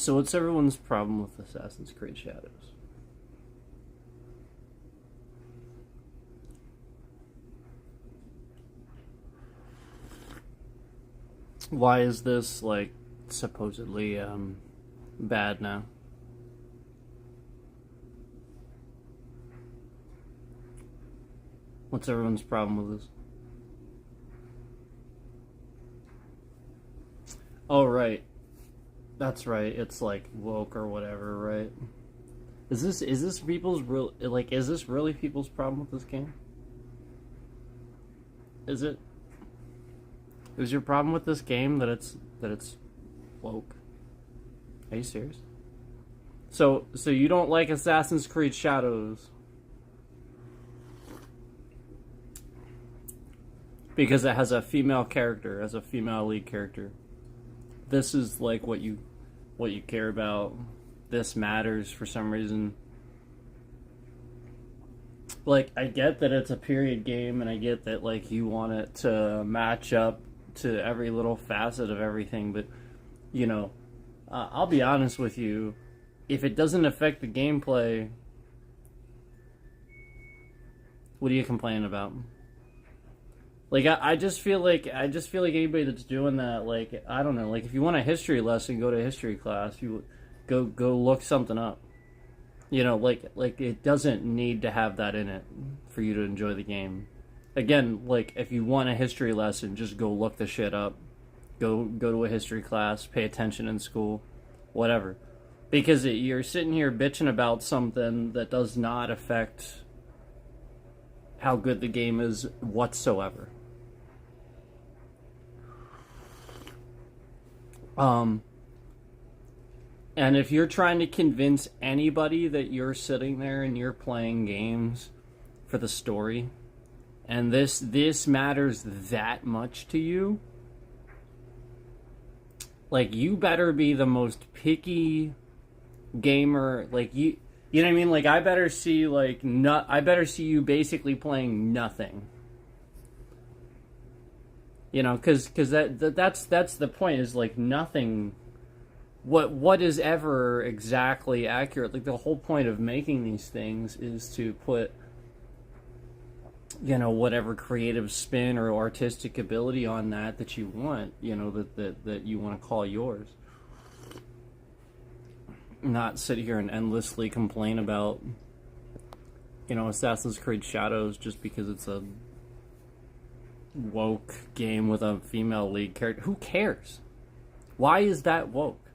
So what's everyone's problem with Assassin's Creed Shadows? Why is this like supposedly bad now? What's everyone's problem with this? Oh right, that's right. It's like woke or whatever, right? Is this people's real like is this really people's problem with this game? Is it? Is your problem with this game that it's woke? Are you serious? So you don't like Assassin's Creed Shadows because it has a female character, as a female lead character. This is like what you care about. This matters for some reason. Like I get that it's a period game and I get that like you want it to match up to every little facet of everything, but you know, I'll be honest with you, if it doesn't affect the gameplay, what are you complaining about? Like I just feel like anybody that's doing that, like I don't know, like if you want a history lesson, go to history class. You go look something up. You know, like it doesn't need to have that in it for you to enjoy the game. Again, like if you want a history lesson, just go look the shit up. Go to a history class, pay attention in school, whatever. Because you're sitting here bitching about something that does not affect how good the game is whatsoever. Um, and if you're trying to convince anybody that you're sitting there and you're playing games for the story, and this matters that much to you, like you better be the most picky gamer. Like you know what I mean? Like I better see like not. I better see you basically playing nothing. You know, because that's the point, is like nothing. What is ever exactly accurate? Like the whole point of making these things is to put, you know, whatever creative spin or artistic ability on that you want. You know, that you want to call yours. Not sit here and endlessly complain about, you know, Assassin's Creed Shadows just because it's a woke game with a female lead character. Who cares? Why is that woke?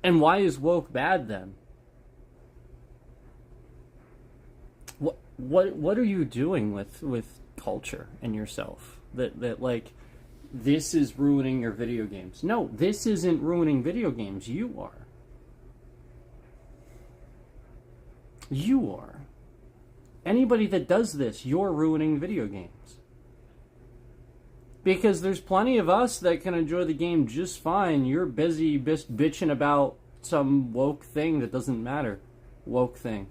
And why is woke bad then? What are you doing with culture and yourself? That like this is ruining your video games. No, this isn't ruining video games. You are. You are. Anybody that does this, you're ruining video games. Because there's plenty of us that can enjoy the game just fine. You're busy bitching about some woke thing that doesn't matter. Woke thing.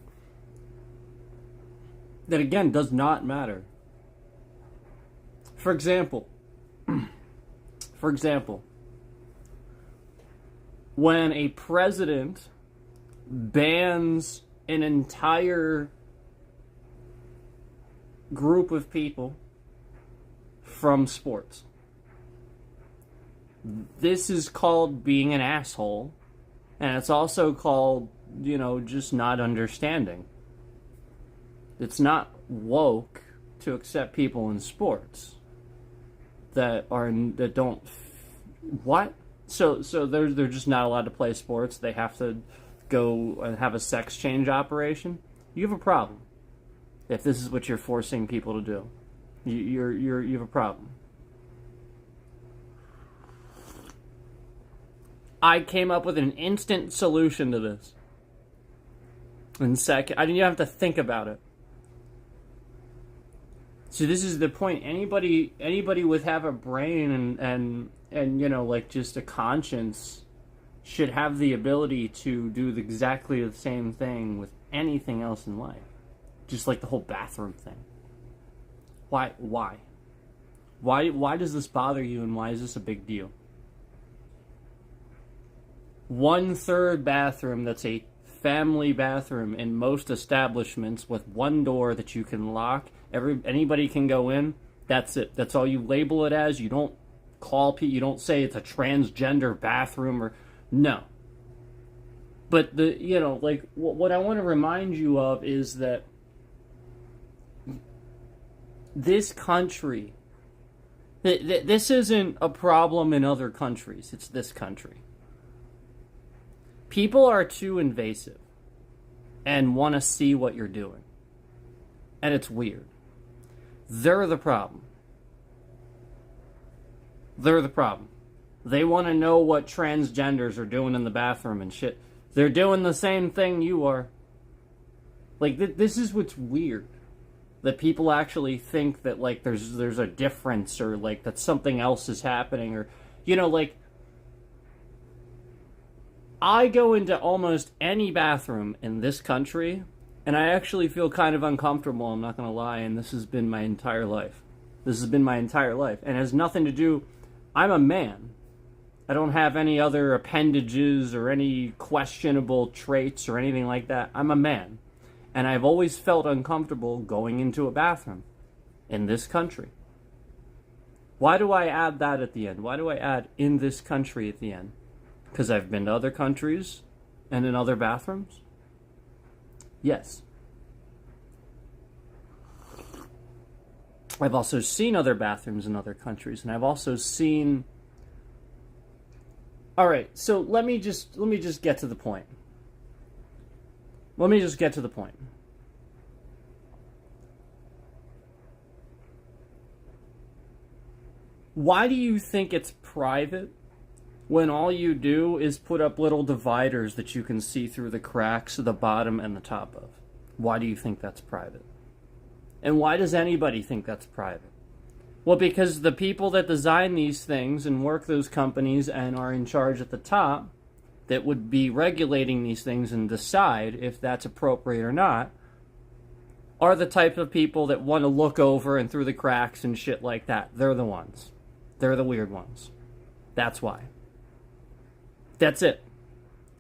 That again does not matter. For example, when a president bans an entire group of people from sports, this is called being an asshole, and it's also called, you know, just not understanding. It's not woke to accept people in sports that don't what? So they're just not allowed to play sports. They have to go and have a sex change operation. You have a problem if this is what you're forcing people to do. You have a problem. I came up with an instant solution to this. In second, I didn't even have to think about it. So this is the point. Anybody with have a brain and you know, like just a conscience should have the ability to do exactly the same thing with anything else in life. Just like the whole bathroom thing. Why? Why does this bother you, and why is this a big deal? 1/3 bathroom that's a family bathroom in most establishments with one door that you can lock. Anybody can go in. That's it. That's all you label it as. You don't call people. You don't say it's a transgender bathroom or no. But what I want to remind you of is that this country, this isn't a problem in other countries. It's this country. People are too invasive and want to see what you're doing. And it's weird. They're the problem. They're the problem. They want to know what transgenders are doing in the bathroom and shit. They're doing the same thing you are. Like, this is what's weird. That people actually think that, like, there's a difference or, like, that something else is happening or, like, I go into almost any bathroom in this country, and I actually feel kind of uncomfortable, I'm not going to lie, and this has been my entire life. This has been my entire life. And it has nothing to do... I'm a man. I don't have any other appendages or any questionable traits or anything like that. I'm a man. And I've always felt uncomfortable going into a bathroom in this country. Why do I add that at the end? Why do I add in this country at the end? Because I've been to other countries and in other bathrooms? Yes. I've also seen other bathrooms in other countries, and I've also seen... Alright, so let me just get to the point. Let me just get to the point. Why do you think it's private when all you do is put up little dividers that you can see through the cracks of the bottom and the top of? Why do you think that's private? And why does anybody think that's private? Well, because the people that design these things and work those companies and are in charge at the top that would be regulating these things and decide if that's appropriate or not are the type of people that want to look over and through the cracks and shit like that. They're the ones. They're the weird ones. That's why. That's it.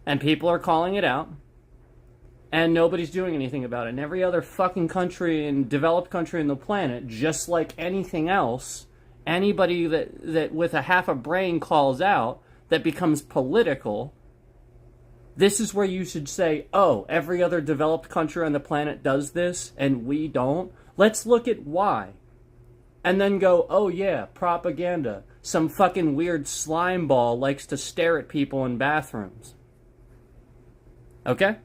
And people are calling it out. And nobody's doing anything about it. In every other fucking country and developed country on the planet, just like anything else, anybody that with a half a brain calls out, that becomes political, this is where you should say, oh, every other developed country on the planet does this, and we don't. Let's look at why. And then go, oh yeah, propaganda. Some fucking weird slime ball likes to stare at people in bathrooms. Okay?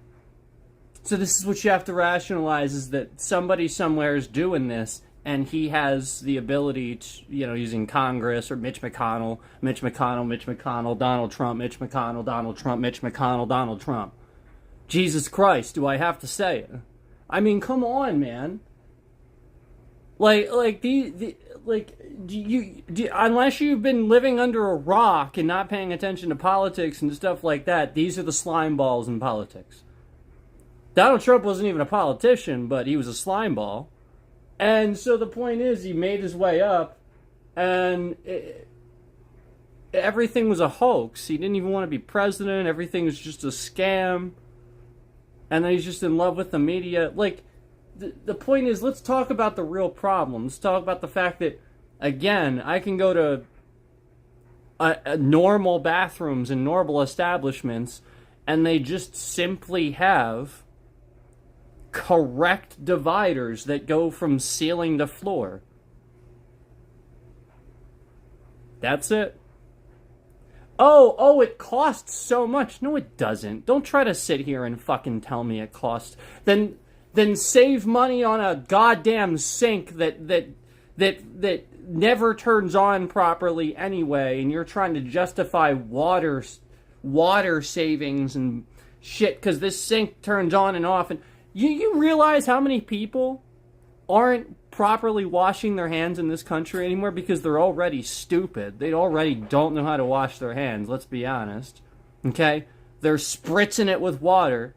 So this is what you have to rationalize, is that somebody somewhere is doing this, and he has the ability to, using Congress or Mitch McConnell, Donald Trump, Mitch McConnell, Donald Trump, Mitch McConnell, Donald Trump. Jesus Christ, do I have to say it? I mean, come on, man. Unless you've been living under a rock and not paying attention to politics and stuff like that, these are the slime balls in politics. Donald Trump wasn't even a politician, but he was a slime ball. And so the point is, he made his way up, and everything was a hoax. He didn't even want to be president. Everything was just a scam. And then he's just in love with the media. Like, the point is, let's talk about the real problem. Let's talk about the fact that, again, I can go to normal bathrooms and normal establishments, and they just simply have correct dividers that go from ceiling to floor. That's it. Oh, it costs so much. No, it doesn't. Don't try to sit here and fucking tell me it costs. Then save money on a goddamn sink that never turns on properly anyway, and you're trying to justify water savings and shit because this sink turns on and off. And you realize how many people aren't properly washing their hands in this country anymore because they're already stupid. They already don't know how to wash their hands, let's be honest. Okay? They're spritzing it with water.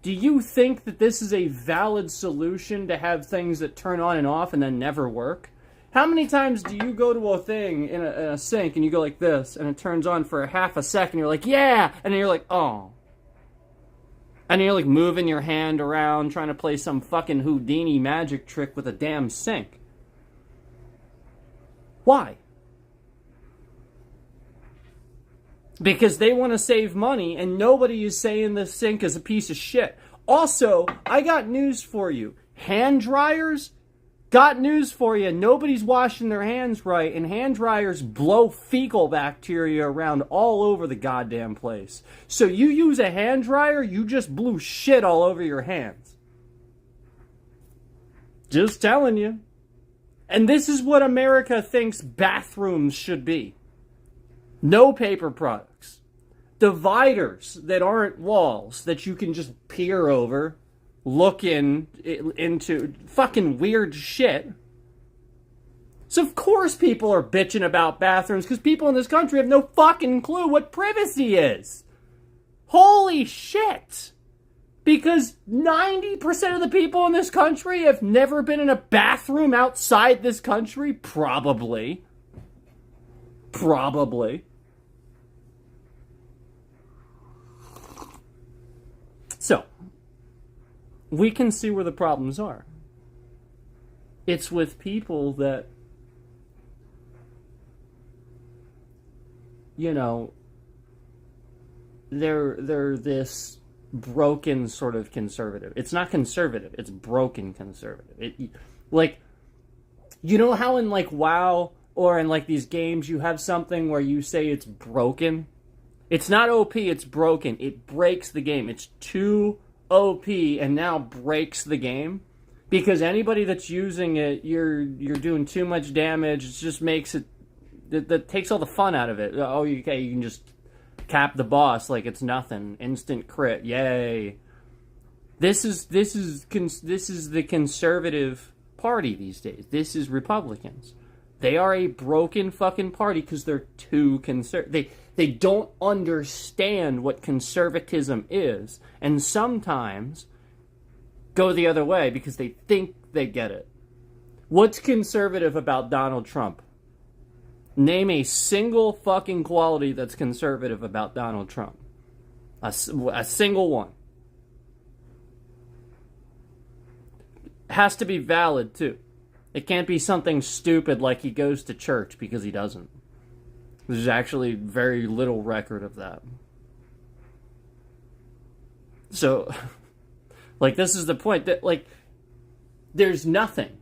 Do you think that this is a valid solution to have things that turn on and off and then never work? How many times do you go to a thing in a sink and you go like this and it turns on for a half a second, you're like, yeah, and then you're like, oh. And you're like moving your hand around trying to play some fucking Houdini magic trick with a damn sink. Why? Because they want to save money and nobody is saying the sink is a piece of shit. Also, I got news for you. Hand dryers? Got news for you. Nobody's washing their hands right, and hand dryers blow fecal bacteria around all over the goddamn place. So you use a hand dryer, you just blew shit all over your hands. Just telling you. And this is what America thinks bathrooms should be. No paper products. Dividers that aren't walls that you can just peer over. Look into fucking weird shit. So of course people are bitching about bathrooms because people in this country have no fucking clue what privacy is. Holy shit. Because 90% of the people in this country have never been in a bathroom outside this country. Probably. So, we can see where the problems are. It's with people that, you know, they're this broken sort of conservative. It's not conservative, it's broken conservative. Like, you know how in like WoW or in like these games you have something where you say it's broken? It's not OP, it's broken. It breaks the game. It's too OP and now breaks the game because anybody that's using it, you're doing too much damage. It just makes it that takes all the fun out of it. Oh, okay, you can just cap the boss like it's nothing. Instant crit, yay! This is the conservative party these days. This is Republicans. They are a broken fucking party because they're too conservative. They don't understand what conservatism is, and sometimes go the other way because they think they get it. What's conservative about Donald Trump? Name a single fucking quality that's conservative about Donald Trump. A single one. Has to be valid, too. It can't be something stupid like he goes to church because he doesn't. There's actually very little record of that. So, like, this is the point that, like, there's nothing.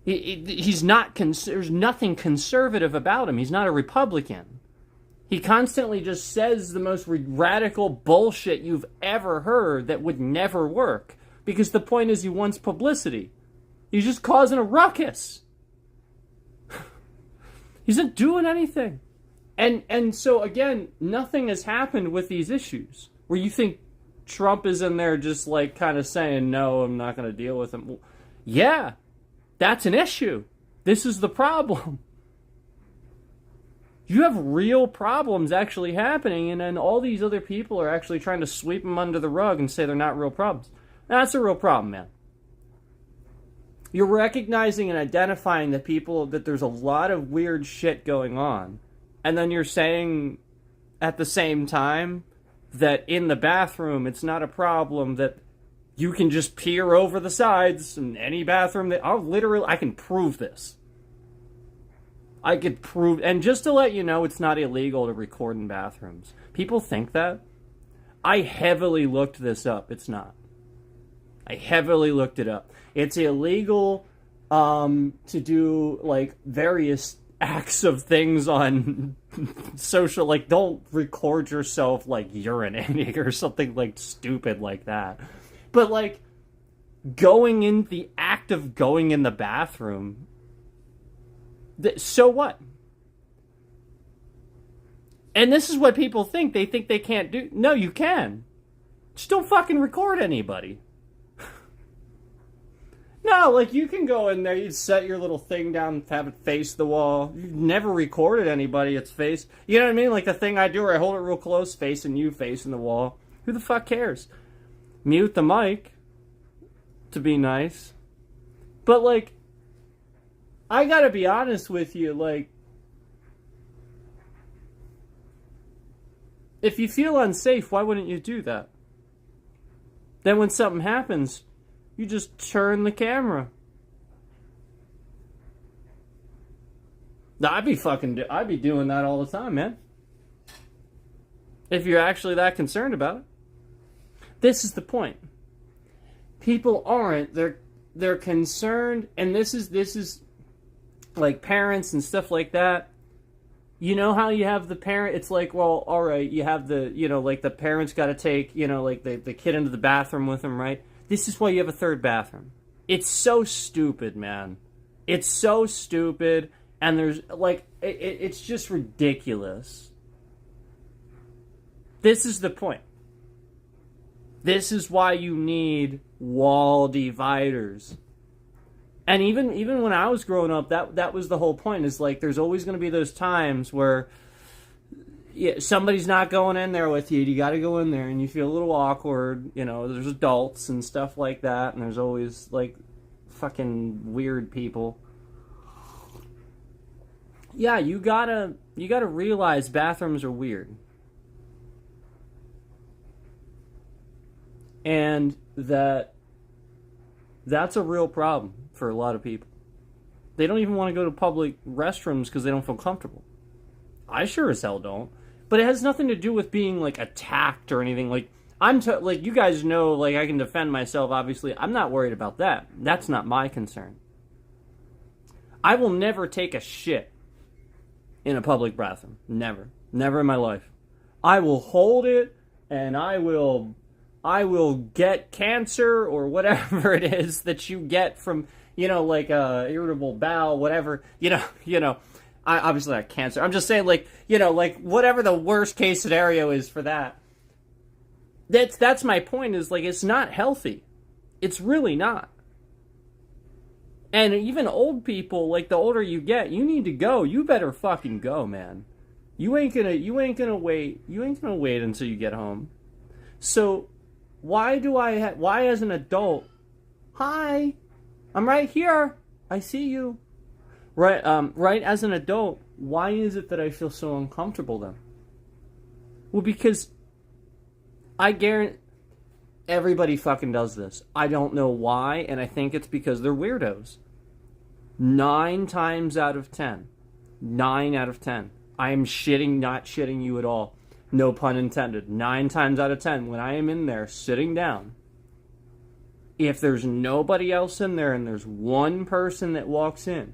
He's not, there's nothing conservative about him. He's not a Republican. He constantly just says the most radical bullshit you've ever heard that would never work. Because the point is he wants publicity. He's just causing a ruckus. He's not doing anything. And so, again, nothing has happened with these issues. Where you think Trump is in there just, like, kind of saying, no, I'm not going to deal with him. Well, yeah, that's an issue. This is the problem. You have real problems actually happening, and then all these other people are actually trying to sweep them under the rug and say they're not real problems. That's a real problem, man. You're recognizing and identifying that there's a lot of weird shit going on. And then you're saying at the same time that in the bathroom it's not a problem, that you can just peer over the sides in any bathroom that I can prove this. I could prove, and just to let you know, it's not illegal to record in bathrooms. People think that. I heavily looked this up. It's not. I heavily looked it up. It's illegal to do, like, various acts of things on social, like, don't record yourself, like, urinating or something, like, stupid like that. But, like, the act of going in the bathroom, so what? And this is what people think. They think they can't do. No, you can. Just don't fucking record anybody. No, like, you can go in there, you set your little thing down, have it face the wall. You've never recorded anybody, it's face. You know what I mean? Like the thing I do where I hold it real close, facing you, facing the wall. Who the fuck cares? Mute the mic to be nice. But, like, I gotta be honest with you, like, if you feel unsafe, why wouldn't you do that? Then when something happens, you just turn the camera. I'd be doing that all the time, man. If you're actually that concerned about it. This is the point. People aren't. They're concerned, and this is like parents and stuff like that. You know how you have the parent, it's like, well, all right, you have the, like the parents got to take, like the kid into the bathroom with them, right? This is why you have a third bathroom. It's so stupid, man. It's so stupid, and there's, like, it's just ridiculous. This is the point. This is why you need wall dividers. And even when I was growing up, that was the whole point. Is like there's always going to be those times where somebody's not going in there with you. You got to go in there, and you feel a little awkward. There's adults and stuff like that, and there's always like fucking weird people. Yeah, you gotta realize bathrooms are weird, and that's a real problem for a lot of people. They don't even want to go to public restrooms because they don't feel comfortable. I sure as hell don't. But it has nothing to do with being, like, attacked or anything. Like, like, you guys know, like, I can defend myself, obviously. I'm not worried about that. That's not my concern. I will never take a shit in a public bathroom. Never. Never in my life. I will hold it, and I will get cancer or whatever it is that you get from, like irritable bowel, whatever, I obviously not cancer. I'm just saying, like, like whatever the worst case scenario is for that. That's my point, is like, it's not healthy. It's really not. And even old people, like, the older you get, you need to go. You better fucking go, man. You ain't gonna wait until you get home. So why as an adult, hi, I'm right here, I see you. Right, as an adult, why is it that I feel so uncomfortable then? Well, because I guarantee everybody fucking does this. I don't know why, and I think it's because they're weirdos. 9 times out of 10. 9 out of 10. I am not shitting you at all. No pun intended. 9 times out of 10, when I am in there sitting down, if there's nobody else in there and there's one person that walks in,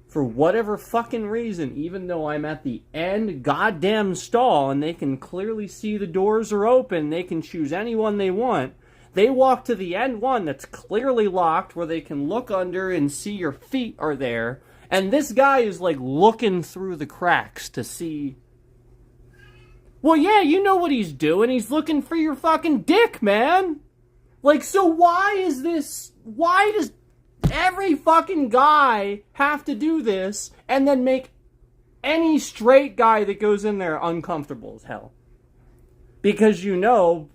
for whatever fucking reason, even though I'm at the end goddamn stall and they can clearly see the doors are open, they can choose anyone they want, they walk to the end one that's clearly locked where they can look under and see your feet are there, and this guy is like looking through the cracks to see. Well, yeah, you know what he's doing. He's looking for your fucking dick, man. Like, so why does every fucking guy have to do this and then make any straight guy that goes in there uncomfortable as hell? Because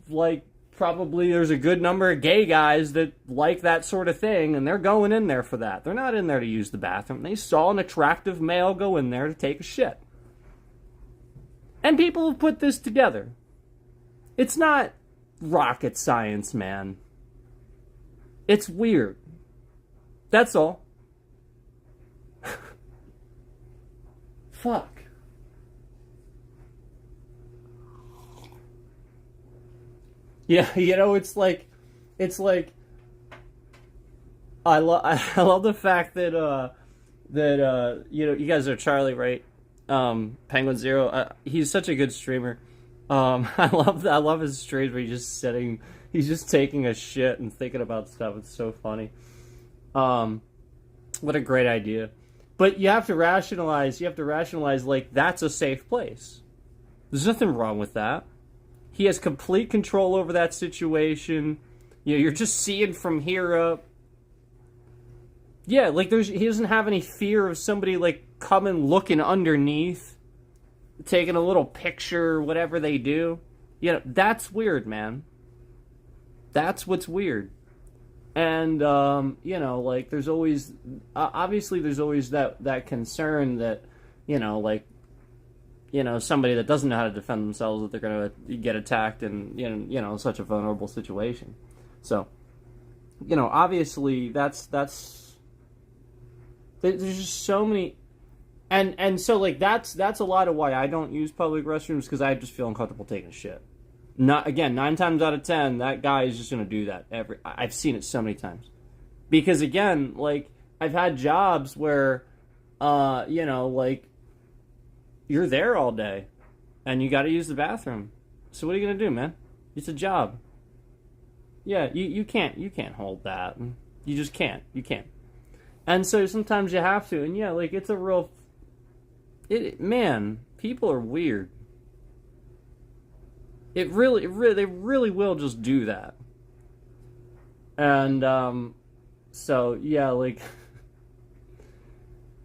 like, probably there's a good number of gay guys that like that sort of thing, and they're going in there for that. They're not in there to use the bathroom. They saw an attractive male go in there to take a shit. And people have put this together. It's not rocket science, man. It's weird. That's all. Fuck. Yeah, it's like I love the fact that you guys are Charlie, right? Penguin Zero. He's such a good streamer. I love his streams where he's just taking a shit and thinking about stuff. It's so funny. What a great idea. But you have to rationalize, like, that's a safe place. There's nothing wrong with that. He has complete control over that situation. You're just seeing from here up. Yeah, like, he doesn't have any fear of somebody, like, coming looking underneath, taking a little picture, whatever they do. That's weird, man. That's what's weird. And like there's always obviously there's always that concern that like somebody that doesn't know how to defend themselves, that they're going to get attacked in such a vulnerable situation. So obviously that's there's just so many, and so like that's a lot of why I don't use public restrooms, because I just feel uncomfortable taking a shit. Not again, 9 times out of 10, that guy is just going to do that. I've seen it so many times, because again, like I've had jobs where, like you're there all day, and you got to use the bathroom. So what are you going to do, man? It's a job. Yeah, you can't hold that. You just can't. You can't. And so sometimes you have to, and yeah, like it's a real. Man, people are weird. They really will just do that. And so yeah, like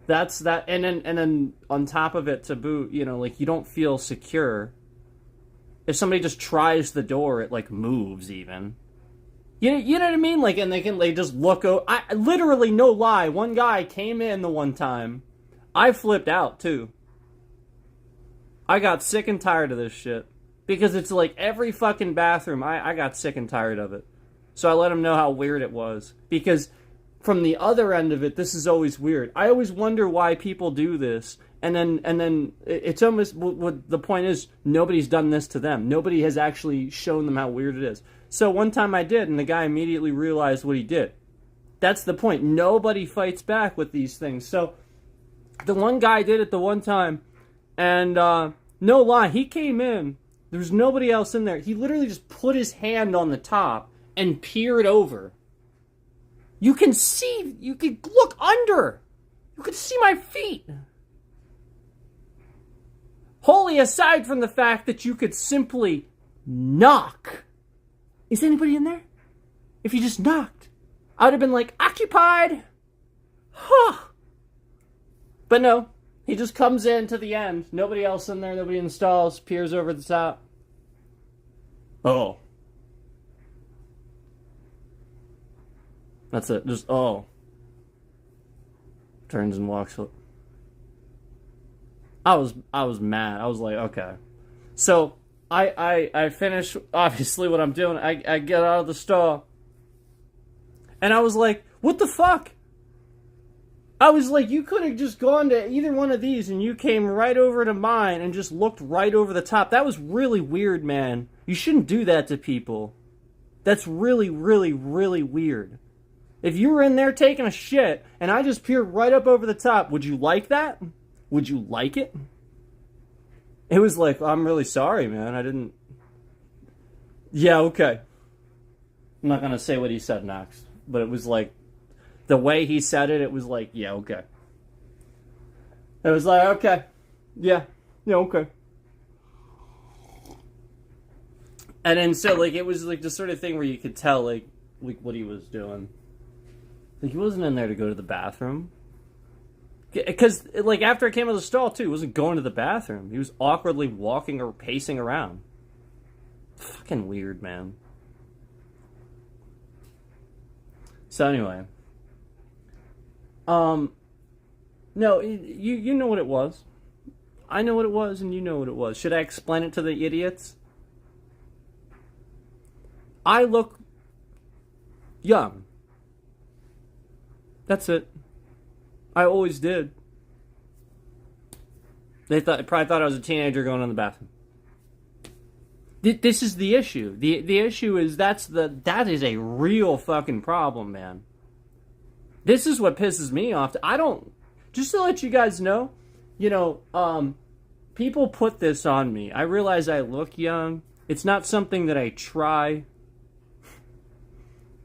that's that, and then on top of it, to boot, like you don't feel secure if somebody just tries the door. It like moves even. You know what I mean? Like, and they just look. I literally, no lie, one guy came in the one time. I flipped out too. I got sick and tired of this shit. Because it's like every fucking bathroom, I got sick and tired of it. So I let him know how weird it was. Because from the other end of it, this is always weird. I always wonder why people do this. And then it's almost, what the point is, nobody's done this to them. Nobody has actually shown them how weird it is. So one time I did, and the guy immediately realized what he did. That's the point. Nobody fights back with these things. So the one guy did it the one time, and no lie, he came in. There was nobody else in there. He literally just put his hand on the top and peered over. You can look under. You can see my feet. Wholly aside from the fact that you could simply knock. Is anybody in there? If you just knocked, I would have been like, occupied. Huh. But no. He just comes in to the end. Nobody else in there. Nobody installs. Peers over the top. Oh. That's it. Just, oh. Turns and walks. I was mad. I was like, okay. So, I finish, obviously, what I'm doing. I get out of the stall. And I was like, what the fuck? I was like, you could have just gone to either one of these and you came right over to mine and just looked right over the top. That was really weird, man. You shouldn't do that to people. That's really, really, really weird. If you were in there taking a shit and I just peered right up over the top, would you like that? Would you like it? It was like, I'm really sorry, man. I didn't... Yeah, okay. I'm not going to say what he said next, but it was like, the way he said it, it was like, yeah, okay. It was like, okay. Yeah, okay. And then so, like, it was like the sort of thing where you could tell, like what he was doing. Like, he wasn't in there to go to the bathroom. Because, like, after I came out of the stall, too, he wasn't going to the bathroom. He was awkwardly walking or pacing around. Fucking weird, man. So, anyway. No, you know what it was. I know what it was, and you know what it was. Should I explain it to the idiots? I look young. That's it. I always did. They probably thought I was a teenager going to the bathroom. This is the issue. The issue is that is a real fucking problem, man. This is what pisses me off. Just to let you guys know, people put this on me. I realize I look young. It's not something that I try.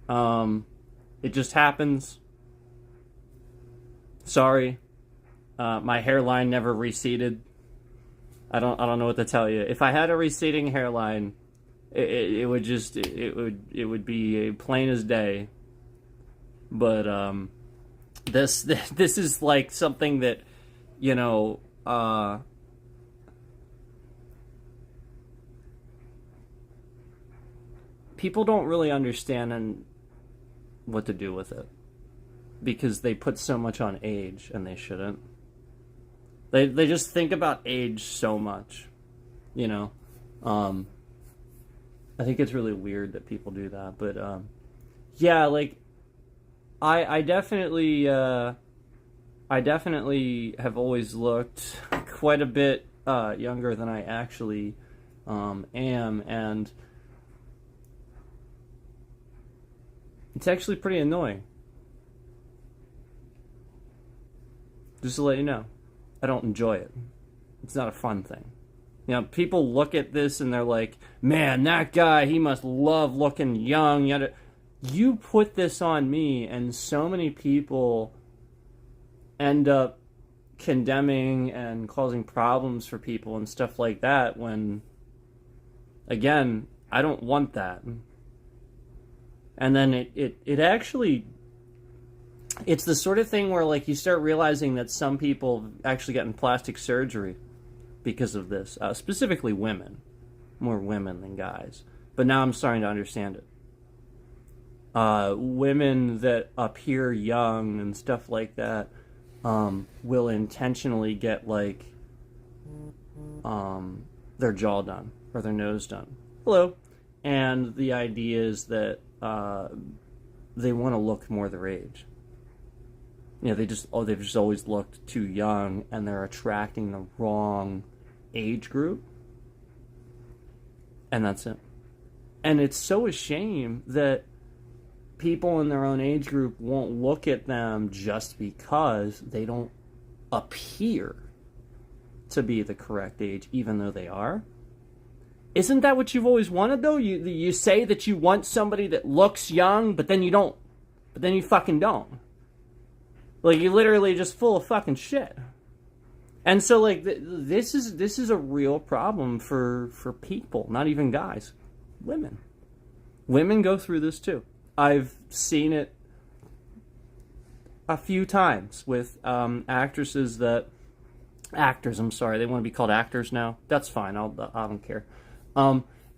It just happens. Sorry. My hairline never receded. I don't know what to tell you. If I had a receding hairline, it would be plain as day. But this is like something that people don't really understand, and what to do with it, because they put so much on age and they shouldn't. They just think about age so much, you know. I think it's really weird that people do that, but yeah, like I definitely have always looked quite a bit younger than I actually am, and it's actually pretty annoying. Just to let you know, I don't enjoy it. It's not a fun thing. You know, people look at this and they're like, man, that guy, he must love looking young. You put this on me, and so many people end up condemning and causing problems for people and stuff like that when, again, I don't want that. And then it actually... It's the sort of thing where, like, you start realizing that some people actually gotten plastic surgery because of this. Specifically women. More women than guys. But now I'm starting to understand it. Women that appear young and stuff like that will intentionally get, like, their jaw done. Or their nose done. Hello. And the idea is that they want to look more their age. You know, they've just always looked too young, and they're attracting the wrong age group. And that's it. And it's so a shame that people in their own age group won't look at them just because they don't appear to be the correct age, even though they are. Isn't that what you've always wanted, though? You say that you want somebody that looks young, but then you don't. But then you fucking don't. Like, you're literally just full of fucking shit. And so, like, this is a real problem for people, not even guys. Women. Women go through this, too. I've seen it a few times with actresses that... Actors, I'm sorry. They want to be called actors now. That's fine. I don't care.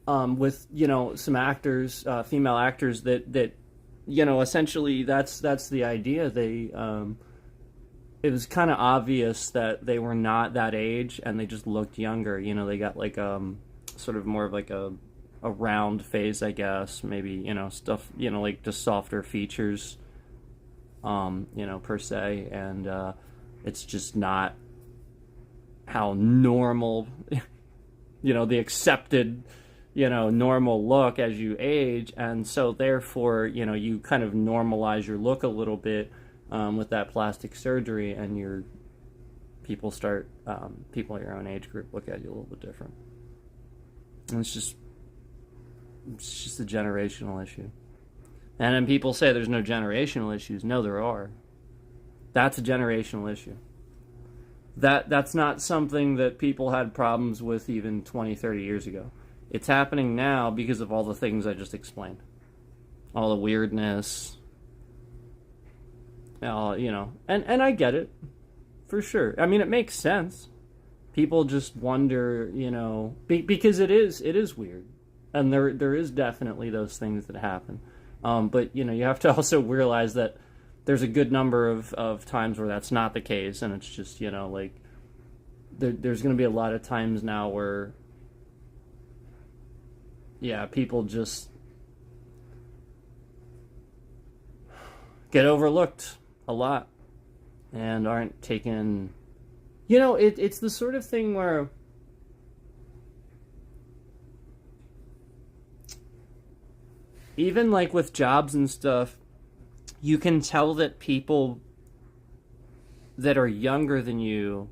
With, you know, some actors, female actors that you know, essentially that's the idea. They it was kind of obvious that they were not that age and they just looked younger. You know, they got like sort of more of like a round face, I guess, maybe, you know, stuff, you know, like just softer features, you know, per se, and it's just not how normal, you know, the accepted, you know, normal look as you age. And so therefore, you know, you kind of normalize your look a little bit with that plastic surgery, and people in your own age group look at you a little bit different. And it's just a generational issue. And then people say there's no generational issues. No, there are. That's a generational issue. That's not something that people had problems with even 20, 30 years ago. It's happening now because of all the things I just explained. All the weirdness. You know, and I get it. For sure. I mean, it makes sense. People just wonder, you know, because it is weird. And there is definitely those things that happen. But, you know, you have to also realize that there's a good number of times where that's not the case, and it's just, you know, like, there's going to be a lot of times now where, yeah, people just get overlooked a lot and aren't taken, you know, it's the sort of thing where even like with jobs and stuff, you can tell that people that are younger than you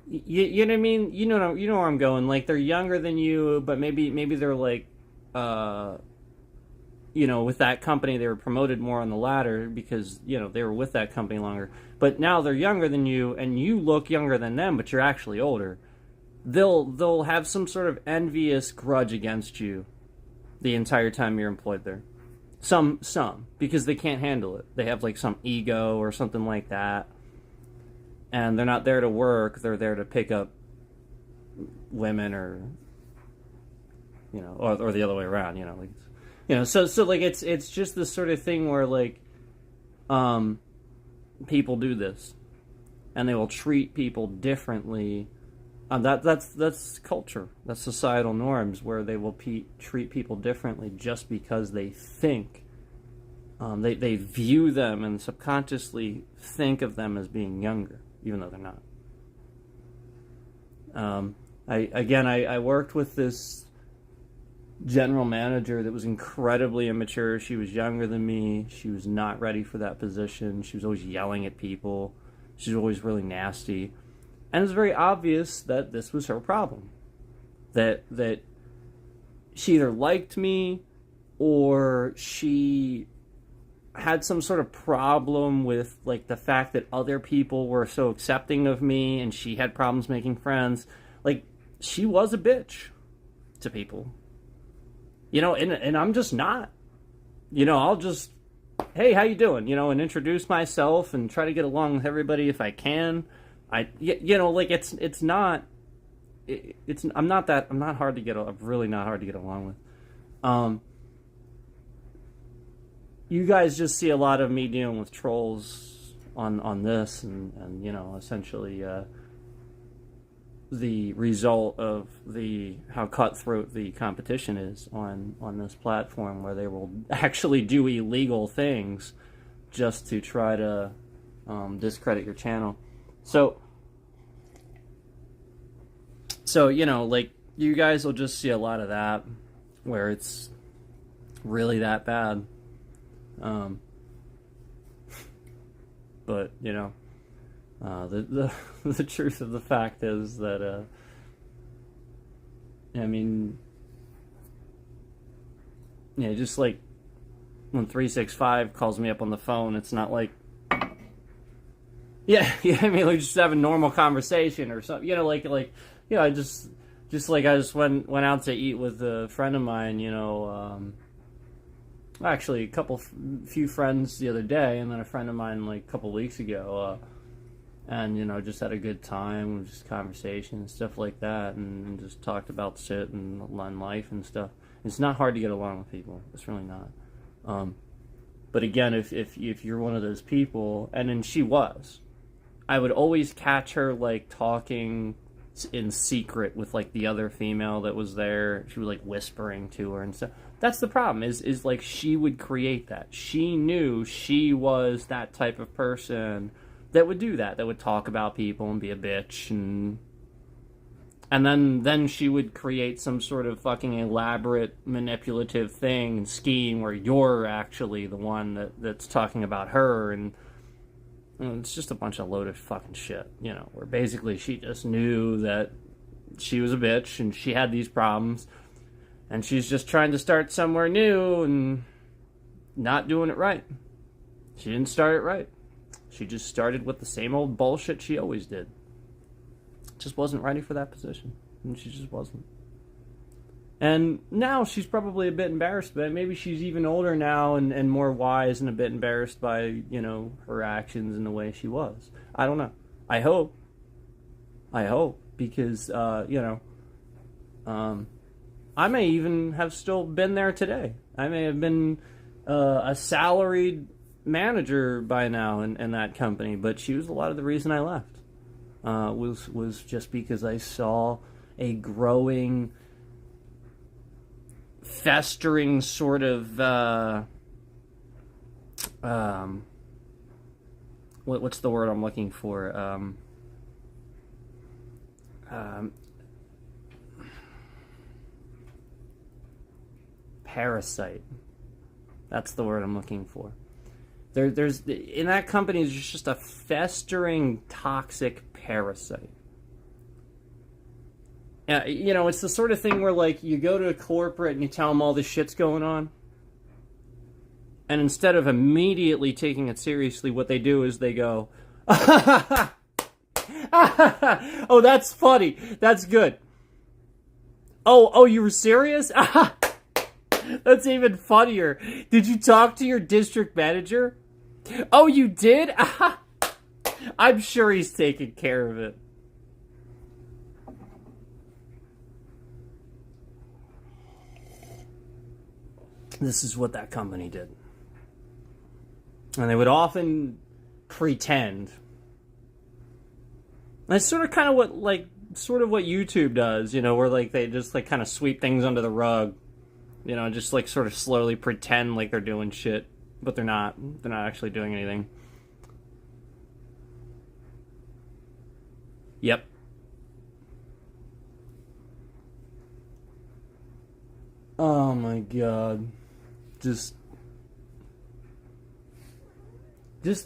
know what I mean? You know where I'm going. Like, they're younger than you, but maybe they're like, you know, with that company they were promoted more on the ladder because, you know, they were with that company longer. But now they're younger than you, and you look younger than them, but you're actually older. They'll have some sort of envious grudge against you the entire time you're employed there. Some, because they can't handle it. They have, like, some ego or something like that. And they're not there to work. They're there to pick up women or, you know, or the other way around, you know. Like, So like it's just this sort of thing where like um people do this and they will treat people differently. That's culture. That's societal norms where they will treat people differently just because they think they view them and subconsciously think of them as being younger, even though they're not. I worked with this general manager that was incredibly immature. She was younger than me. She was not ready for that position. She was always yelling at people. She was always really nasty. And it was very obvious that this was her problem. That she either liked me or she had some sort of problem with like the fact that other people were so accepting of me and she had problems making friends. Like, she was a bitch to people. And I'm just not. I'll just, hey, how you doing? And introduce myself and try to get along with everybody if I can. It's not, I'm not hard to I'm really not hard to get along with. You guys just see a lot of me dealing with trolls on this and essentially, the result of how cutthroat the competition is on this platform, where they will actually do illegal things just to try to discredit your channel. So like, you guys will just see a lot of that where it's really that bad. But the truth of the fact is that just like when 365 calls me up on the phone, it's not like like just have a normal conversation or something. I just went out to eat with a friend of mine. Actually few friends the other day, and then a friend of mine like a couple weeks ago. And just had a good time, just conversation and stuff like that, and just talked about shit and life and stuff. It's not hard to get along with people. It's really not. But again, if you're one of those people, and then she was, I would always catch her like talking in secret with like the other female that was there. She was like whispering to her and stuff. That's the problem. Is like she would create that. She knew she was that type of person that would do that would talk about people and be a bitch, and then she would create some sort of fucking elaborate manipulative thing and scheme where you're actually the one that's talking about her, and it's just a bunch of loaded fucking shit, where basically she just knew that she was a bitch and she had these problems, and she's just trying to start somewhere new and not doing it right. She didn't start it right. She just started with the same old bullshit she always did. Just wasn't ready for that position. And she just wasn't. And now she's probably a bit embarrassed by it. Maybe she's even older now and more wise and a bit embarrassed by, her actions and the way she was. I don't know. I hope. Because, I may even have still been there today. I may have been a salaried manager by now in that company, but she was a lot of the reason I left. Was just because I saw a growing, festering sort of what's the word I'm looking for? Parasite. That's the word I'm looking for. There's in that company is just a festering toxic parasite. It's the sort of thing where like you go to a corporate and you tell them all this shit's going on, and instead of immediately taking it seriously, what they do is they go, "Oh, that's funny. That's good. Oh, you were serious? That's even funnier. Did you talk to your district manager? Oh, you did? I'm sure he's taking care of it." This is what that company did. And they would often pretend. And it's sort of kind of what, like, sort of what YouTube does, you know, where, like, they just, like, kind of sweep things under the rug. You know, just, like, sort of slowly pretend like they're doing shit. But they're not. They're not actually doing anything. Yep. Oh my god. Just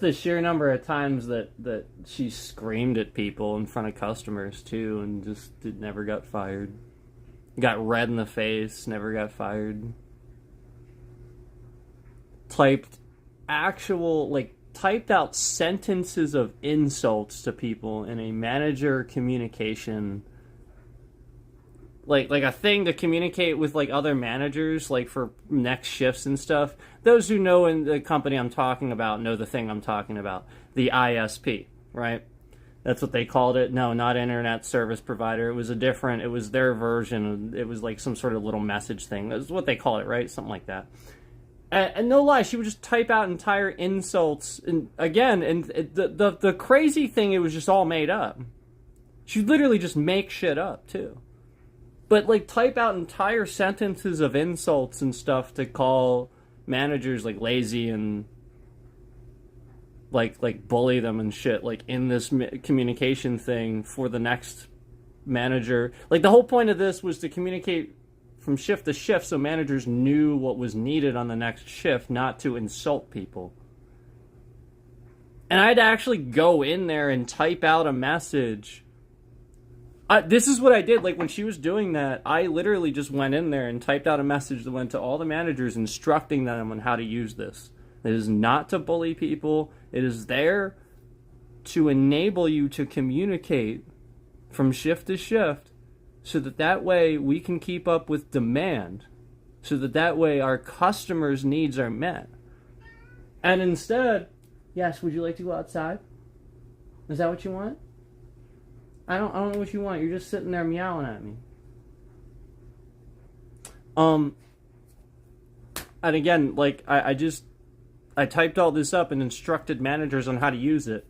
the sheer number of times that she screamed at people in front of customers too, and just never got fired. Got red in the face, never got fired. Typed out sentences of insults to people in a manager communication, like a thing to communicate with, like, other managers, like, for next shifts and stuff. Those who know in the company I'm talking about know the thing I'm talking about. The ISP, right? That's what they called it. No, not internet service provider. It was it was their version. It was like some sort of little message thing. That's what they call it, right? Something like that. And no lie, she would just type out entire insults. And again, and the crazy thing, it was just all made up. She'd literally just make shit up, too. But, like, type out entire sentences of insults and stuff to call managers, like, lazy and, like bully them and shit, like, in this communication thing for the next manager. Like, the whole point of this was to communicate from shift to shift so managers knew what was needed on the next shift, not to insult people. And I had to actually go in there and type out a message. This is what I did. Like, when she was doing that, I literally just went in there and typed out a message that went to all the managers instructing them on how to use this. It is not to bully people. It is there to enable you to communicate from shift to shift, so that way we can keep up with demand, so that way our customers' needs are met. And instead, yes, would you like to go outside? Is that what you want? I don't know what you want. You're just sitting there meowing at me. And again, like, I typed all this up and instructed managers on how to use it.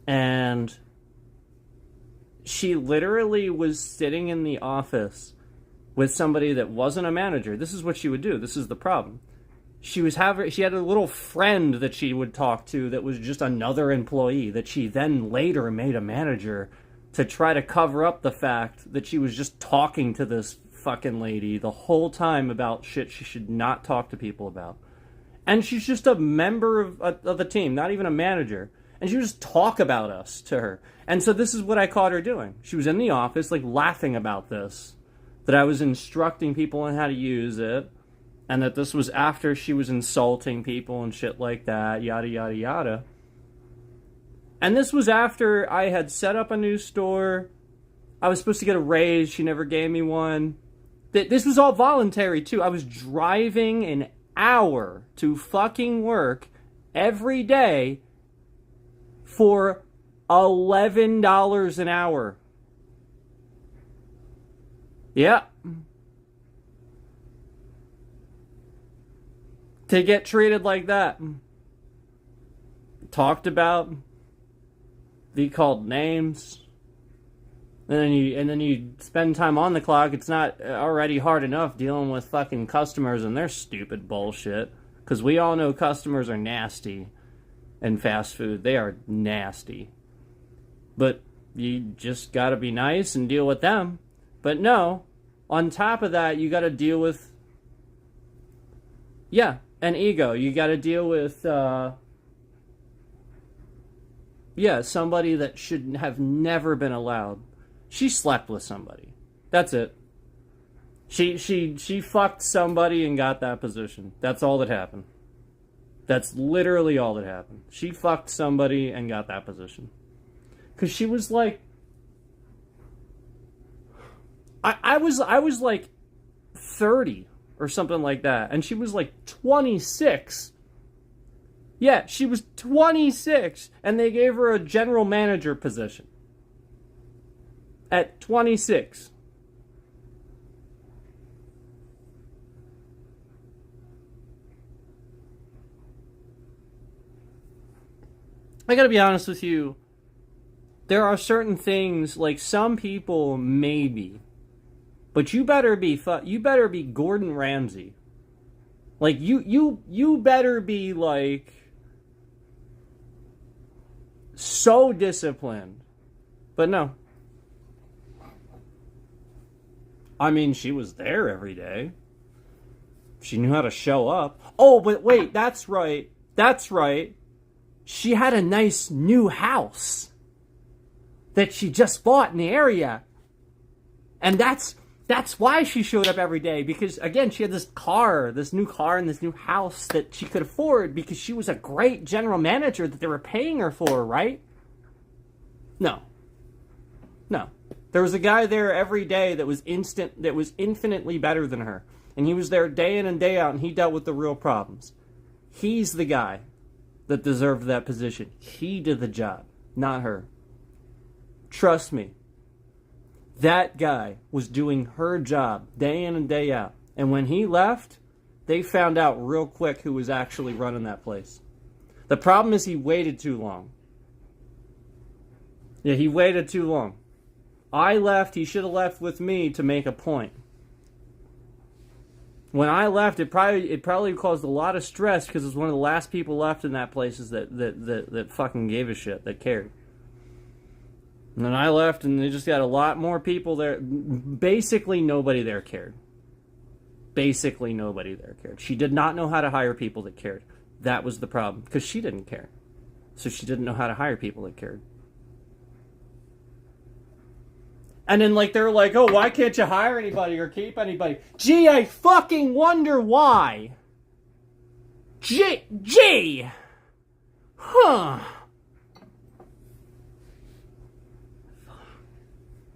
And she literally was sitting in the office with somebody that wasn't a manager. This is what she would do. This is the problem. She had a little friend that she would talk to that was just another employee that she then later made a manager to try to cover up the fact that she was just talking to this fucking lady the whole time about shit she should not talk to people about. And she's just a member of the team, not even a manager. And she would just talk about us to her. And so this is what I caught her doing. She was in the office, like, laughing about this, that I was instructing people on how to use it, and that this was after she was insulting people and shit like that, yada, yada, yada. And this was after I had set up a new store. I was supposed to get a raise. She never gave me one. This was all voluntary, too. I was driving an hour to fucking work every day for $11 an hour. Yeah. To get treated like that. Talked about. Be called names. And then you spend time on the clock. It's not already hard enough dealing with fucking customers and their stupid bullshit. Because we all know customers are nasty. And fast food, they are nasty. But you just gotta be nice and deal with them. But no, on top of that, you gotta deal with, an ego. You gotta deal with, somebody that should have never been allowed. She slept with somebody. That's it. She fucked somebody and got that position. That's all that happened. That's literally all that happened. She fucked somebody and got that position. Because she was like... I was like 30 or something like that. And she was like 26. Yeah, she was 26. And they gave her a general manager position. At 26. I gotta be honest with you. There are certain things, like some people, maybe. But you better be Gordon Ramsay. Like, you better be, like, so disciplined. But no. I mean, she was there every day. She knew how to show up. Oh, but wait, that's right. That's right. She had a nice new house that she just bought in the area. And that's why she showed up every day. Because, again, she had this new car and this new house that she could afford because she was a great general manager that they were paying her for, right? No. There was a guy there every day that was infinitely better than her. And he was there day in and day out, and he dealt with the real problems. He's the guy that deserved that position. He did the job, not her. Trust me. That guy was doing her job day in and day out. And when he left, they found out real quick who was actually running that place. The problem is he waited too long. Yeah, he waited too long. I left, he should have left with me to make a point. When I left, it probably caused a lot of stress because it was one of the last people left in that place that fucking gave a shit, that cared. And then I left, and they just got a lot more people there. Basically, nobody there cared. She did not know how to hire people that cared. That was the problem, because she didn't care. So she didn't know how to hire people that cared. And then, like, they're like, oh, why can't you hire anybody or keep anybody? Gee, I fucking wonder why. Gee. Huh.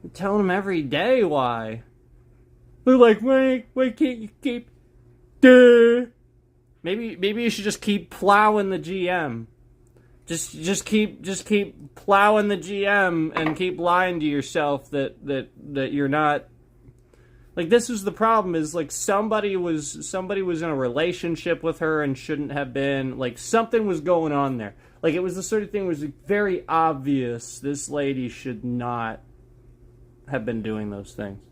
I'm telling them every day why. They're like, why can't you keep... Duh. Maybe you should just keep plowing the GM. Just keep plowing the GM and keep lying to yourself that you're not. Like, this is the problem, is like somebody was in a relationship with her and shouldn't have been. Like, something was going on there. Like, it was the sort of thing was very obvious this lady should not have been doing those things.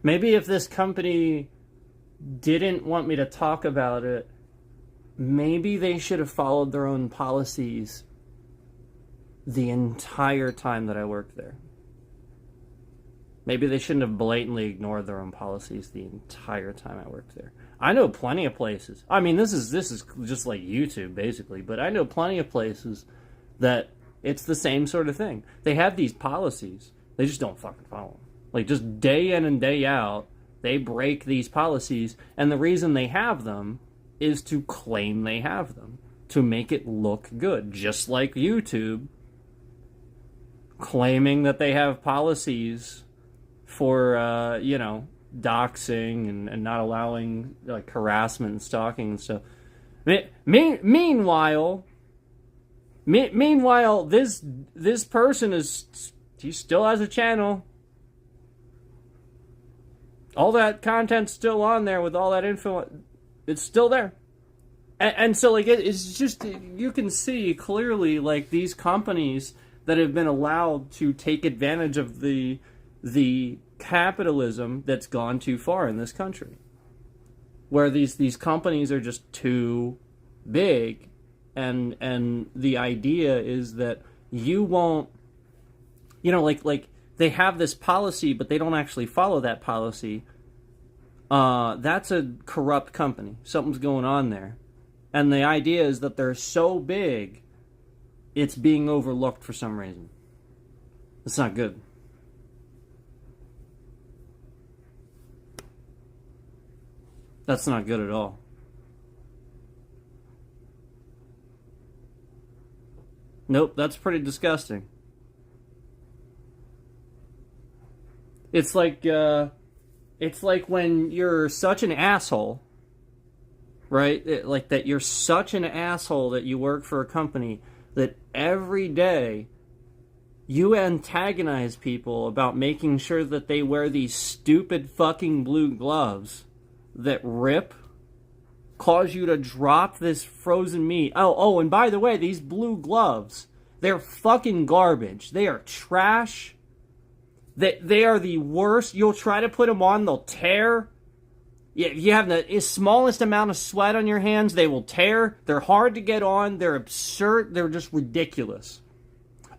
Maybe if this company didn't want me to talk about it, maybe they should have followed their own policies the entire time that I worked there. Maybe they shouldn't have blatantly ignored their own policies the entire time I worked there. I know plenty of places. I mean, this is just like YouTube, basically, but I know plenty of places that it's the same sort of thing. They have these policies. They just don't fucking follow them. Like, just day in and day out, they break these policies, and the reason they have them is to claim they have them, to make it look good, just like YouTube, claiming that they have policies for, doxing and not allowing, like, harassment and stalking and stuff. Meanwhile, this person he still has a channel. All that content's still on there with all that info. It's still there. And so, like, it's just, you can see clearly, like, these companies that have been allowed to take advantage of the capitalism that's gone too far in this country. Where these companies are just too big, and the idea is that you won't, like they have this policy, but they don't actually follow that policy. That's a corrupt company. Something's going on there. And the idea is that they're so big, it's being overlooked for some reason. It's not good. That's not good at all. Nope, that's pretty disgusting. It's like when you're such an asshole, right? Like that you're such an asshole that you work for a company, that every day you antagonize people about making sure that they wear these stupid fucking blue gloves that rip, cause you to drop this frozen meat. Oh, and by the way, these blue gloves, they're fucking garbage. They are trash. They are the worst. You'll try to put them on, they'll tear. You have the smallest amount of sweat on your hands, they will tear. They're hard to get on. They're absurd. They're just ridiculous.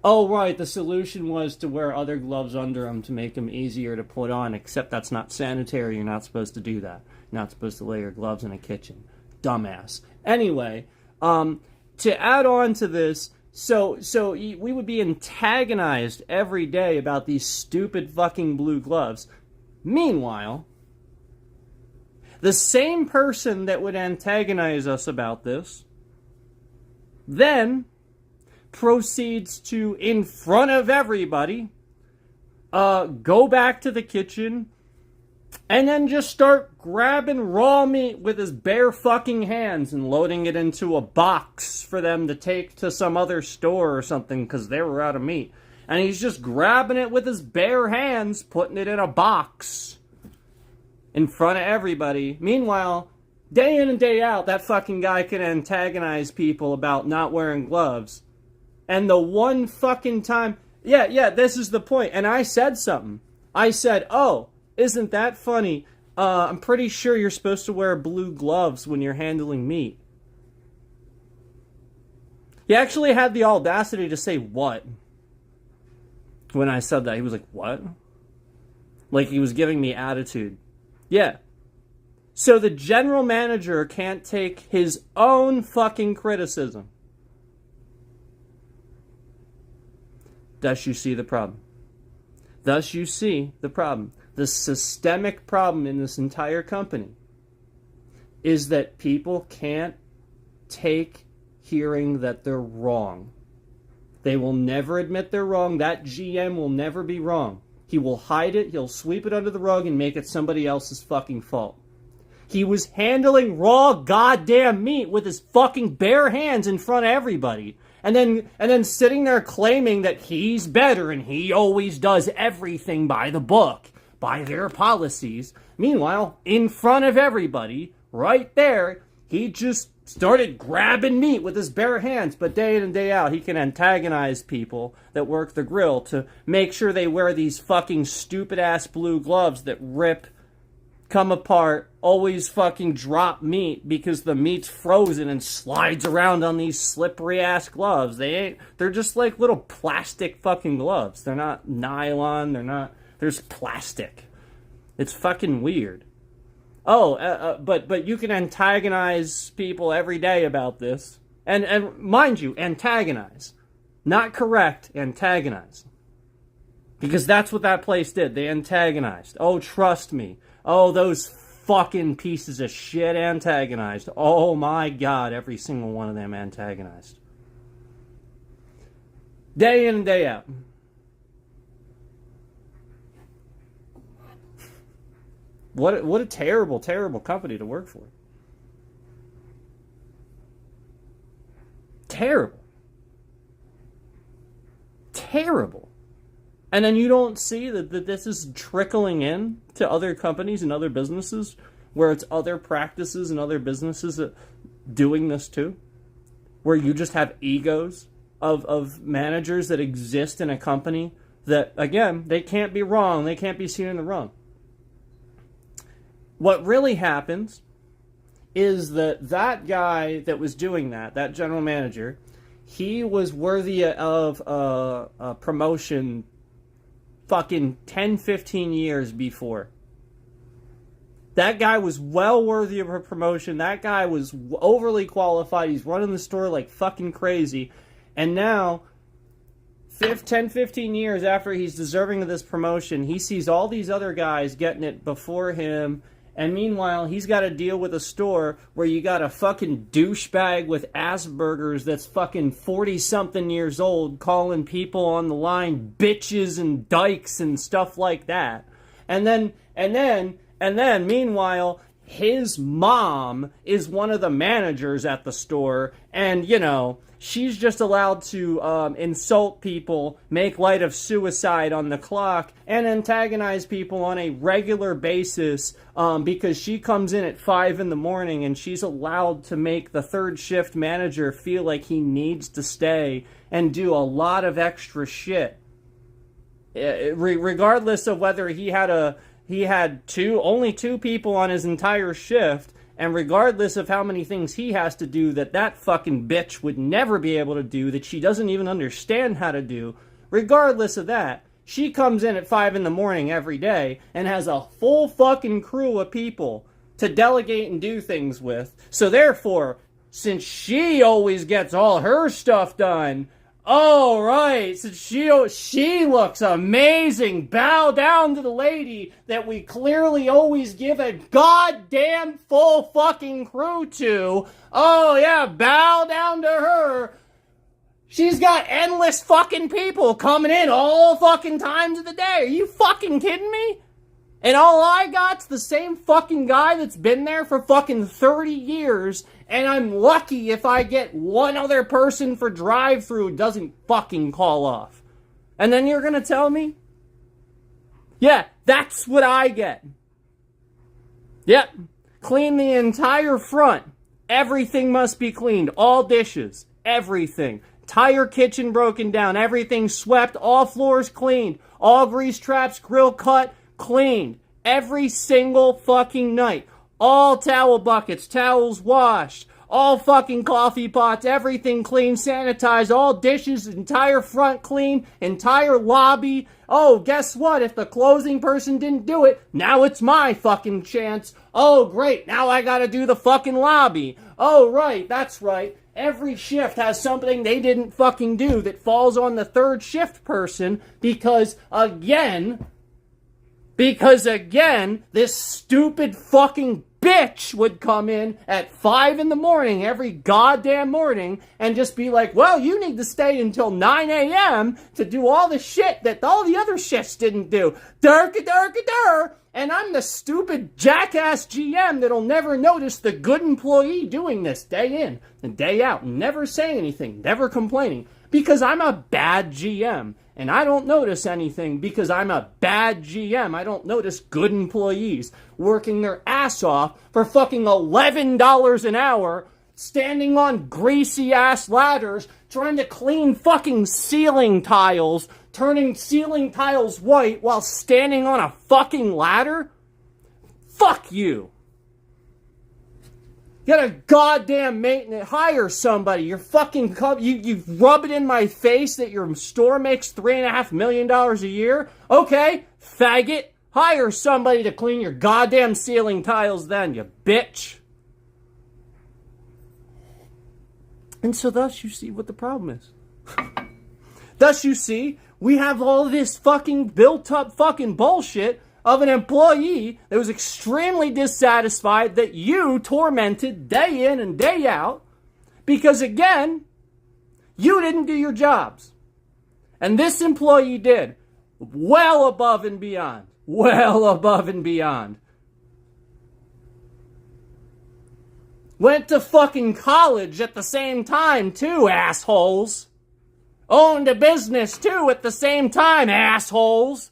Oh, right, the solution was to wear other gloves under them to make them easier to put on, except that's not sanitary. You're not supposed to do that. You're not supposed to lay your gloves in a kitchen. Dumbass. Anyway, to add on to this, so we would be antagonized every day about these stupid fucking blue gloves. Meanwhile, the same person that would antagonize us about this then proceeds to, in front of everybody, go back to the kitchen and then just start grabbing raw meat with his bare fucking hands and loading it into a box for them to take to some other store or something because they were out of meat. And he's just grabbing it with his bare hands, putting it in a box in front of everybody. Meanwhile, day in and day out, that fucking guy can antagonize people about not wearing gloves. And the one fucking time... Yeah, this is the point. And I said something. I said, oh, isn't that funny? I'm pretty sure you're supposed to wear blue gloves when you're handling meat. He actually had the audacity to say, what? When I said that, he was like, what? Like he was giving me attitude. Yeah. So the general manager can't take his own fucking criticism. Thus you see the problem. Thus you see the problem. The systemic problem in this entire company is that people can't take hearing that they're wrong. They will never admit they're wrong. That GM will never be wrong. He will hide it, he'll sweep it under the rug and make it somebody else's fucking fault. He was handling raw goddamn meat with his fucking bare hands in front of everybody. And then sitting there claiming that he's better and he always does everything by the book, by their policies. Meanwhile, in front of everybody, right there, he just started grabbing meat with his bare hands. But day in and day out, he can antagonize people that work the grill to make sure they wear these fucking stupid-ass blue gloves that rip, come apart, always fucking drop meat because the meat's frozen and slides around on these slippery-ass gloves. They're just like little plastic fucking gloves. They're not nylon, there's plastic. It's fucking weird. But you can antagonize people every day about this. And mind you, antagonize. Not correct, antagonize. Because that's what that place did. They antagonized. Oh, trust me. Oh, those fucking pieces of shit antagonized. Oh my God, every single one of them antagonized. Day in and day out. What a terrible, terrible company to work for. Terrible. Terrible. And then you don't see that this is trickling in to other companies and other businesses where it's other practices and other businesses doing this too? Where you just have egos of managers that exist in a company that, again, they can't be wrong. They can't be seen in the wrong. What really happens is that guy that was doing that general manager, he was worthy of a promotion fucking 10, 15 years before. That guy was well worthy of a promotion. That guy was overly qualified. He's running the store like fucking crazy. And now, 10, 15 years after he's deserving of this promotion, he sees all these other guys getting it before him. And meanwhile, he's got to deal with a store where you got a fucking douchebag with Asperger's that's fucking 40-something years old calling people on the line bitches and dykes and stuff like that. And then, meanwhile, his mom is one of the managers at the store, and, you know, she's just allowed to insult people, make light of suicide on the clock, and antagonize people on a regular basis because she comes in at 5 in the morning and she's allowed to make the third shift manager feel like he needs to stay and do a lot of extra shit. Regardless of whether he had only two people on his entire shift, and regardless of how many things he has to do that fucking bitch would never be able to do, that she doesn't even understand how to do, regardless of that, she comes in at 5 in the morning every day and has a full fucking crew of people to delegate and do things with. So therefore, since she always gets all her stuff done, oh, right, since she looks amazing, bow down to the lady that we clearly always give a goddamn full fucking crew to. Oh, yeah, bow down to her. She's got endless fucking people coming in all fucking times of the day. Are you fucking kidding me? And all I got's the same fucking guy that's been there for fucking 30 years, and I'm lucky if I get one other person for drive-thru who doesn't fucking call off. And then you're gonna tell me? Yeah, that's what I get. Yep. Clean the entire front. Everything must be cleaned. All dishes. Everything. Entire kitchen broken down. Everything swept. All floors cleaned. All grease traps, grill cut, cleaned. Every single fucking night. All towel buckets, towels washed. All fucking coffee pots, everything clean, sanitized. All dishes, entire front clean, entire lobby. Oh, guess what? If the closing person didn't do it, now it's my fucking chance. Oh, great. Now I gotta do the fucking lobby. Oh, right. That's right. Every shift has something they didn't fucking do that falls on the third shift person because, again, this stupid fucking bitch would come in at 5 in the morning every goddamn morning and just be like, well, you need to stay until 9 a.m. to do all the shit that all the other shifts didn't do. Durka-durka-dur! And I'm the stupid jackass GM that'll never notice the good employee doing this day in and day out, never saying anything, never complaining, because I'm a bad GM. And I don't notice anything because I'm a bad GM. I don't notice good employees working their ass off for fucking $11 an hour, standing on greasy-ass ladders, trying to clean fucking ceiling tiles, turning ceiling tiles white while standing on a fucking ladder? Fuck you. You got a goddamn maintenance. Hire somebody. You're fucking. You rub it in my face that your store makes $3.5 million a year. Okay, faggot. Hire somebody to clean your goddamn ceiling tiles then, you bitch. And so thus you see what the problem is. Thus you see, we have all this fucking built up fucking bullshit of an employee that was extremely dissatisfied that you tormented day in and day out because, again, you didn't do your jobs. And this employee did. Well above and beyond. Well above and beyond. Went to fucking college at the same time, too, assholes. Owned a business, too, at the same time, assholes.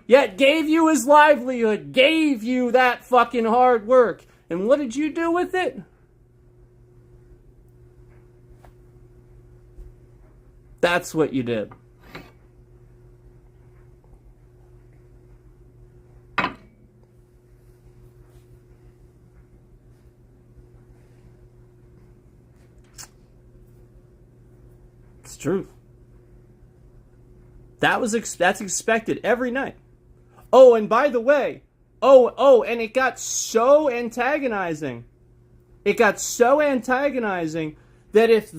Yet gave you his livelihood, gave you that fucking hard work. And what did you do with it? That's what you did. It's truth. That's expected every night. Oh, and by the way, and it got so antagonizing. It got so antagonizing that if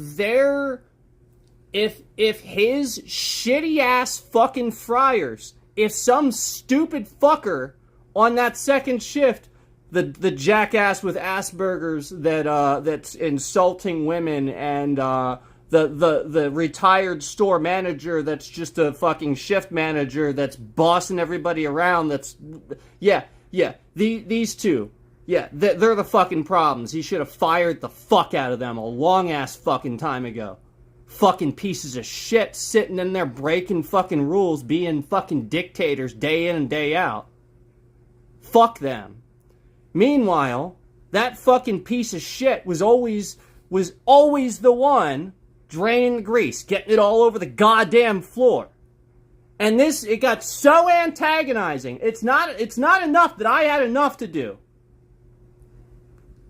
his shitty ass fucking fryers, if some stupid fucker on that second shift, the jackass with Asperger's that's insulting women and the retired store manager that's just a fucking shift manager that's bossing everybody around, these two. Yeah, they're the fucking problems. He should have fired the fuck out of them a long-ass fucking time ago. Fucking pieces of shit sitting in there breaking fucking rules, being fucking dictators day in and day out. Fuck them. Meanwhile, that fucking piece of shit was always the one draining the grease, getting it all over the goddamn floor. And it got so antagonizing. It's not enough that I had enough to do.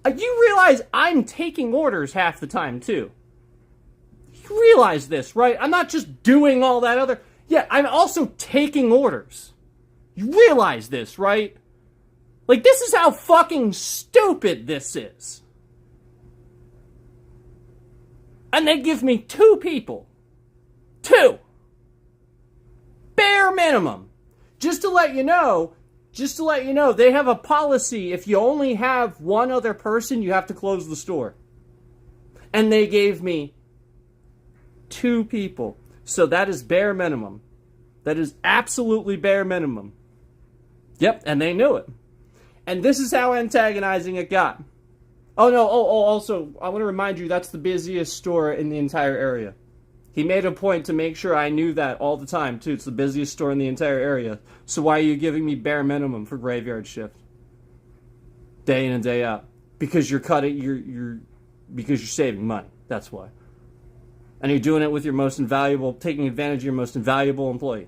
You realize I'm taking orders half the time, too. You realize this, right? I'm not just doing all that other... Yeah, I'm also taking orders. You realize this, right? Like, this is how fucking stupid this is. And they give me 2 people. 2. Bare minimum. Just to let you know, they have a policy. If you only have one other person, you have to close the store. And they gave me 2 people. So that is bare minimum. That is absolutely bare minimum. Yep, and they knew it. And this is how antagonizing it got. Oh no, also, I want to remind you, that's the busiest store in the entire area. He made a point to make sure I knew that all the time, too. It's the busiest store in the entire area. So why are you giving me bare minimum for graveyard shift? Day in and day out. Because you're because you're saving money. That's why. And you're doing it with your most invaluable, taking advantage of your most invaluable employee.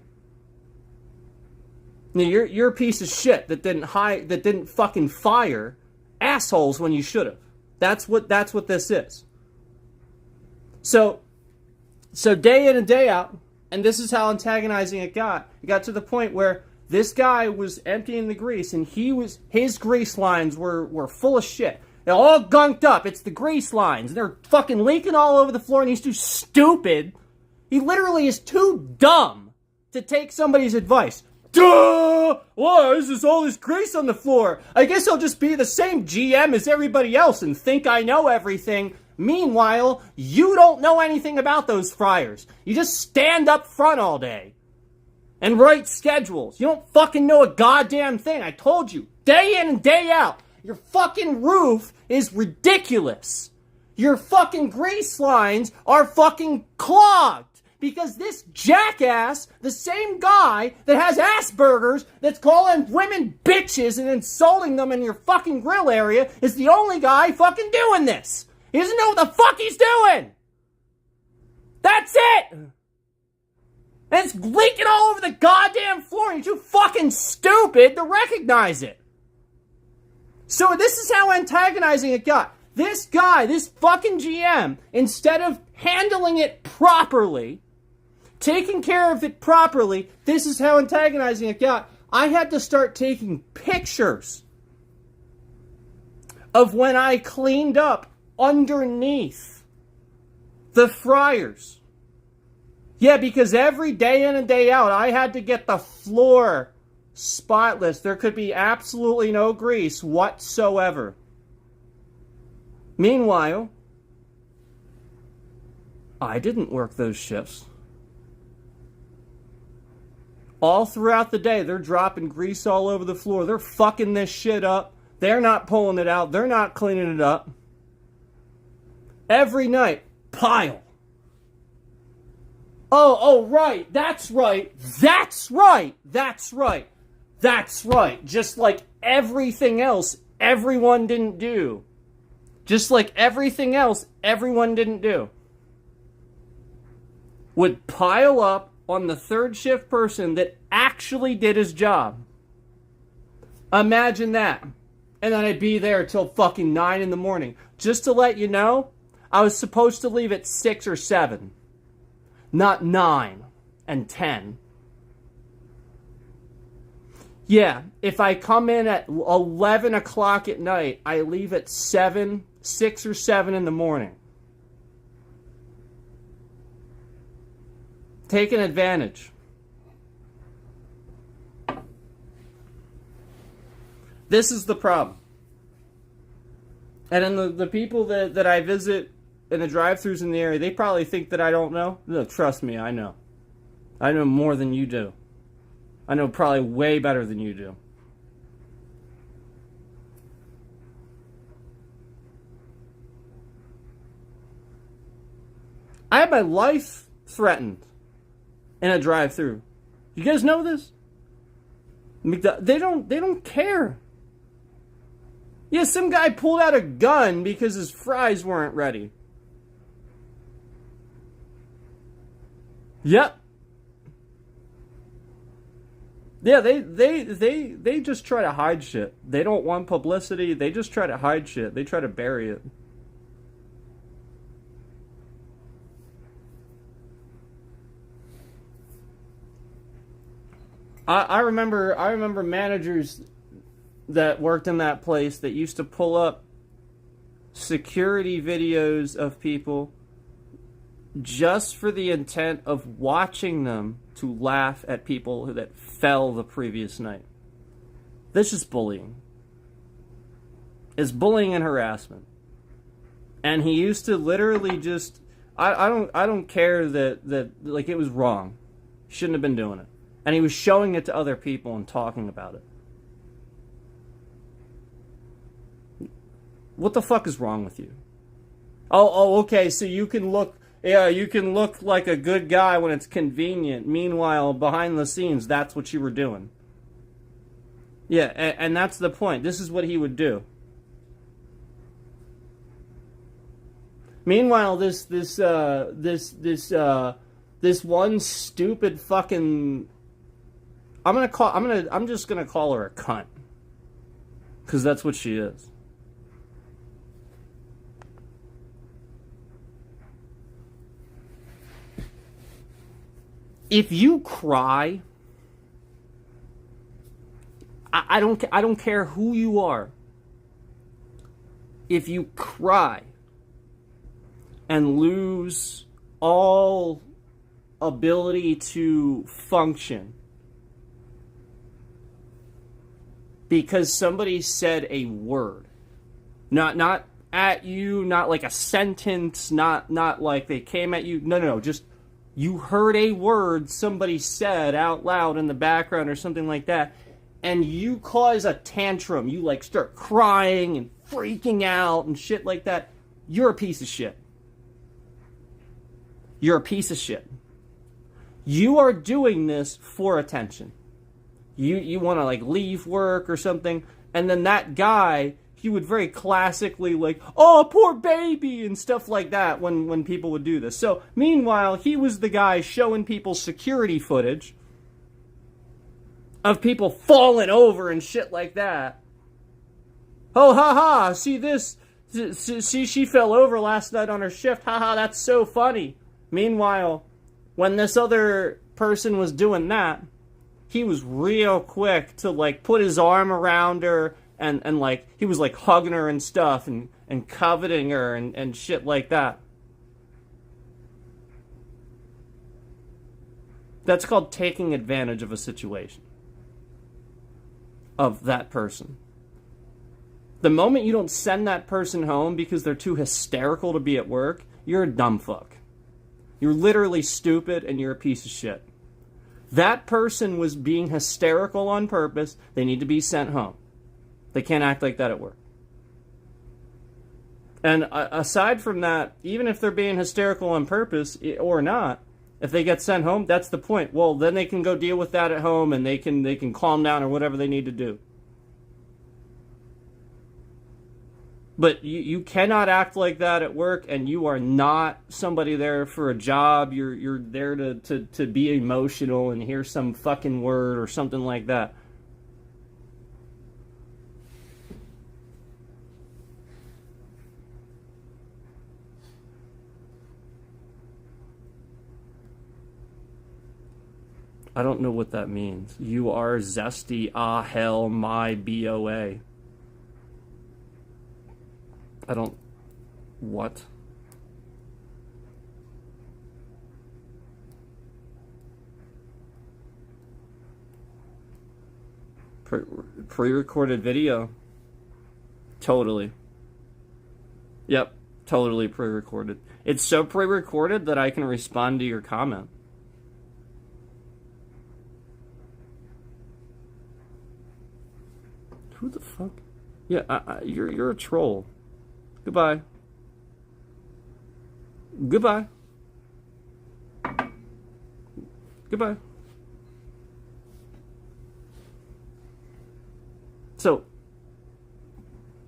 Now, you're a piece of shit that didn't fucking fire assholes when you should have. That's what this is. So day in and day out, and this is how antagonizing it got. It got to the point where this guy was emptying the grease, and his grease lines were full of shit. They're all gunked up. It's the grease lines. They're fucking leaking all over the floor, and he's too stupid. He literally is too dumb to take somebody's advice. Duh! Why is this all this grease on the floor? I guess I'll just be the same GM as everybody else and think I know everything. Meanwhile, you don't know anything about those fryers. You just stand up front all day and write schedules. You don't fucking know a goddamn thing. I told you, day in and day out, your fucking roof is ridiculous. Your fucking grease lines are fucking clogged. Because this jackass, the same guy that has Asperger's, that's calling women bitches and insulting them in your fucking grill area, is the only guy fucking doing this. He doesn't know what the fuck he's doing. That's it. And it's leaking all over the goddamn floor. And you're too fucking stupid to recognize it. So this is how antagonizing it got. This guy, this fucking GM, instead of handling it properly, taking care of it properly, this is how antagonizing it got. I had to start taking pictures of when I cleaned up underneath the fryers. Yeah, because every day in and day out, I had to get the floor spotless. There could be absolutely no grease whatsoever. Meanwhile, I didn't work those shifts. All throughout the day, they're dropping grease all over the floor. They're fucking this shit up. They're not pulling it out. They're not cleaning it up. Every night, pile. Oh, right. That's right. That's right. That's right. That's right. Just like everything else, everyone didn't do. Just like everything else, everyone didn't do. Would pile up on the third shift person that actually did his job. Imagine that. And then I'd be there till fucking 9 in the morning. Just to let you know, I was supposed to leave at 6 or 7. Not 9 and 10. Yeah, if I come in at 11 o'clock at night, I leave at 6 or 7 in the morning. Taking advantage. This is the problem. And then the people that I visit in the drive-thrus in the area, they probably think that I don't know. No, trust me, I know. I know more than you do. I know probably way better than you do. I had my life threatened in a drive-through. You guys know this? They don't care. Yeah, some guy pulled out a gun because his fries weren't ready. Yep. Yeah, they just try to hide shit. They don't want publicity. They just try to hide shit. They try to bury it. I remember managers that worked in that place that used to pull up security videos of people just for the intent of watching them to laugh at people that fell the previous night. This is bullying. It's bullying and harassment. And he used to literally just I don't care that like it was wrong. He shouldn't have been doing it. And he was showing it to other people and talking about it. What the fuck is wrong with you? Oh, okay, so you can look like a good guy when it's convenient. Meanwhile, behind the scenes, that's what you were doing. Yeah, and that's the point. This is what he would do. Meanwhile, this one stupid fucking I'm just gonna call her a cunt. 'Cause that's what she is. If you cry, I don't care who you are. If you cry and lose all ability to function because somebody said a word, not at you, not like a sentence, not like they came at you. No, just you heard a word somebody said out loud in the background or something like that, and you cause a tantrum, you like start crying and freaking out and shit like that, you're a piece of shit. You're a piece of shit. You are doing this for attention. You want to like leave work or something, and then that guy, he would very classically like, oh, poor baby, and stuff like that when people would do this. So, meanwhile, he was the guy showing people security footage of people falling over and shit like that. Oh, ha, see this? See, she fell over last night on her shift. Ha, that's so funny. Meanwhile, when this other person was doing that, he was real quick to like put his arm around her and like he was like hugging her and stuff and coveting her and shit like that. That's called taking advantage of a situation. Of that person. The moment you don't send that person home because they're too hysterical to be at work, you're a dumb fuck. You're literally stupid and you're a piece of shit. That person was being hysterical on purpose. They need to be sent home. They can't act like that at work. And aside from that, even if they're being hysterical on purpose or not, if they get sent home, that's the point. Well, then they can go deal with that at home and they can calm down or whatever they need to do. But you cannot act like that at work, and you are not somebody there for a job. You're there to be emotional and hear some fucking word or something like that. I don't know what that means. You are zesty, hell, my BOA. I don't... What? Pre-recorded video. Totally. Yep, totally pre-recorded. It's so pre-recorded that I can respond to your comment. Who the fuck? Yeah, you're a troll. Goodbye. Goodbye. Goodbye. So,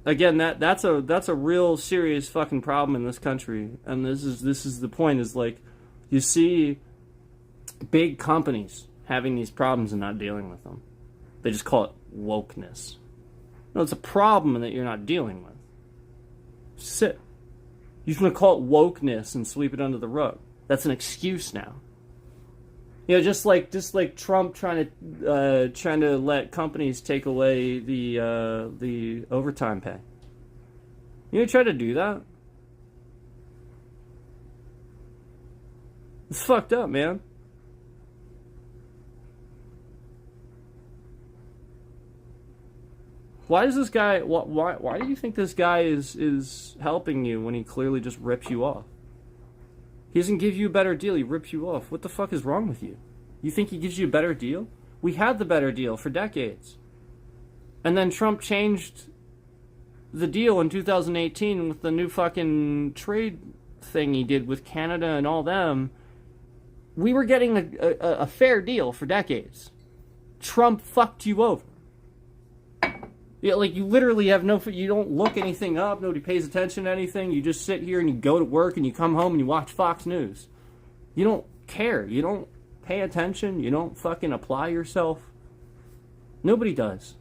again, that's a real serious fucking problem in this country, and this is the point. Is like, you see big companies having these problems and not dealing with them. They just call it wokeness. No, it's a problem that you're not dealing with. Sit. You're going to call it wokeness and sweep it under the rug. That's an excuse now. You know, just like Trump trying to let companies take away the overtime pay. You know, try to do that. It's fucked up, man. Why does this guy? Why do you think this guy is helping you when he clearly just rips you off? He doesn't give you a better deal. He rips you off. What the fuck is wrong with you? You think he gives you a better deal? We had the better deal for decades, and then Trump changed the deal in 2018 with the new fucking trade thing he did with Canada and all them. We were getting a fair deal for decades. Trump fucked you over. Yeah, like, you literally have you don't look anything up, nobody pays attention to anything, you just sit here and you go to work and you come home and you watch Fox News. You don't care, you don't pay attention, you don't fucking apply yourself. Nobody does.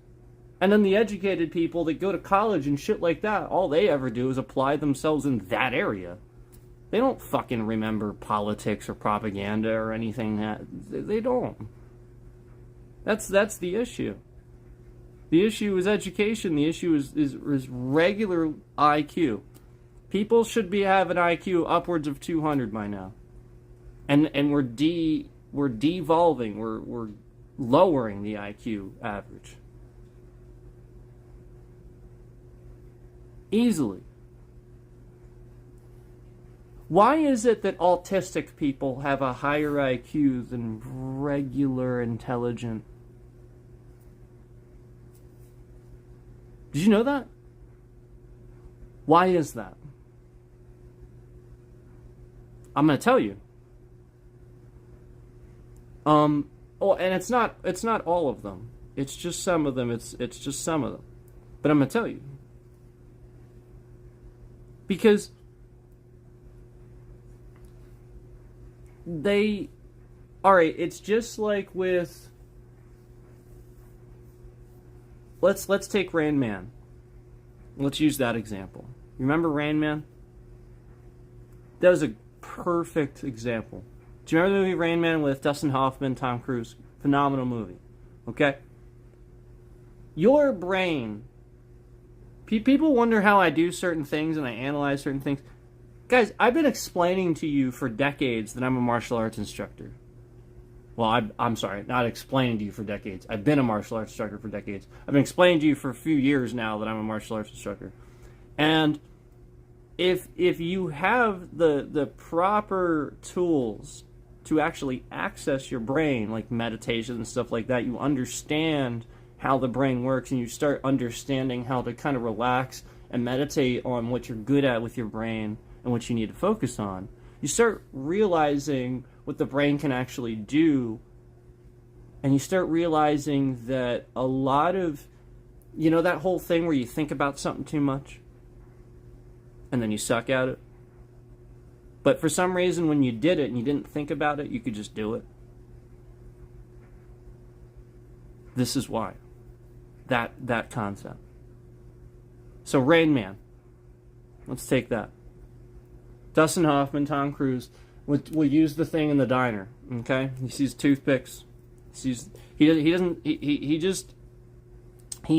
And then the educated people that go to college and shit like that, all they ever do is apply themselves in that area. They don't fucking remember politics or propaganda or anything. They don't. That's the issue. The issue is education. The issue is regular IQ. People should have an IQ upwards of 200 by now, and we're devolving. We're lowering the IQ average easily. Why is it that autistic people have a higher IQ than regular intelligent? Did you know that? Why is that? I'm going to tell you. And it's not all of them. It's just some of them. It's just some of them. But I'm going to tell you. Because all right, it's just like with, let's take Rain Man. Let's use that example. You remember Rain Man? That was a perfect example. Do you remember the movie Rain Man with Dustin Hoffman, Tom Cruise? Phenomenal movie. Okay? Your brain, people wonder how I do certain things and I analyze certain things. Guys, I've been explaining to you for decades that I'm a martial arts instructor. Well, I'm sorry, not explaining to you for decades. I've been a martial arts instructor for decades. I've been explaining to you for a few years now that I'm a martial arts instructor. And if you have the proper tools to actually access your brain, like meditation and stuff like that, you understand how the brain works and you start understanding how to kind of relax and meditate on what you're good at with your brain and what you need to focus on. You start realizing what the brain can actually do, and you start realizing that a lot of, you know, that whole thing where you think about something too much and then you suck at it, but for some reason when you did it and you didn't think about it, you could just do it. This is why. That concept. So Rain Man, let's take that. Dustin Hoffman, Tom Cruise will use the thing in the diner. Okay, he sees toothpicks. He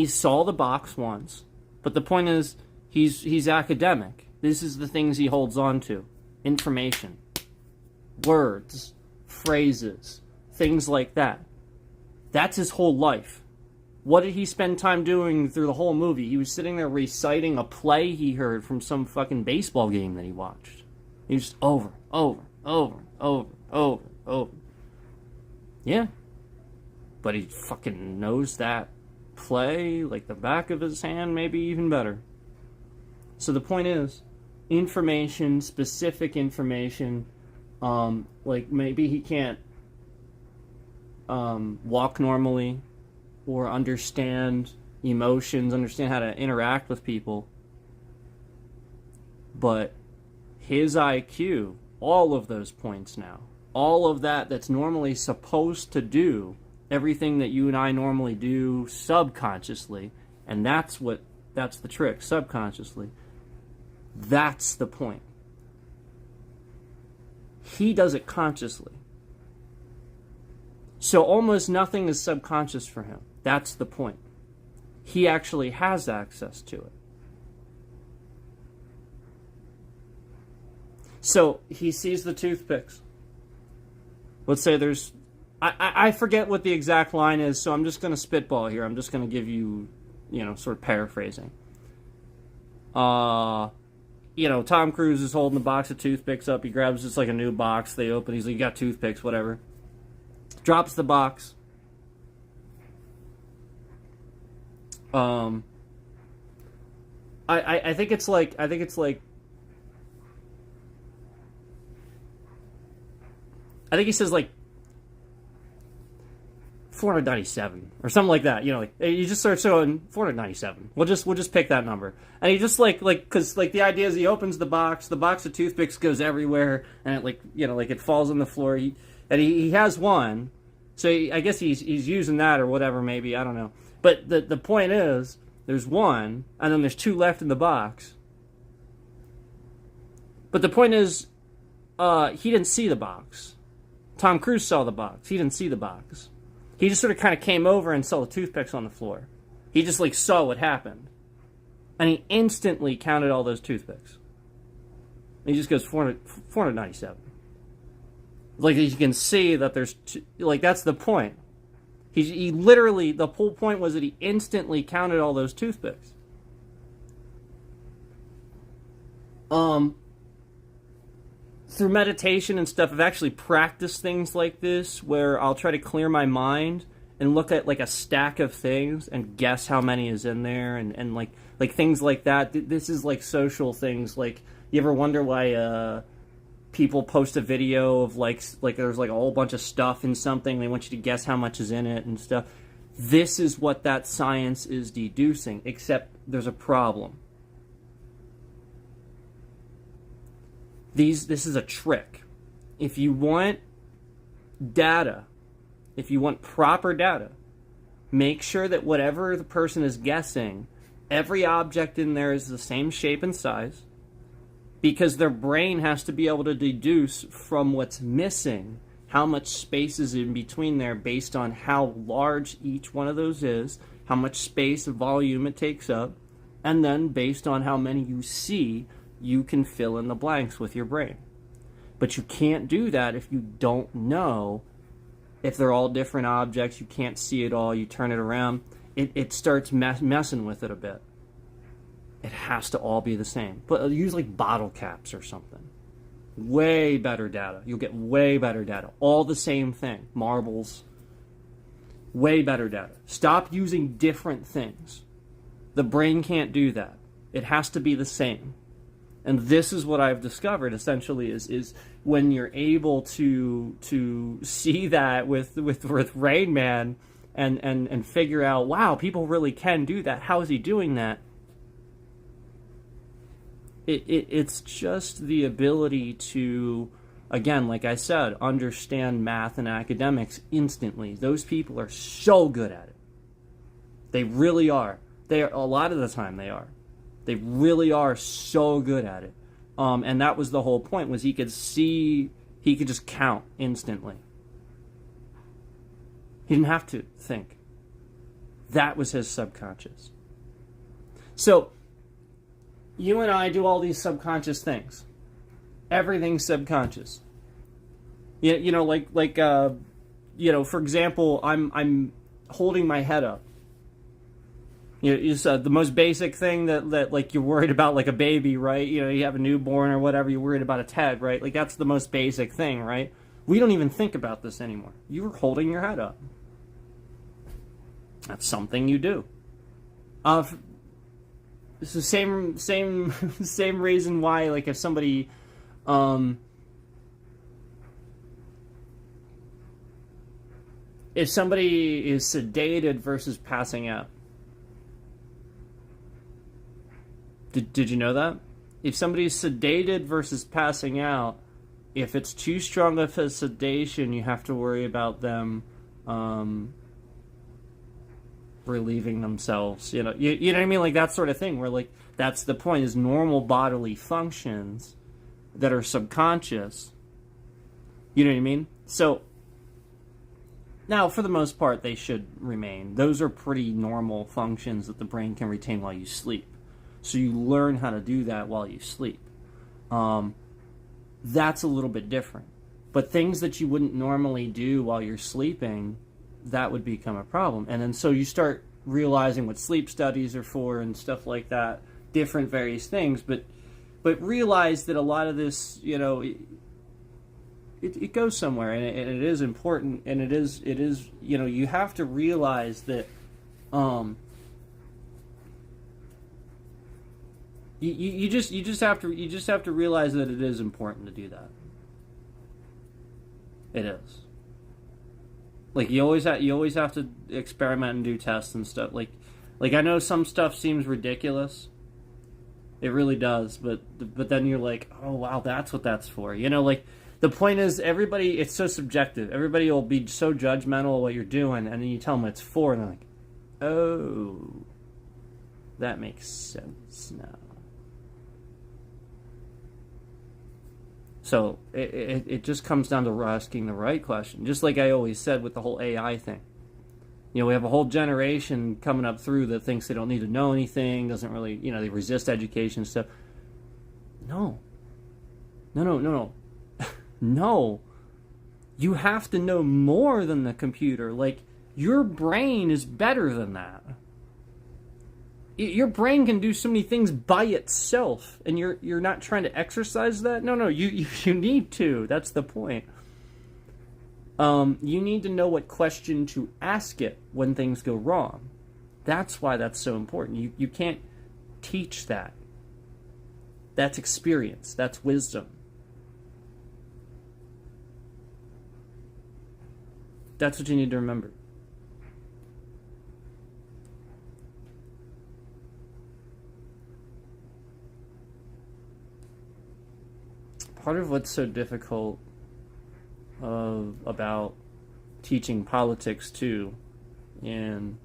saw the box once, but the point is he's academic. This is the things he holds on to: information, words, phrases, things like that. That's his whole life. What did he spend time doing through the whole movie? He was sitting there reciting a play he heard from some fucking baseball game that he watched. He was just over. Yeah. But he fucking knows that play like the back of his hand, maybe even better. So the point is, information, specific information, like maybe he can't walk normally or understand emotions, understand how to interact with people. But his IQ, all of those points now, all of that's normally supposed to do everything that you and I normally do subconsciously, and that's the trick, subconsciously. That's the point. He does it consciously. So almost nothing is subconscious for him. That's the point. He actually has access to it. So he sees the toothpicks. Let's say there's... I forget what the exact line is, so I'm just going to spitball here. I'm just going to give you, sort of paraphrasing. Tom Cruise is holding the box of toothpicks up. He grabs just like a new box. They open. He's like, you got toothpicks, whatever. Drops the box. I think it's like I think he says like 497 or something like that. You just start showing 497. We'll just pick that number. And he just because the idea is he opens the box of toothpicks goes everywhere, and it it falls on the floor. He has one, so I guess he's using that or whatever, maybe, I don't know. But the point is, there's one, and then there's two left in the box. But the point is, he didn't see the box. Tom Cruise saw the box. He didn't see the box. He just sort of kind of came over and saw the toothpicks on the floor. He just saw what happened. And he instantly counted all those toothpicks. And he just goes 497. You can see that there's that's the point. He literally, the whole point was that he instantly counted all those toothpicks. Through meditation and stuff, I've actually practiced things like this where I'll try to clear my mind and look at a stack of things and guess how many is in there and things like that. This is social things. You ever wonder why people post a video of there's a whole bunch of stuff in something, they want you to guess how much is in it and stuff. This is what that science is deducing, except there's a problem. This is a trick. If you want data, if you want proper data, make sure that whatever the person is guessing, every object in there is the same shape and size, because their brain has to be able to deduce from what's missing how much space is in between there based on how large each one of those is, how much space and volume it takes up, and then based on how many you see, you can fill in the blanks with your brain. But you can't do that if you don't know if they're all different objects. You can't see it all. You turn it around. It starts messing with it a bit. It has to all be the same. But use bottle caps or something. Way better data. You'll get way better data. All the same thing. Marbles. Way better data. Stop using different things. The brain can't do that. It has to be the same. And this is what I've discovered, essentially, is when you're able to see that with Rain Man and figure out, wow, people really can do that. How is he doing that? It's just the ability to, again, like I said, understand math and academics instantly. Those people are so good at it. They really are. A lot of the time they are. They really are so good at it. And that was the whole point, was he could just count instantly. He didn't have to think. That was his subconscious. So, you and I do all these subconscious things. Everything's subconscious. For example, I'm holding my head up. The most basic thing that you're worried about, like a baby, right? You have a newborn or whatever, you're worried about its head, right? That's the most basic thing, right? We don't even think about this anymore. You're holding your head up. That's something you do. It's the same reason why, if somebody, if somebody is sedated versus passing out. Did you know that? If somebody's sedated versus passing out, if it's too strong of a sedation, you have to worry about them relieving themselves. You know what I mean? Like that sort of thing where like that's the point is normal bodily functions that are subconscious. You know what I mean? So now, for the most part, they should remain. Those are pretty normal functions that the brain can retain while you sleep. So you learn how to do that while you sleep. That's a little bit different. But things that you wouldn't normally do while you're sleeping, that would become a problem. And then so you start realizing what sleep studies are for and stuff like that, different various things. But realize that a lot of this, it goes somewhere, and it is important, and it is you have to realize that you just have to realize that it is important to do that. It is. Like you always have to experiment and do tests and stuff. Like I know some stuff seems ridiculous. It really does, but then you're like, oh wow, that's what that's for. Like the point is, everybody, it's so subjective. Everybody will be so judgmental of what you're doing, and then you tell them what it's for, and they're like, oh, that makes sense now. So it just comes down to asking the right question. Just like I always said with the whole AI thing. We have a whole generation coming up through that thinks they don't need to know anything, doesn't really, they resist education and stuff. No. No. You have to know more than the computer. Like, your brain is better than that. Your brain can do so many things by itself, and you're not trying to exercise that? No, you need to. That's the point. You need to know what question to ask it when things go wrong. That's why that's so important. You can't teach that. That's experience. That's wisdom. That's what you need to remember. Part of what's so difficult about teaching politics too, in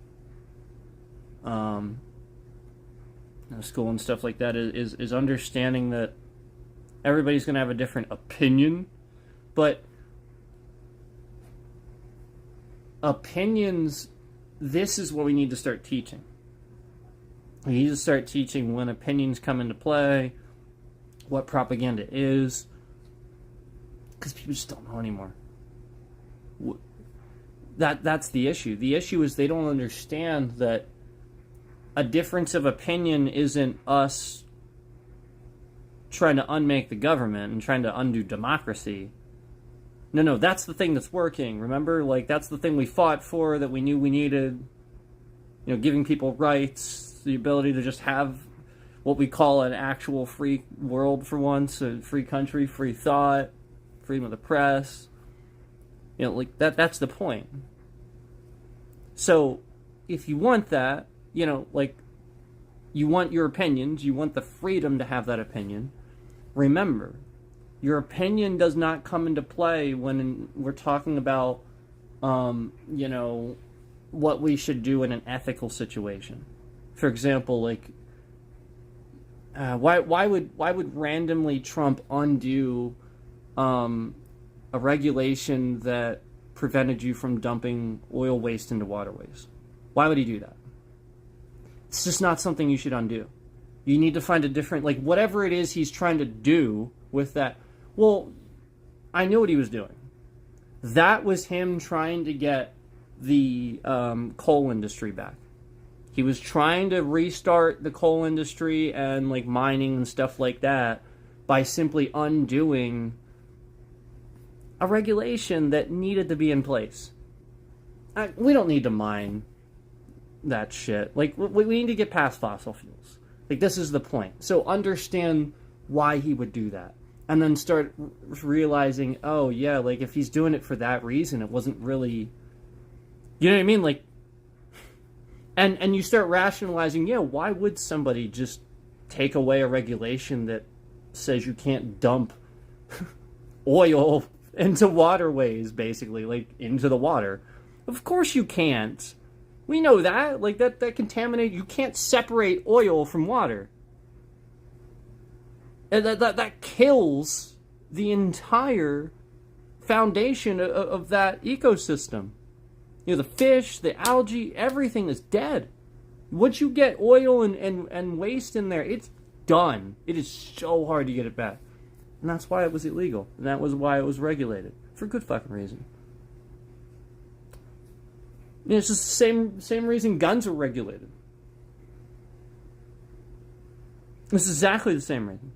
school and stuff like that, is understanding that everybody's going to have a different opinion, but opinions, this is what we need to start teaching. We need to start teaching when opinions come into play, what propaganda is, because people just don't know anymore. That's the issue. The issue is they don't understand that a difference of opinion isn't us trying to unmake the government and trying to undo democracy. No, that's the thing that's working. Remember? Like, that's the thing we fought for, that we knew we needed. Giving people rights, the ability to just have what we call an actual free world for once, a free country, free thought, freedom of the press. Like that's the point. So, if you want that, like, you want your opinions, you want the freedom to have that opinion, remember, your opinion does not come into play when we're talking about, what we should do in an ethical situation. For example, like, why would randomly Trump undo a regulation that prevented you from dumping oil waste into waterways? Why would he do that? It's just not something you should undo. You need to find a different, like, whatever it is he's trying to do with that. Well, I knew what he was doing. That was him trying to get the coal industry back. He was trying to restart the coal industry and, like, mining and stuff like that by simply undoing a regulation that needed to be in place. We don't need to mine that shit. Like, we need to get past fossil fuels. Like, this is the point. So understand why he would do that. And then start realizing, oh, yeah, like, if he's doing it for that reason, it wasn't really You know what I mean? Like, and you start rationalizing, yeah, why would somebody just take away a regulation that says you can't dump oil into waterways, basically, like into the water? Of course you can't. We know that. Like, that contaminate, you can't separate oil from water. And that kills the entire foundation of that ecosystem. You know, the fish, the algae, everything is dead. Once you get oil and waste in there, it's done. It is so hard to get it back. And that's why it was illegal. And that was why it was regulated. For good fucking reason. You know, it's just the same reason guns are regulated. It's exactly the same reason.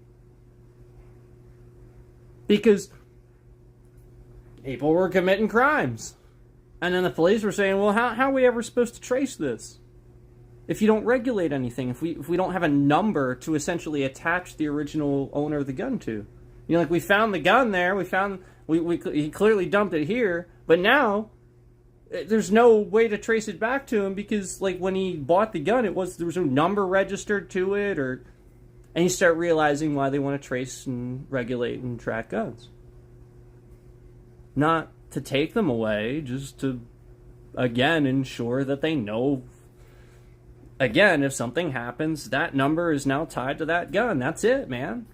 Because people were committing crimes. And then the police were saying, well, how are we ever supposed to trace this? If you don't regulate anything, if we don't have a number to essentially attach the original owner of the gun to. You know, like, we found the gun there, he clearly dumped it here, but now there's no way to trace it back to him because, like, when he bought the gun, there was no number registered to it, and you start realizing why they want to trace and regulate and track guns. Not to take them away, just to, again, ensure that they know, again, if something happens, that number is now tied to that gun. That's it, man.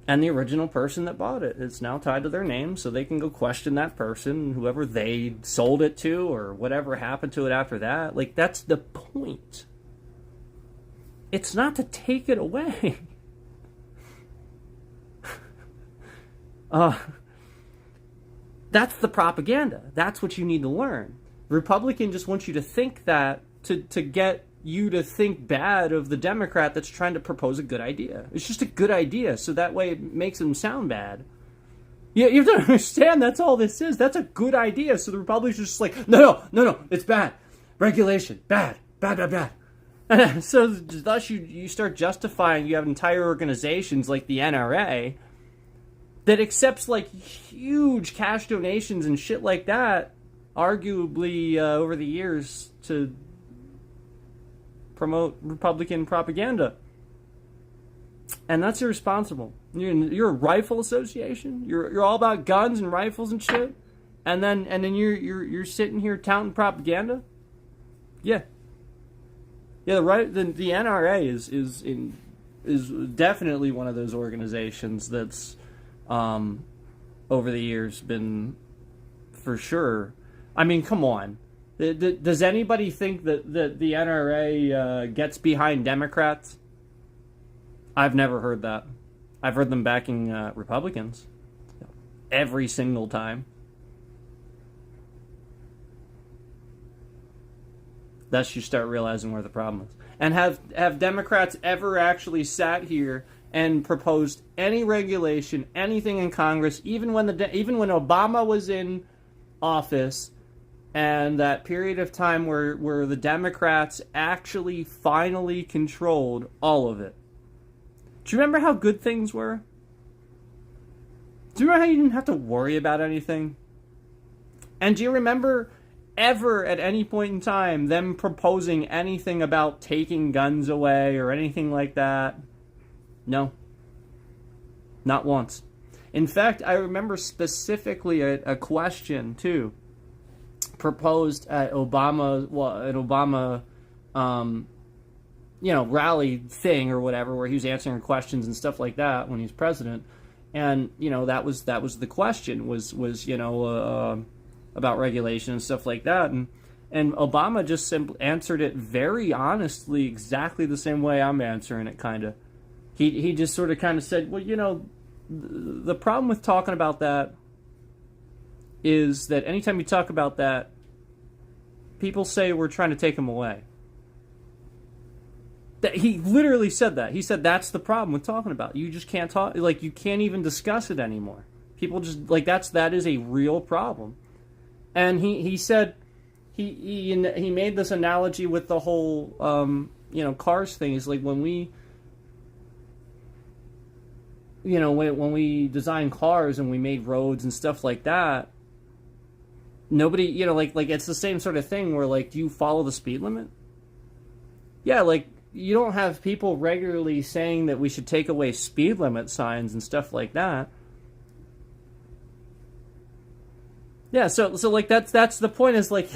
And the original person that bought it, it's now tied to their name, so they can go question that person, whoever they sold it to, or whatever happened to it after that. Like, that's the point. It's not to take it away. That's the propaganda. That's what you need to learn. Republican just wants you to think that to get you to think bad of the Democrat that's trying to propose a good idea. It's just a good idea, so that way it makes them sound bad. You have to understand that's all this is. That's a good idea. So the Republicans are just like, no, it's bad. Regulation, bad. So thus you start justifying, you have entire organizations like the NRA that accepts like huge cash donations and shit like that, arguably over the years to promote Republican propaganda. And that's irresponsible. You're a rifle association. You're all about guns and rifles and shit. And then you're sitting here touting propaganda. Yeah. The NRA is definitely one of those organizations that's over the years been, for sure. I mean, come on. Does anybody think that the NRA gets behind Democrats? I've never heard that. I've heard them backing Republicans every single time. Thus you start realizing where the problem is. And have Democrats ever actually sat here and proposed any regulation, anything in Congress, even when Obama was in office, and that period of time where the Democrats actually finally controlled all of it? Do you remember how good things were? Do you remember how you didn't have to worry about anything? And do you remember ever at any point in time them proposing anything about taking guns away or anything like that? No. Not once. In fact, I remember specifically a question, too, proposed at Obama, rally thing or whatever, where he was answering questions and stuff like that when he was president. And, that was the question, was about regulation and stuff like that. And Obama just simply answered it very honestly, exactly the same way I'm answering it, kind of. He just sort of kind of said, well, the problem with talking about that is that anytime you talk about that, people say we're trying to take them away. He literally said that. He said that's the problem with talking about it. You just can't talk, like, you can't even discuss it anymore. People just, like, that is a real problem. And he said, he made this analogy with the whole, cars thing. Is like when we when we designed cars and we made roads and stuff like that, nobody, like it's the same sort of thing where, like, do you follow the speed limit? Yeah, like, you don't have people regularly saying that we should take away speed limit signs and stuff like that. Yeah, so like that's the point, is like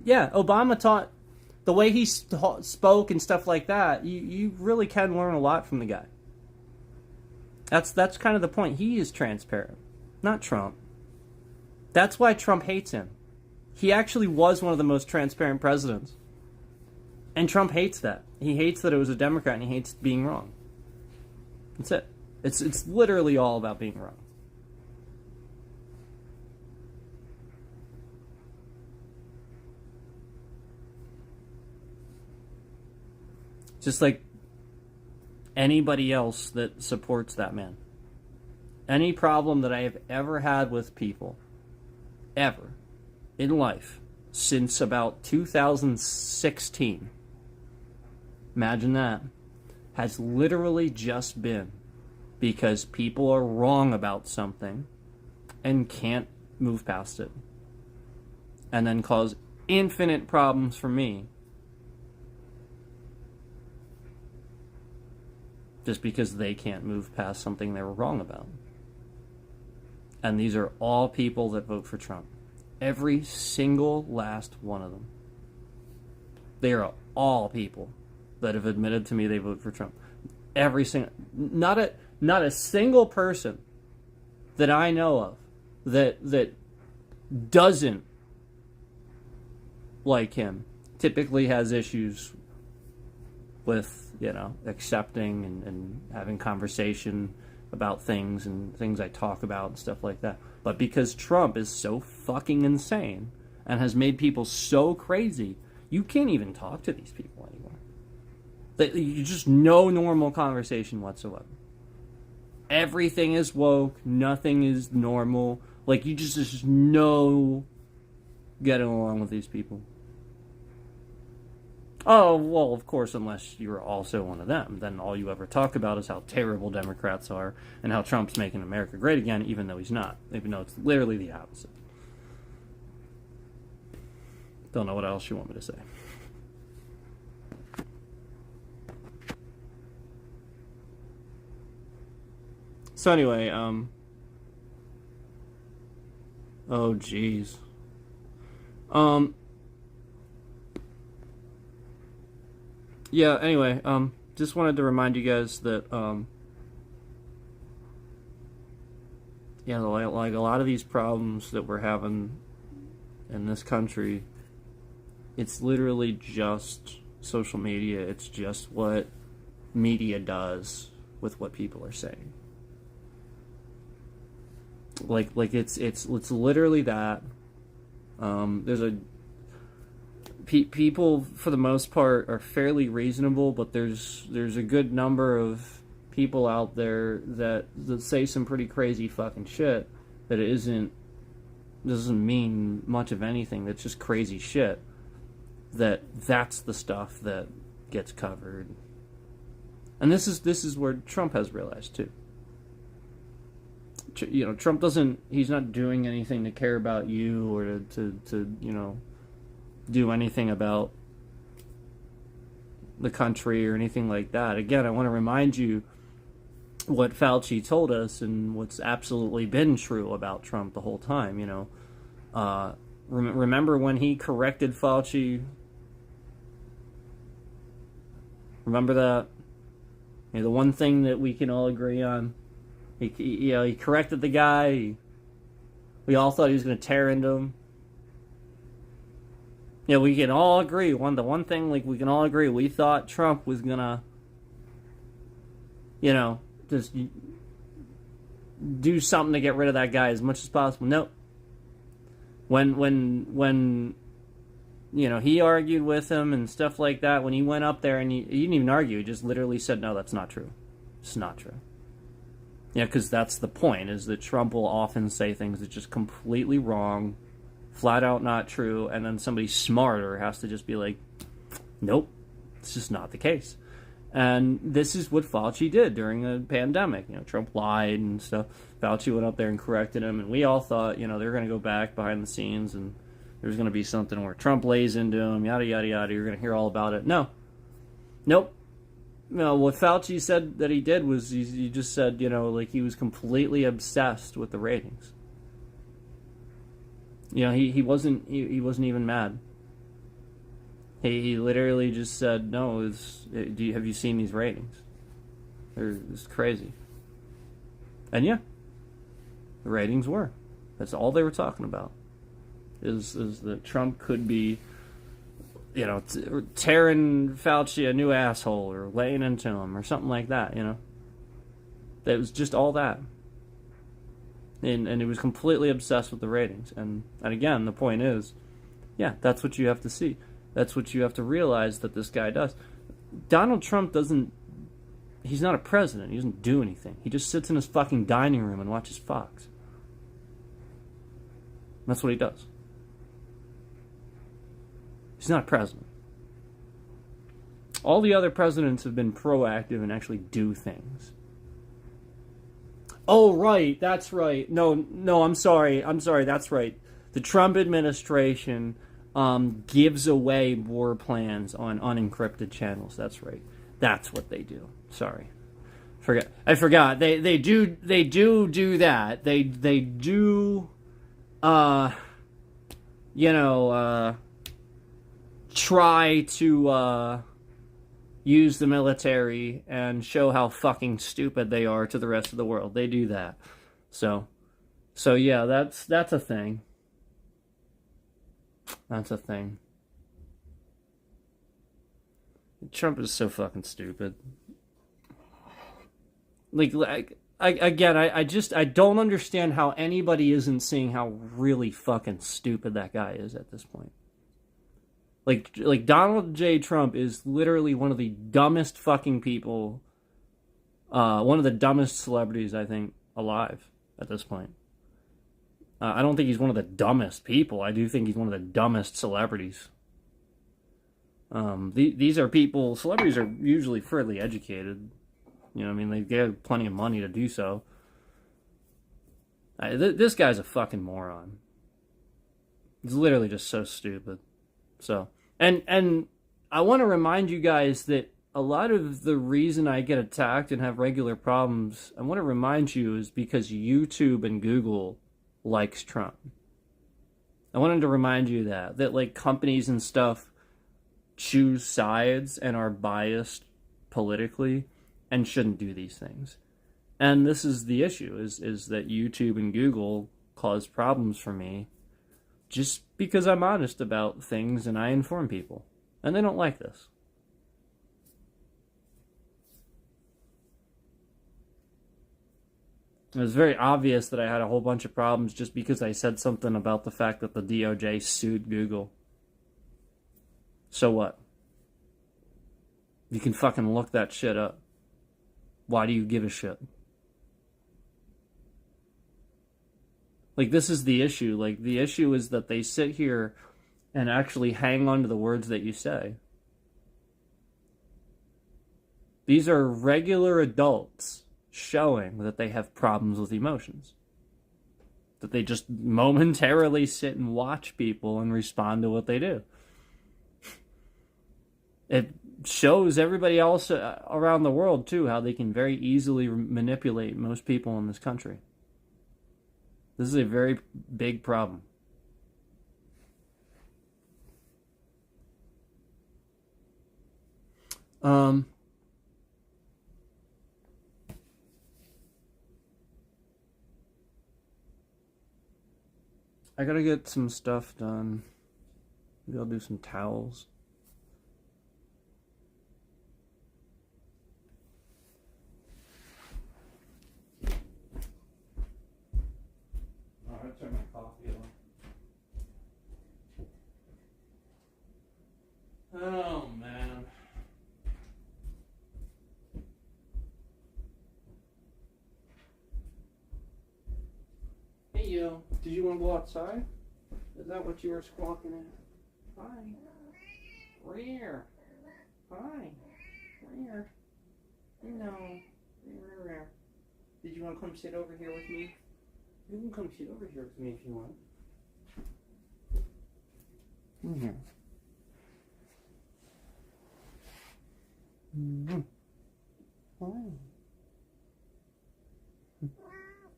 yeah, Obama taught the way he spoke and stuff like that. You really can learn a lot from the guy. That's kind of the point. He is transparent, not Trump. That's why Trump hates him. He actually was one of the most transparent presidents. And Trump hates that. He hates that it was a Democrat, and he hates being wrong. That's it. It's literally all about being wrong. Just like anybody else that supports that man. Any problem that I have ever had with people, ever, in life, since about 2016, imagine that, has literally just been because people are wrong about something and can't move past it, and then cause infinite problems for me just because they can't move past something they were wrong about. And these are all people that vote for Trump. Every single last one of them. They are all people that have admitted to me they vote for Trump. Every single, not a single person that I know of that doesn't like him typically has issues with, accepting and having conversation about things and things I talk about and stuff like that. But because Trump is so fucking insane and has made people so crazy, you can't even talk to these people anymore. You just no normal conversation whatsoever. Everything is woke. Nothing is normal. Like, you just no getting along with these people. Oh, well, of course, unless you're also one of them. Then all you ever talk about is how terrible Democrats are and how Trump's making America great again, even though he's not. Even though it's literally the opposite. Don't know what else you want me to say. So anyway, oh jeez. Yeah, anyway, just wanted to remind you guys that, yeah, like a lot of these problems that we're having in this country, it's literally just social media. It's just what media does with what people are saying. Like it's literally that. There's people for the most part are fairly reasonable, but there's a good number of people out there that say some pretty crazy fucking shit that doesn't mean much of anything. That's just crazy shit. That's the stuff that gets covered. And this is where Trump has realized too. Trump he's not doing anything to care about you or to do anything about the country or anything like that. Again, I want to remind you what Fauci told us and what's absolutely been true about Trump the whole time. Remember when he corrected Fauci? Remember that? The one thing that we can all agree on. He corrected the guy. We all thought he was going to tear into him. We can all agree. We can all agree. We thought Trump was gonna, just do something to get rid of that guy as much as possible. Nope. When he argued with him and stuff like that, when he went up there and he didn't even argue, he just literally said, no, that's not true. It's not true. Because that's the point, is that Trump will often say things that just completely wrong, flat out not true, and then somebody smarter has to just be like, nope, it's just not the case. And this is what Fauci did during the pandemic. Trump lied and stuff. Fauci went up there and corrected him, and we all thought, they were going to go back behind the scenes and there's going to be something where Trump lays into him, yada, yada, yada. You're going to hear all about it. No. Nope. No, what Fauci said that he did was he just said, he was completely obsessed with the ratings. He wasn't even mad. He literally just said, no, have you seen these ratings? It's crazy. And yeah, the ratings were. That's all they were talking about. Is that Trump could be, tearing Fauci a new asshole or laying into him or something like that, That was just all that. And he was completely obsessed with the ratings. And again, the point is, yeah, that's what you have to see. That's what you have to realize that this guy does. Donald Trump he's not a president. He doesn't do anything. He just sits in his fucking dining room and watches Fox. That's what he does. He's not a president. All the other presidents have been proactive and actually do things. Oh, right. That's right. No, I'm sorry. That's right. The Trump administration gives away war plans on unencrypted channels. That's right. That's what they do. Sorry. I forgot. They do that. They do try to use the military and show how fucking stupid they are to the rest of the world. They do that. So yeah, that's a thing. That's a thing. Trump is so fucking stupid. I don't understand how anybody isn't seeing how really fucking stupid that guy is at this point. Like Donald J. Trump is literally one of the dumbest fucking people, one of the dumbest celebrities, I think, alive at this point. I don't think he's one of the dumbest people. I do think he's one of the dumbest celebrities. These are people, celebrities are usually fairly educated. They get plenty of money to do so. This guy's a fucking moron. He's literally just so stupid. So, and I want to remind you guys that a lot of the reason I get attacked and have regular problems, I want to remind you, is because YouTube and Google likes Trump. I wanted to remind you that like companies and stuff choose sides and are biased politically and shouldn't do these things. And this is the issue, is that YouTube and Google cause problems for me just because I'm honest about things and I inform people. And they don't like this. It was very obvious that I had a whole bunch of problems just because I said something about the fact that the DOJ sued Google. So what? You can fucking look that shit up. Why do you give a shit? This is the issue. The issue is that they sit here and actually hang on to the words that you say. These are regular adults showing that they have problems with emotions. That they just momentarily sit and watch people and respond to what they do. It shows everybody else around the world, too, how they can very easily manipulate most people in this country. This is a very big problem. I gotta get some stuff done. Maybe I'll do some towels. Turn my coffee on. Oh, man. Hey, you. Did you want to go outside? Is that what you were squawking at? Hi. Rear. Hi. Rear. No. Did you want to come sit over here with me? You can come sit over here with me if you want. Come here. Mm-hmm. Hi.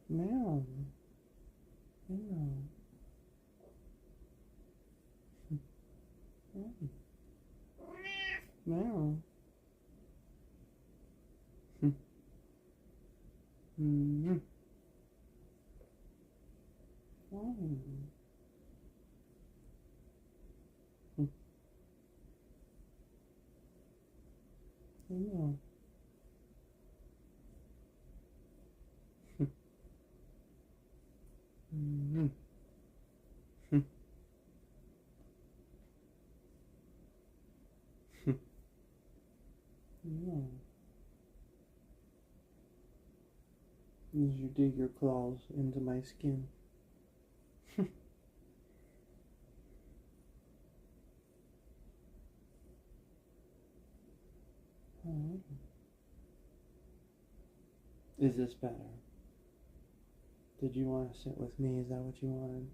Meow. Meow. Meow. Mm-hmm. Meow. Mm-hmm. Meow. As you dig your claws into my skin. Is this better? Did you want to sit with me? Is that what you wanted?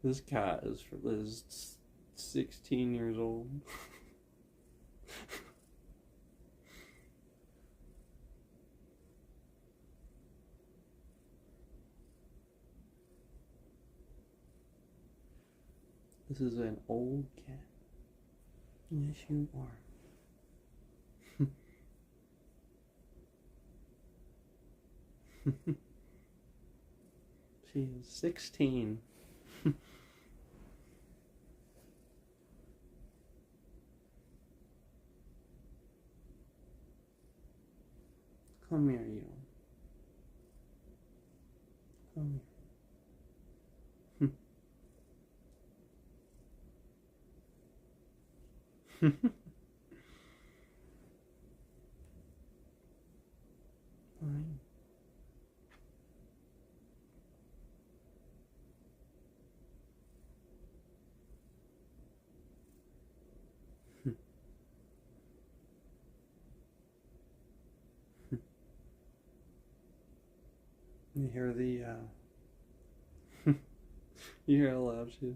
This cat is 16 years old. This is an old cat. Yes, you are. She is 16. Come here, you. Come here. Fine. You hear the, you hear how loud she is.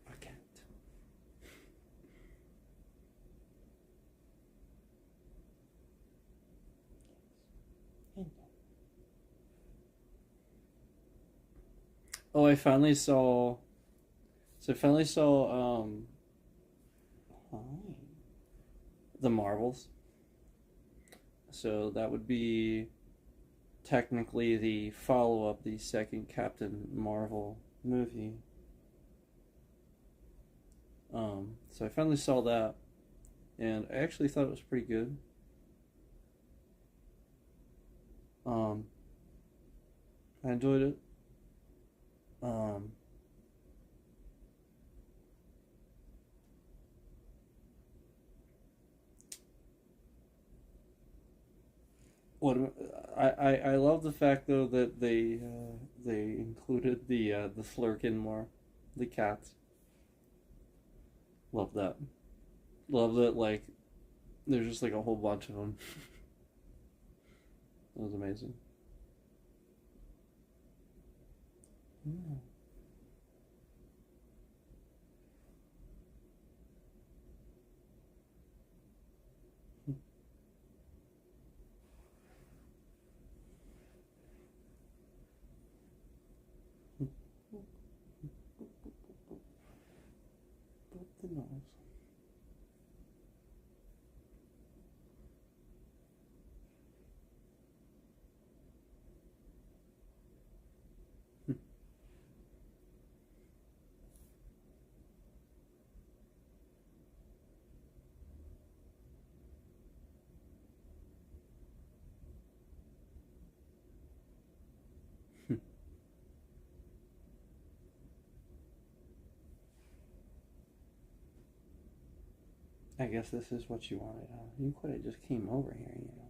A cat. Oh, I finally saw. So I finally saw. Hi. the Marvels. So that would be technically the follow up, the second Captain Marvel movie. So I finally saw that, and I actually thought it was pretty good. Um, I enjoyed it. Um, what I love the fact though that they included the Flurkin more, the cats. Love that. Love that. Like there's just like a whole bunch of them. It was amazing. Yeah. The nose. I guess this is what you wanted, huh? You could have just came over here, you know.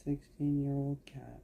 16-year-old cat.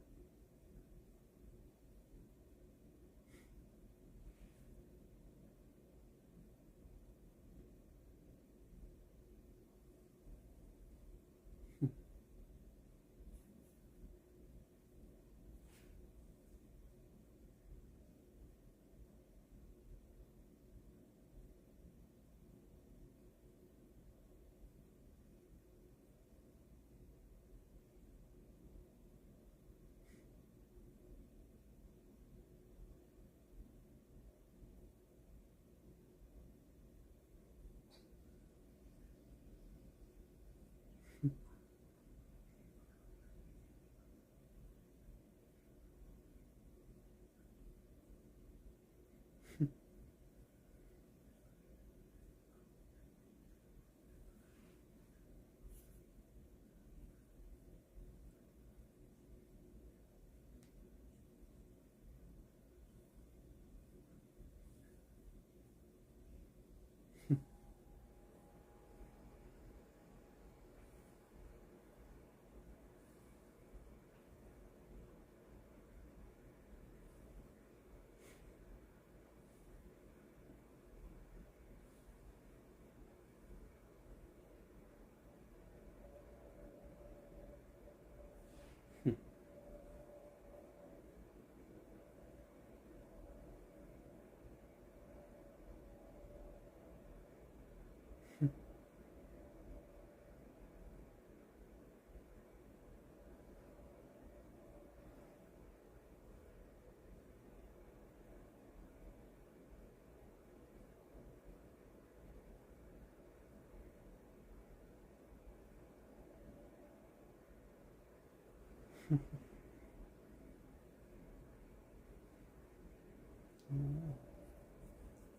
Oh,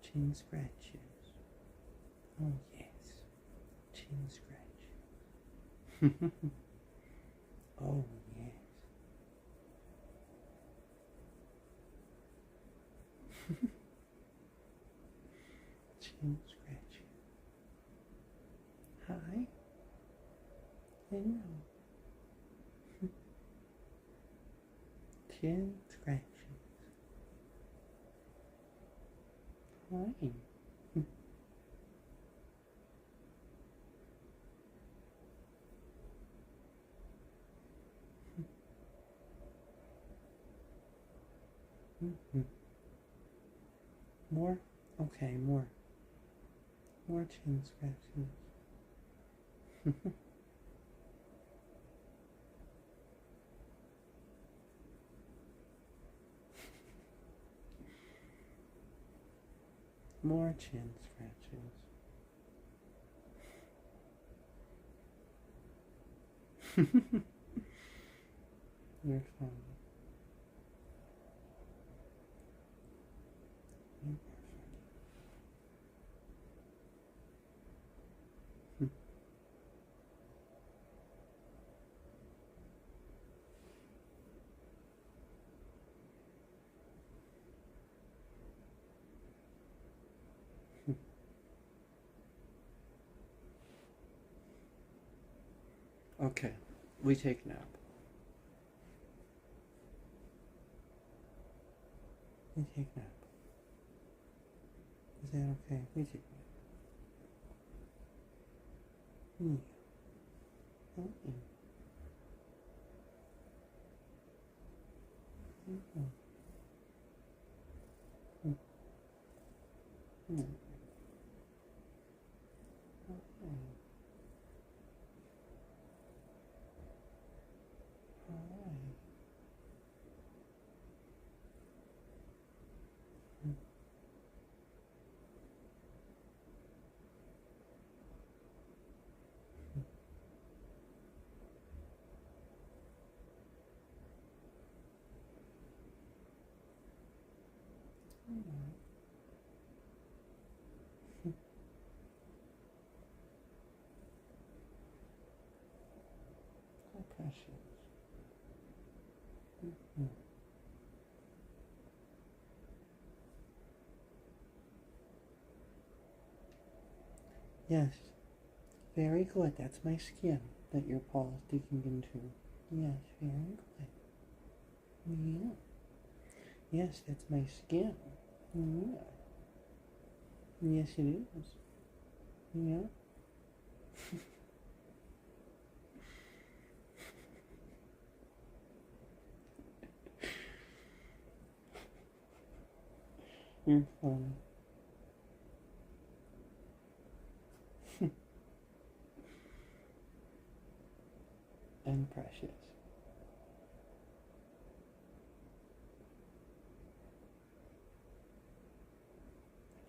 chin scratches. Oh yes, chin scratches. Oh yes. Chin scratches. Hi. Hello. Chin scratches. Hi. More? Okay, more. More chin scratches. More chin scratches. You're fine. You're perfect. Okay, we take nap. We take nap. Is that okay? We take nap. Yeah. Mm-mm. Mm-mm. Mm-mm. So precious. Mm. Yes, very good. That's my skin that your paw is digging into. Yes, very good. Yeah. Yes, that's my skin. Yeah. Yes, it is. Yeah. You're funny. And precious.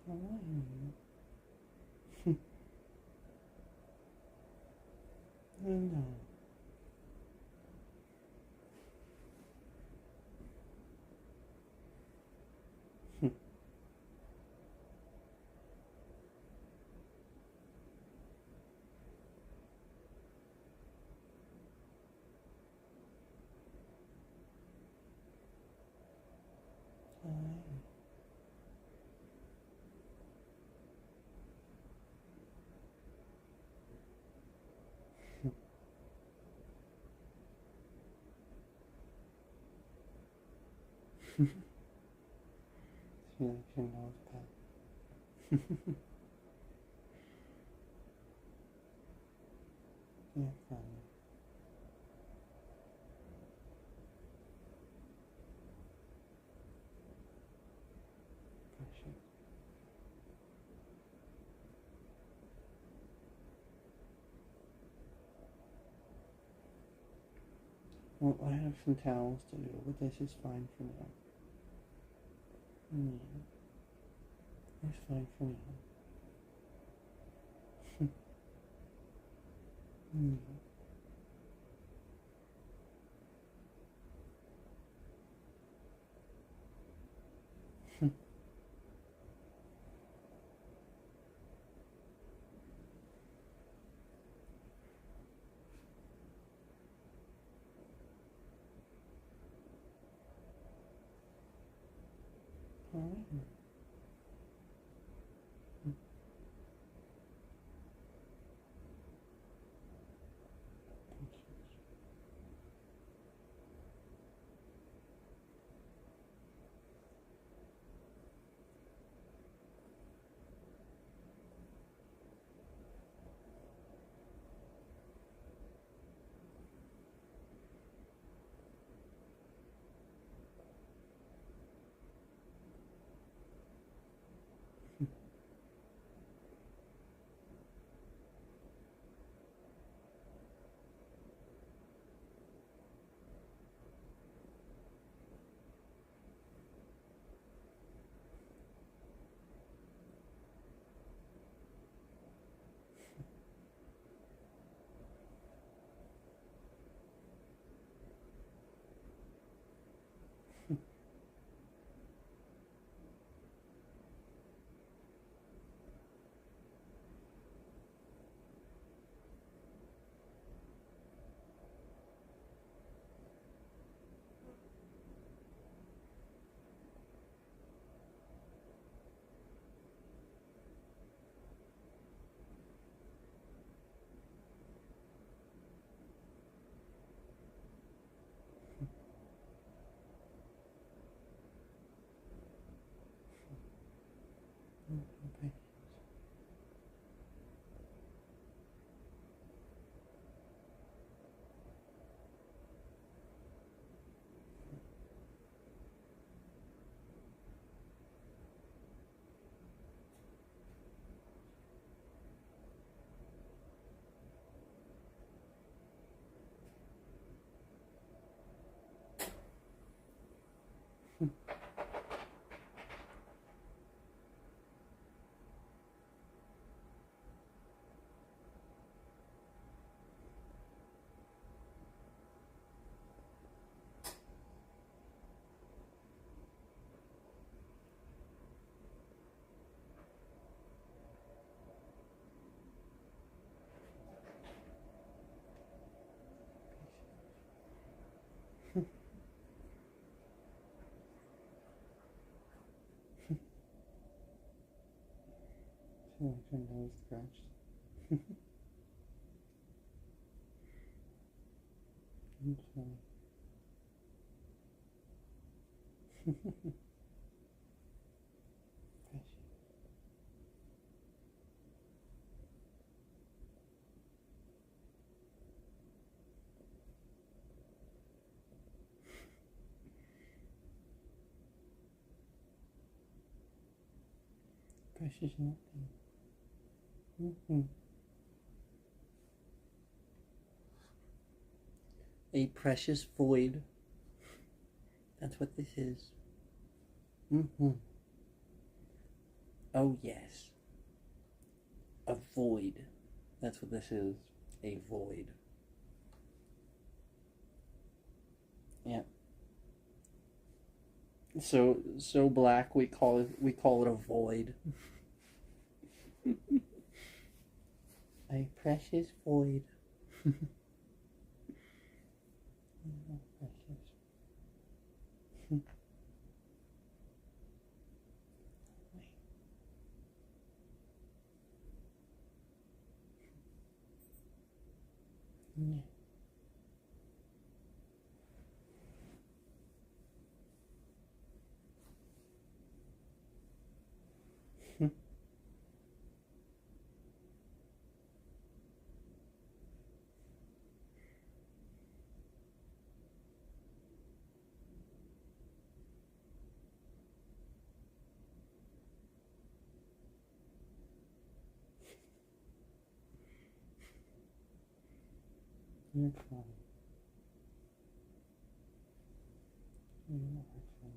How are you? I know. She likes your nose pet. You're funny. Precious. Well, I have some towels to do, but this is fine for now. Yeah, it's fine for now. Yeah. All right. Okay. Feel like your nose scratched. I'm sorry. Precious nothing. A precious void. That's what this is. Oh, yes. A void. That's what this is. A void. Yeah. So black we call it a void. A precious void. Precious. Yeah. You're fine. You are fine.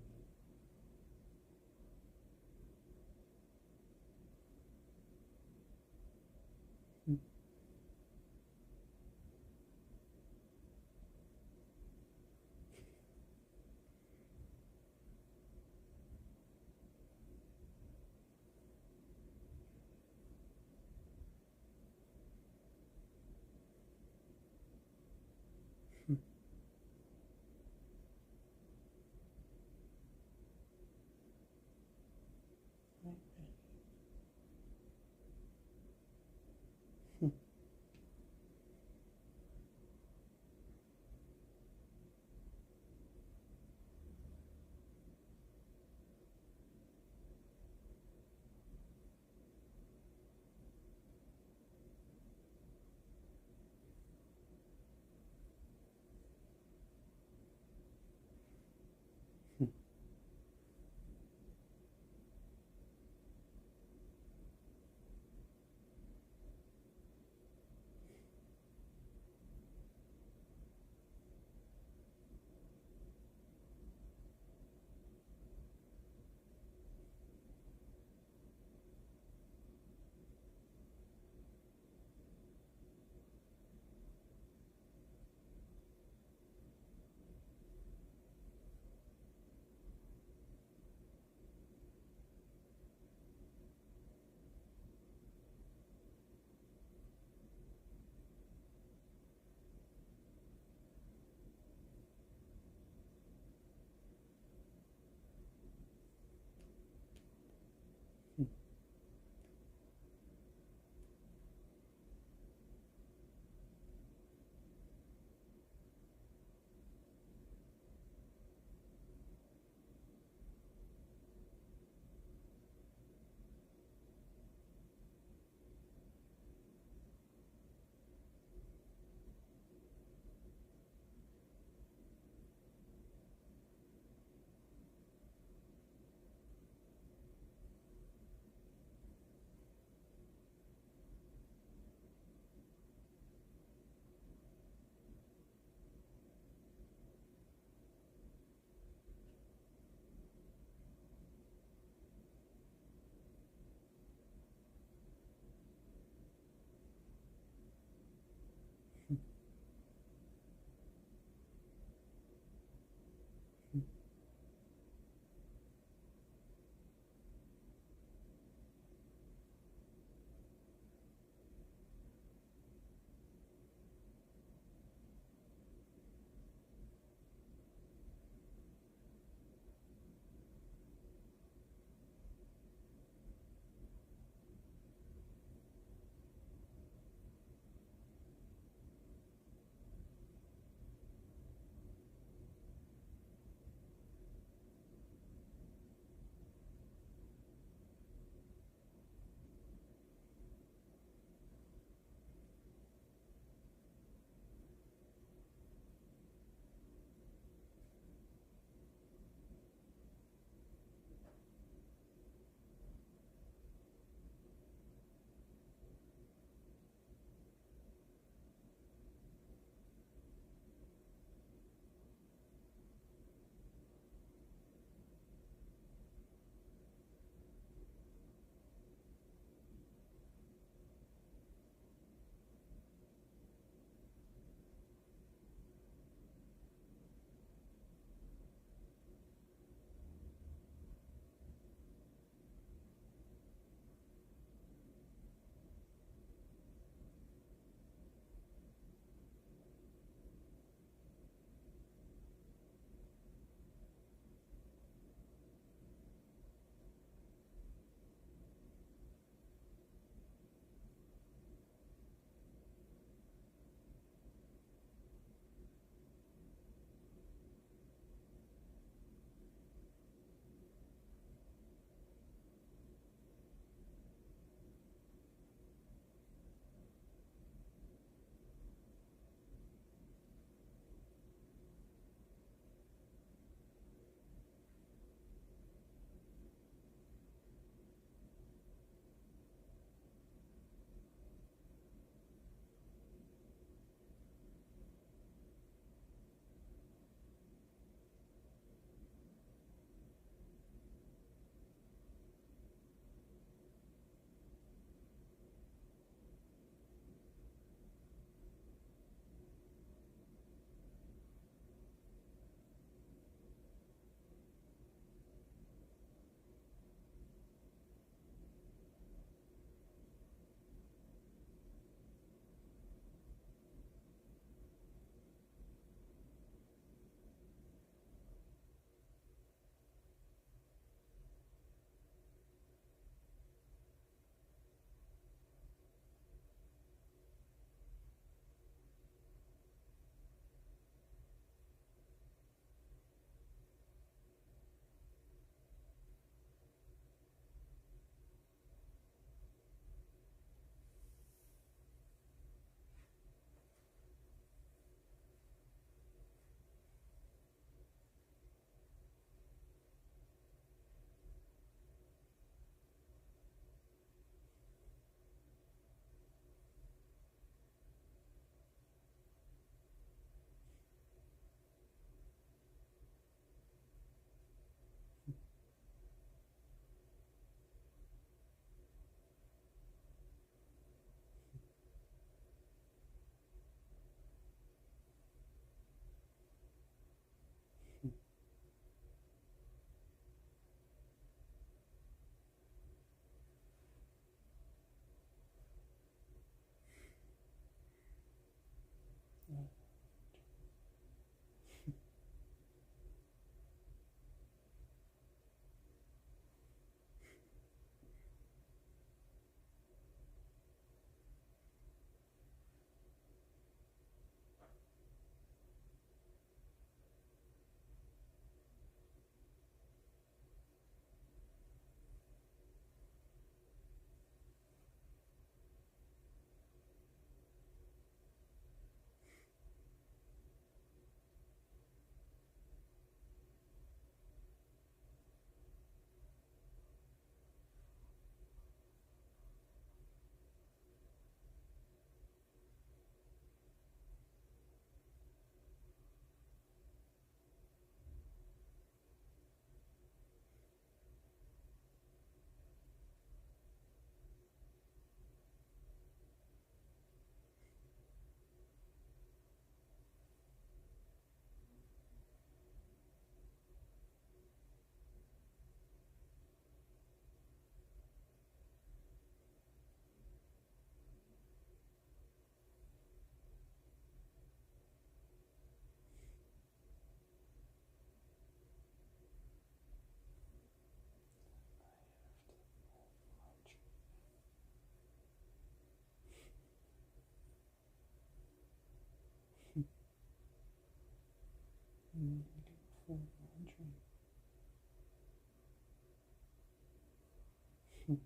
Yeah,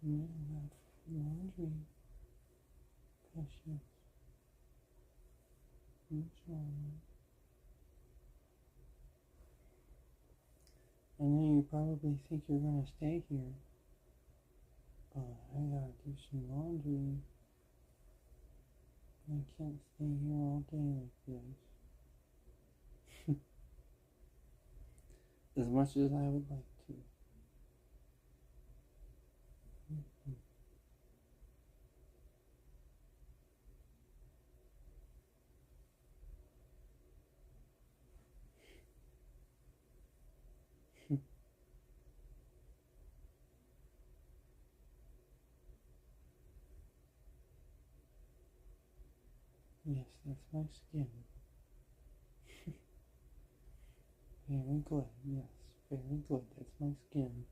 that laundry. Precious. What's wrong? I know you probably think you're gonna stay here, but I gotta do some laundry. I can't stay here all day like this. As much as I would like to. Yes, that's my skin. Very good, yes, very good. That's my skin.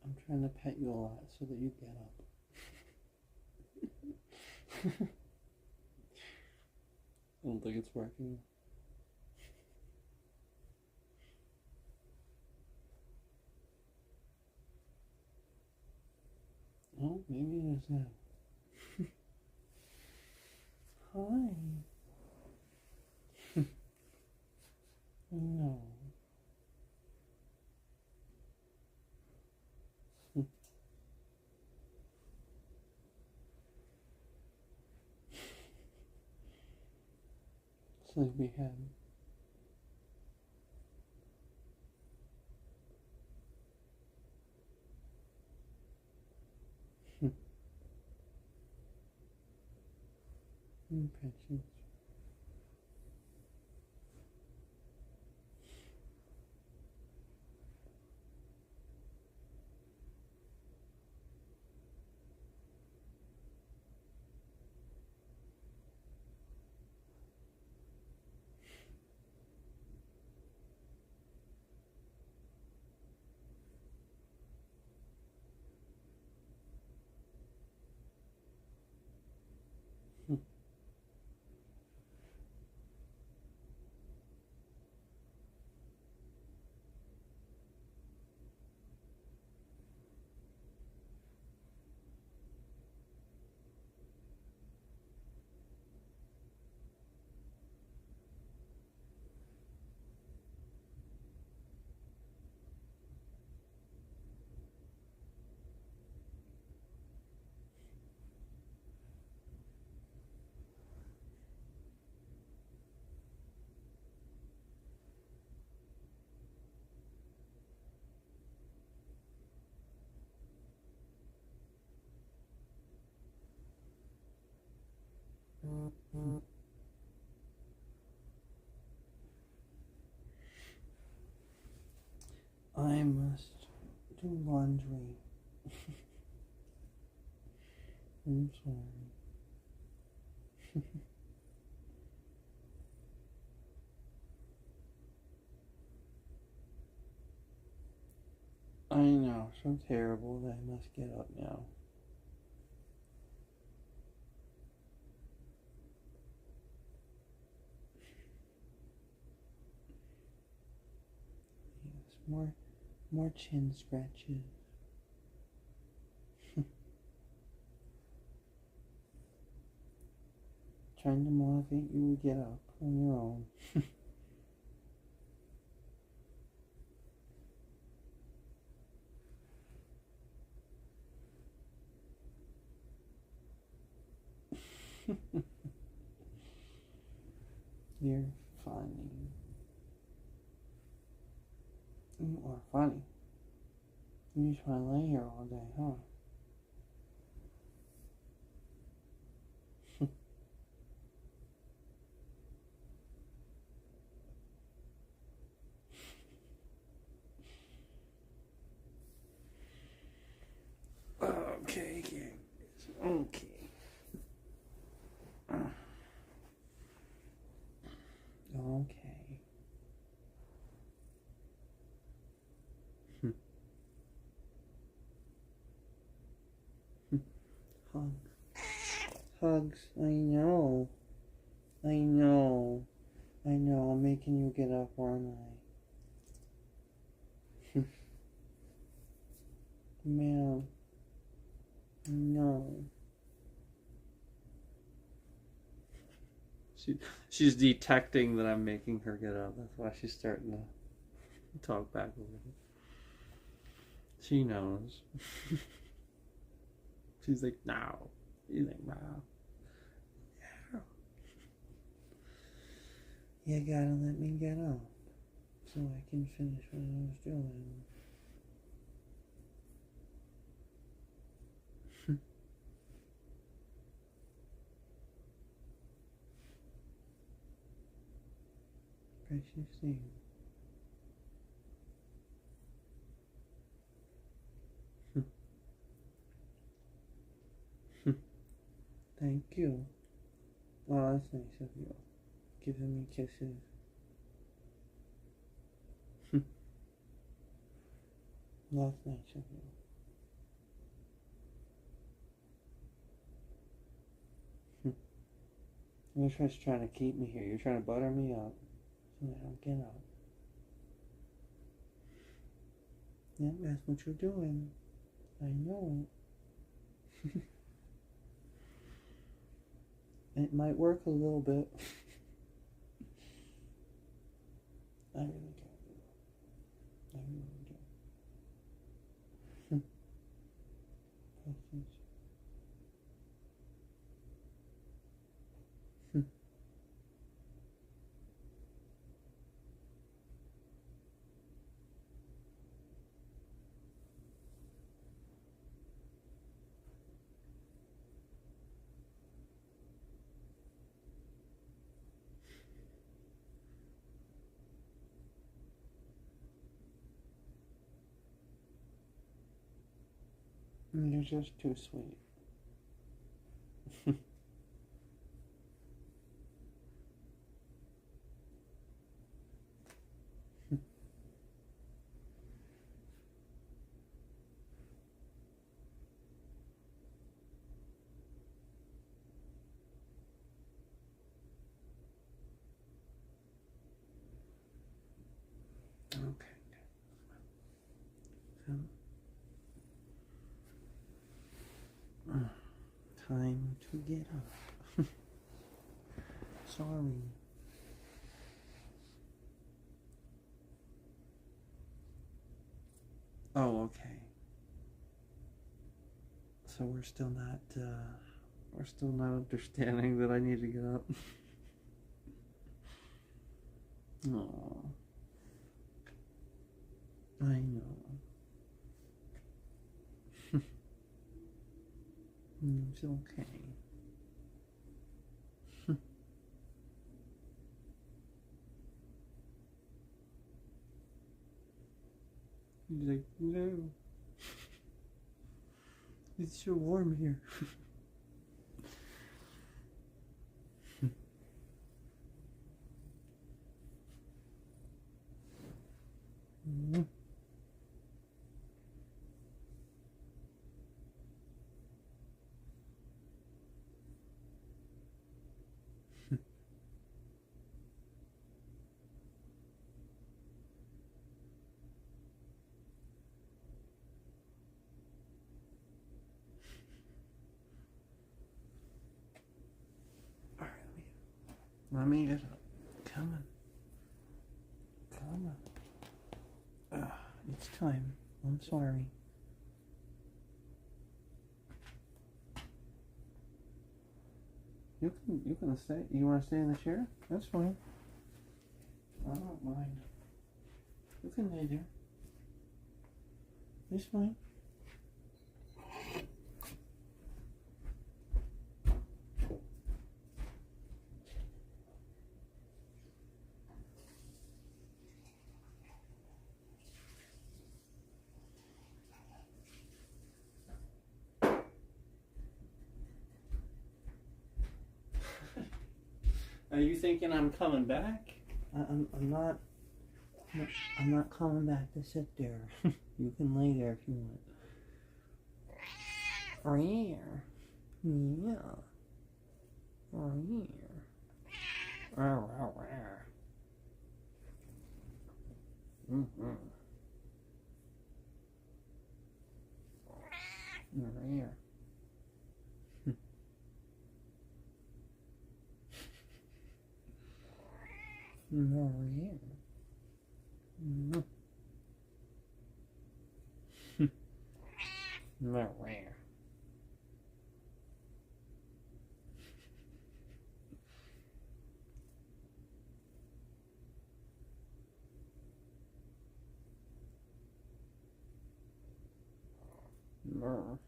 I'm trying to pet you a lot so that you get up. I don't think it's working. Oh, maybe it is now. Hi. No. Sleepyhead. Precious. I must do laundry. I'm sorry. I know, so terrible that I must get up now. Yes, more chin scratches. trying to motivate you to get up on your own. You're funny. You are funny. You just want to lay here all day, huh? Okay, okay. Okay. Hugs. Hugs. I know. I know. I know. I'm making you get up, aren't I? Man. No. She's detecting that I'm making her get up. That's why she's starting to talk back a little bit. She knows. She's like, no. He's like, no. Yeah. You gotta let me get up so I can finish what I was doing. Precious thing. Thank you. Oh, that's nice of you. Giving me kisses. That's nice of you. You're just trying to keep me here. You're trying to butter me up so I don't get up. Yep, that's what you're doing. I know it. It might work a little bit. I really can't do it. I really do. Patience. You're just too sweet. Okay. So, time to get up. Sorry. Oh, okay. So we're still not understanding that I need to get up. Oh, I know. It's okay. He's like, no. It's so warm here. Let me get up. Come on. Come on. It's time. I'm sorry. You can stay. You want to stay in the chair? That's fine. I don't mind. You can lay there. It's fine. Are you thinking I'm coming back? I'm not. I'm not coming back to sit there. You can lay there if you want. Rare. Yeah. Rare. Rare. Mm-hmm. Rare. Rare. No. Not rare. No.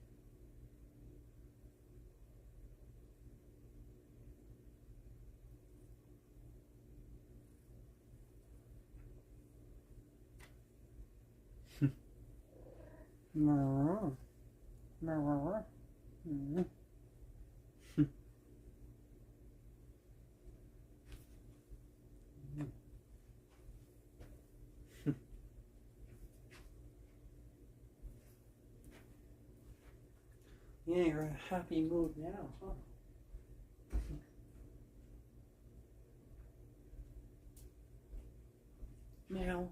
No. No. No. Yeah, you're in a happy mood now, huh? Meow.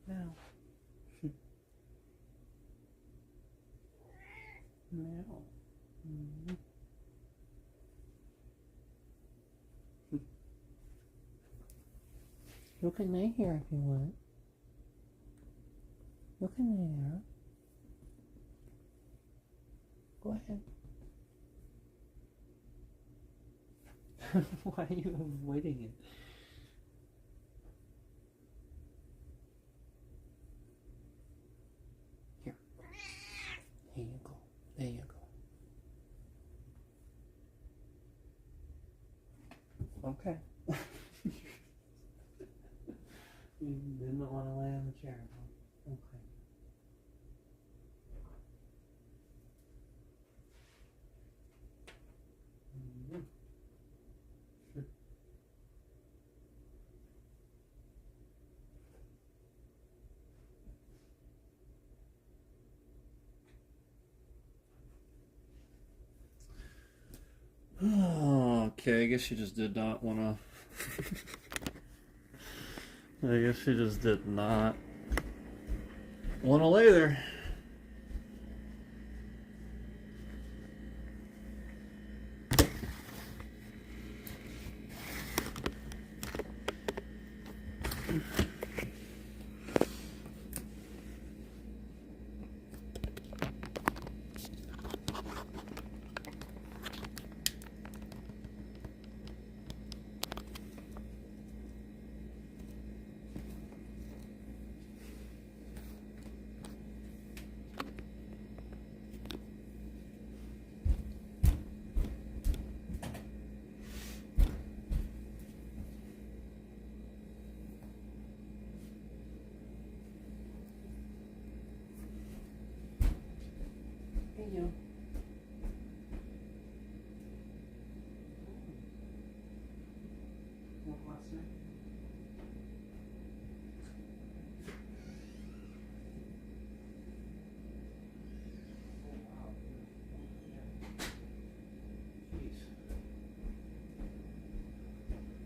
Meow. Meow. Mm-hmm. You can lay here if you want. You can lay there. Go ahead. Why are you avoiding it? Here. There you go. There you go. Okay. You didn't want to lay on the chair, huh? Okay. Okay, I guess she just did not want to. I guess she just did not want to lay there. Hey, you. What's that?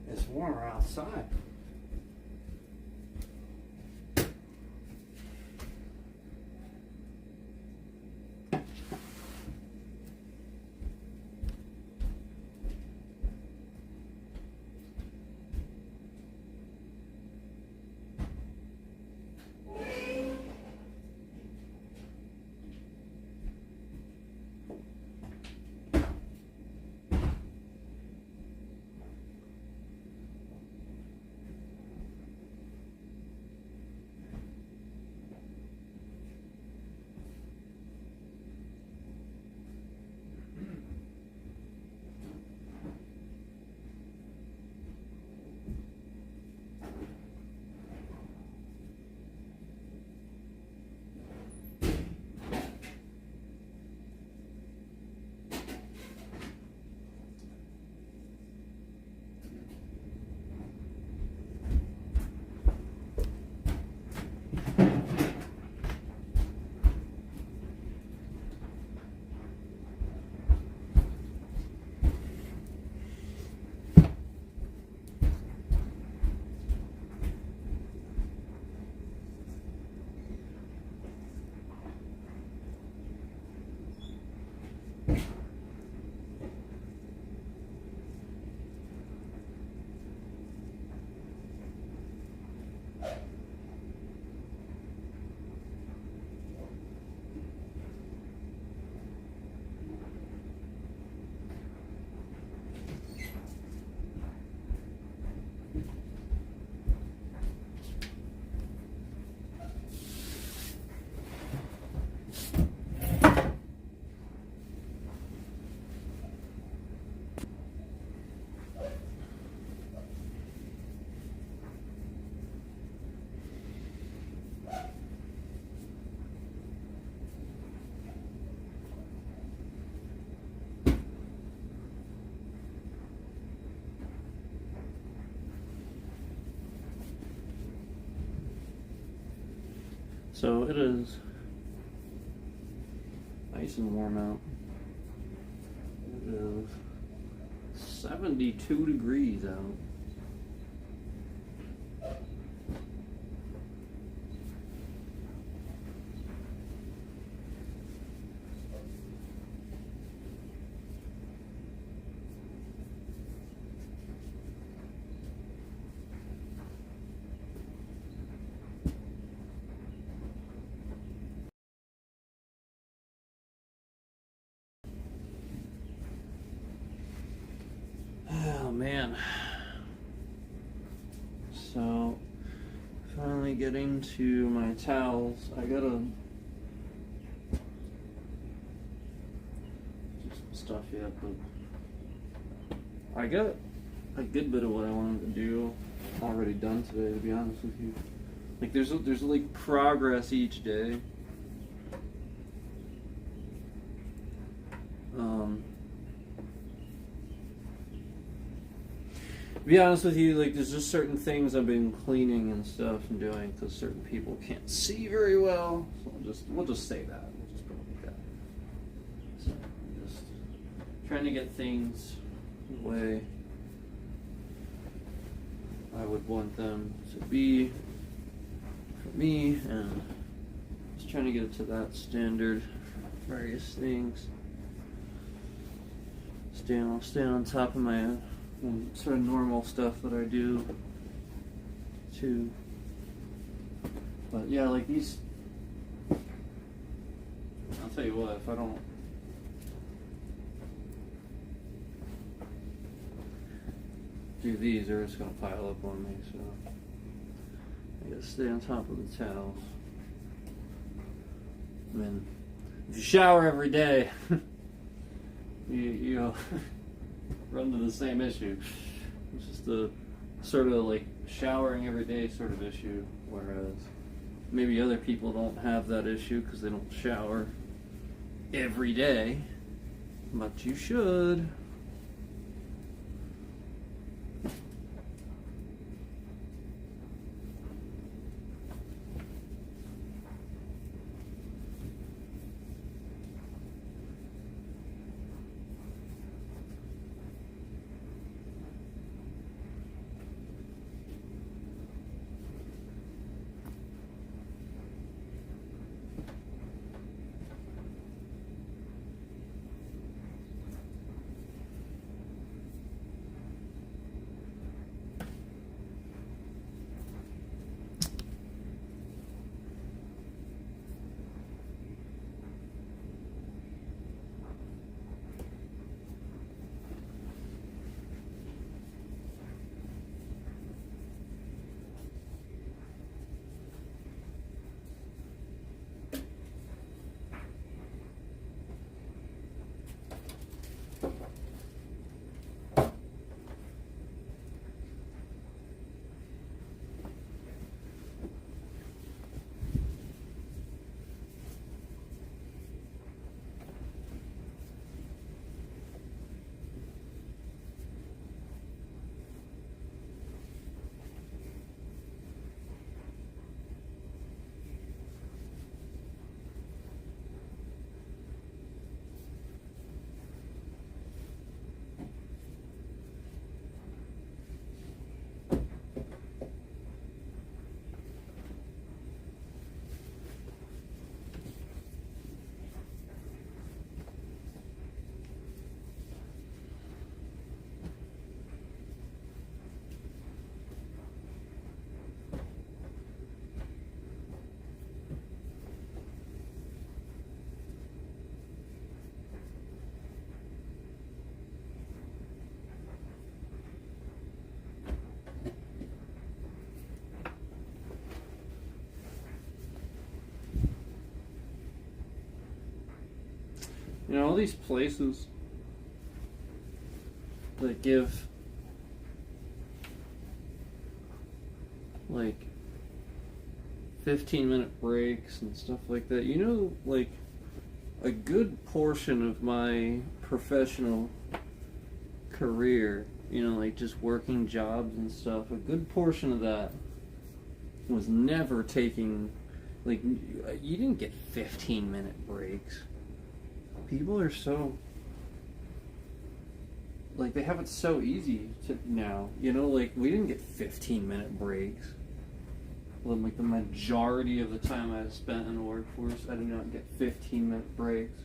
It's warmer outside. So it is nice and warm out. It is 72 degrees out. Oh man. So finally getting to my towels. I gotta do some stuff yet, but I got a good bit of what I wanted to do already done today, to be honest with you. Like there's like progress each day. To be honest with you, like there's just certain things I've been cleaning and stuff and doing because certain people can't see very well. So we'll just say that. We'll just put it like that. So I'm just trying to get things the way I would want them to be for me, and just trying to get it to that standard for various things. Stay on top of my sort of normal stuff that I do too. But yeah, like these, I'll tell you what, if I don't do these, they're just gonna pile up on me, so I gotta stay on top of the towels. I mean, if you shower every day, you run into the same issue. It's just the sort of like showering every day sort of issue, whereas maybe other people don't have that issue because they don't shower every day, but you should. You know, all these places that give like 15-minute breaks and stuff like that. You know, like a good portion of my professional career, you know, like just working jobs and stuff, a good portion of that was never taking Like, you didn't get 15-minute breaks. People are so... Like, they have it so easy to now. You know, like, we didn't get 15-minute breaks. Well, like, the majority of the time I spent in the workforce, I did not get 15-minute breaks.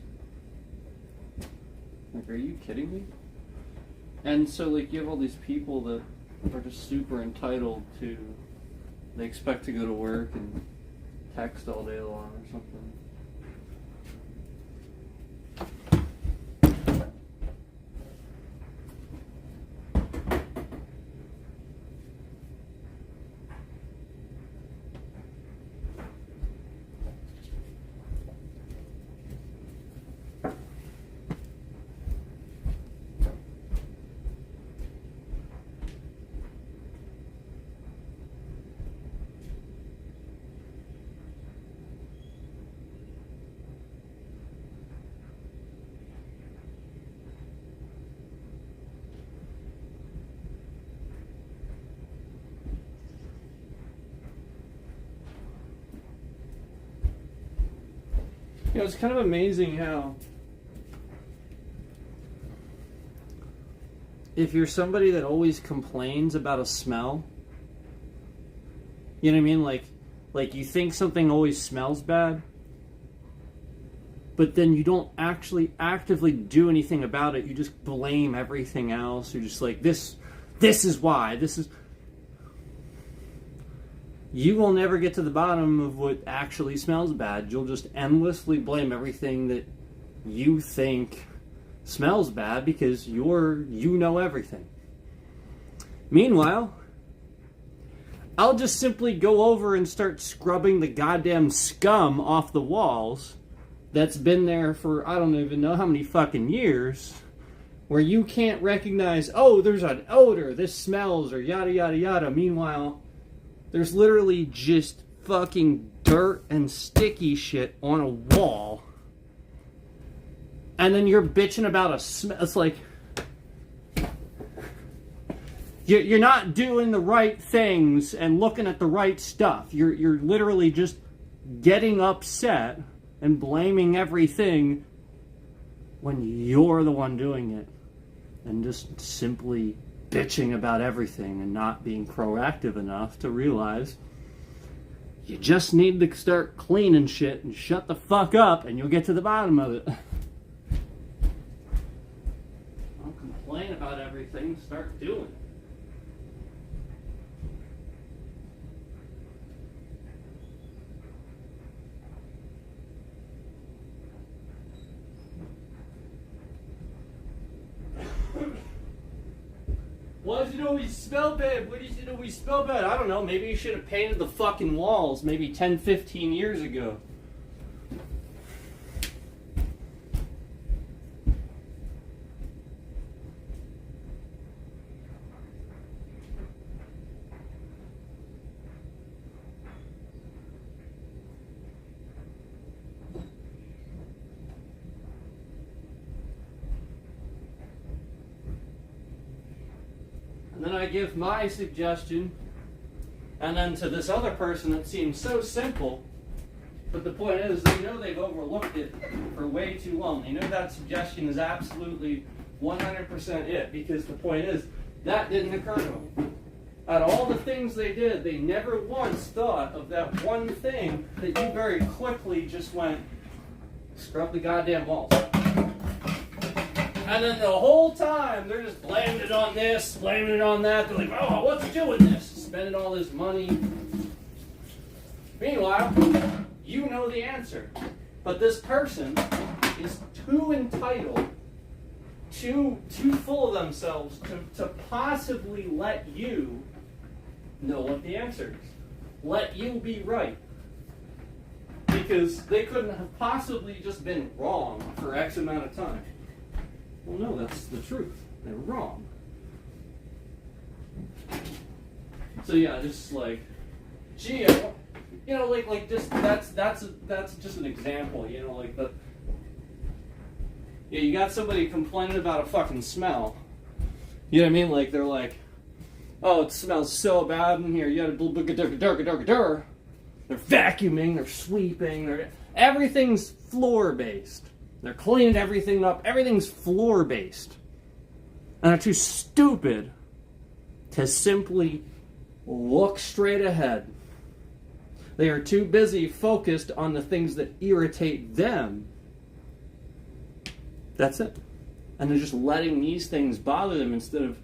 Like, are you kidding me? And so, like, you have all these people that are just super entitled to... They expect to go to work and text all day long or something. You know, it's kind of amazing how if you're somebody that always complains about a smell, you know what I mean? Like you think something always smells bad, but then you don't actually actively do anything about it. You just blame everything else. You're just like, this is why. You will never get to the bottom of what actually smells bad. You'll just endlessly blame everything that you think smells bad because you know everything. Meanwhile, I'll just simply go over and start scrubbing the goddamn scum off the walls that's been there for I don't even know how many fucking years, where you can't recognize, oh, there's an odor, this smells, or yada yada yada. Meanwhile, there's literally just fucking dirt and sticky shit on a wall. And then you're bitching about a smell. It's like, you're not doing the right things and looking at the right stuff. You're literally just getting upset and blaming everything when you're the one doing it. And just simply bitching about everything and not being proactive enough to realize you just need to start cleaning shit and shut the fuck up and you'll get to the bottom of it. Don't complain about everything, start doing it. Why does it always smell bad? Why does it always smell bad? I don't know. Maybe you should have painted the fucking walls maybe 10, 15 years ago. And then I give my suggestion, and then to this other person that seems so simple, but the point is they know they've overlooked it for way too long. They know that suggestion is absolutely 100% it, because the point is that didn't occur to them. Out of all the things they did, they never once thought of that one thing that you very quickly just went, scrub the goddamn walls. And then the whole time, they're just blaming it on this, blaming it on that. They're like, oh, what's doing this? Spending all this money. Meanwhile, you know the answer. But this person is too entitled, too full of themselves to possibly let you know what the answer is. Let you be right. Because they couldn't have possibly just been wrong for X amount of time. Well, no, that's the truth. They're wrong. So yeah, just like, gee, you know, like just that's just an example. You know, like yeah, you got somebody complaining about a fucking smell. You know what I mean? Like they're like, oh, it smells so bad in here. You got a little bit dark. They're vacuuming, they're sweeping, everything's floor-based. They're cleaning everything up. Everything's floor-based. And they're too stupid to simply look straight ahead. They are too busy focused on the things that irritate them. That's it. And they're just letting these things bother them instead of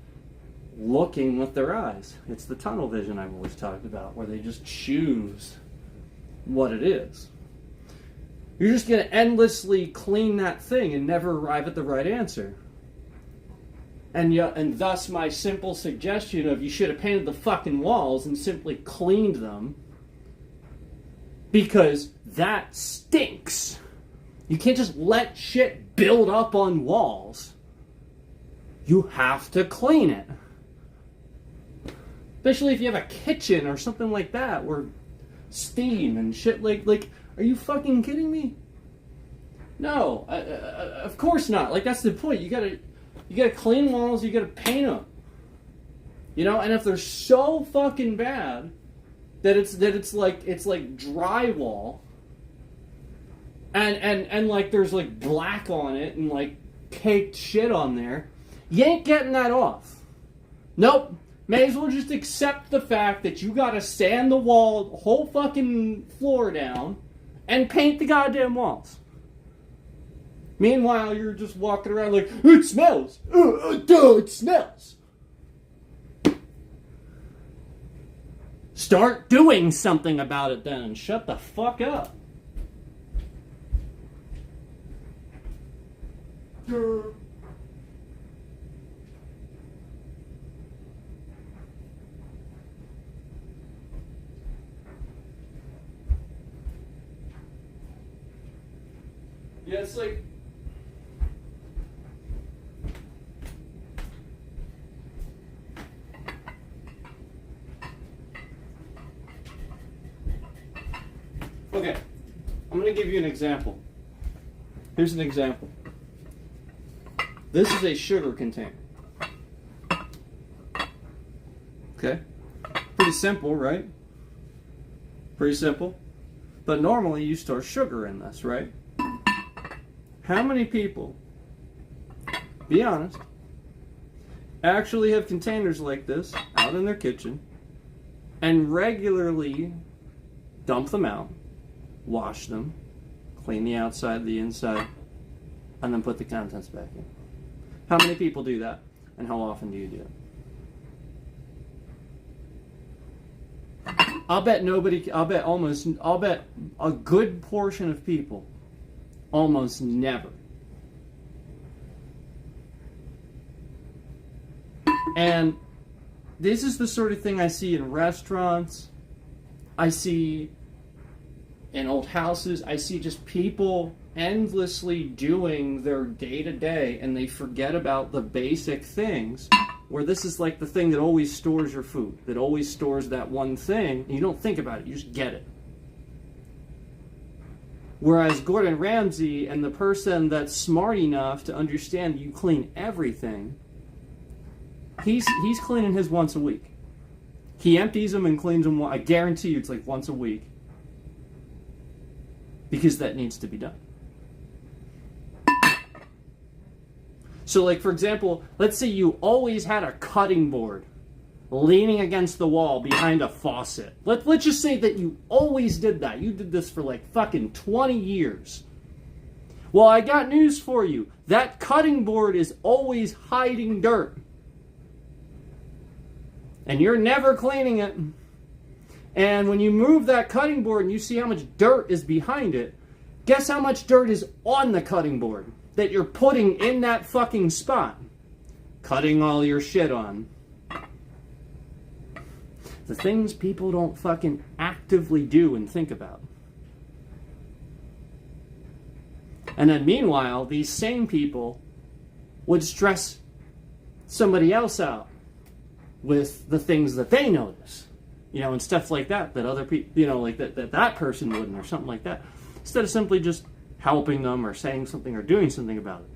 looking with their eyes. It's the tunnel vision I've always talked about, where they just choose what it is. You're just going to endlessly clean that thing and never arrive at the right answer. And thus my simple suggestion of you should have painted the fucking walls and simply cleaned them, because that stinks. You can't just let shit build up on walls. You have to clean it. Especially if you have a kitchen or something like that, where steam and shit like, are you fucking kidding me? No, of course not. Like, that's the point. You gotta clean walls. You gotta paint them. You know, and if they're so fucking bad that it's like drywall, and like there's like black on it and like caked shit on there, you ain't getting that off. Nope. May as well just accept the fact that you gotta sand the whole fucking floor down and paint the goddamn walls. Meanwhile, you're just walking around like, it smells! It smells! Start doing something about it then, and shut the fuck up. Yeah, it's like... Okay, I'm going to give you an example. Here's an example. This is a sugar container. Okay? Pretty simple, right? Pretty simple. But normally you store sugar in this, right? How many people, be honest, actually have containers like this out in their kitchen and regularly dump them out, wash them, clean the outside, the inside, and then put the contents back in? How many people do that, and how often do you do it? I'll bet a good portion of people almost never. And this is the sort of thing I see in restaurants, I see in old houses, I see just people endlessly doing their day-to-day, and they forget about the basic things, where this is like the thing that always stores your food, that always stores that one thing, and you don't think about it, you just get it. Whereas Gordon Ramsay and the person that's smart enough to understand you clean everything, he's cleaning his once a week. He empties them and cleans them, I guarantee you it's like once a week. Because that needs to be done. So like, for example, let's say you always had a cutting board leaning against the wall behind a faucet. Let's just say that you always did that. You did this for like fucking 20 years. Well, I got news for you. That cutting board is always hiding dirt. And you're never cleaning it. And when you move that cutting board and you see how much dirt is behind it, guess how much dirt is on the cutting board that you're putting in that fucking spot? Cutting all your shit on. The things people don't fucking actively do and think about. And then meanwhile, these same people would stress somebody else out with the things that they notice. You know, and stuff like that other people, you know, like that person wouldn't, or something like that. Instead of simply just helping them or saying something or doing something about it.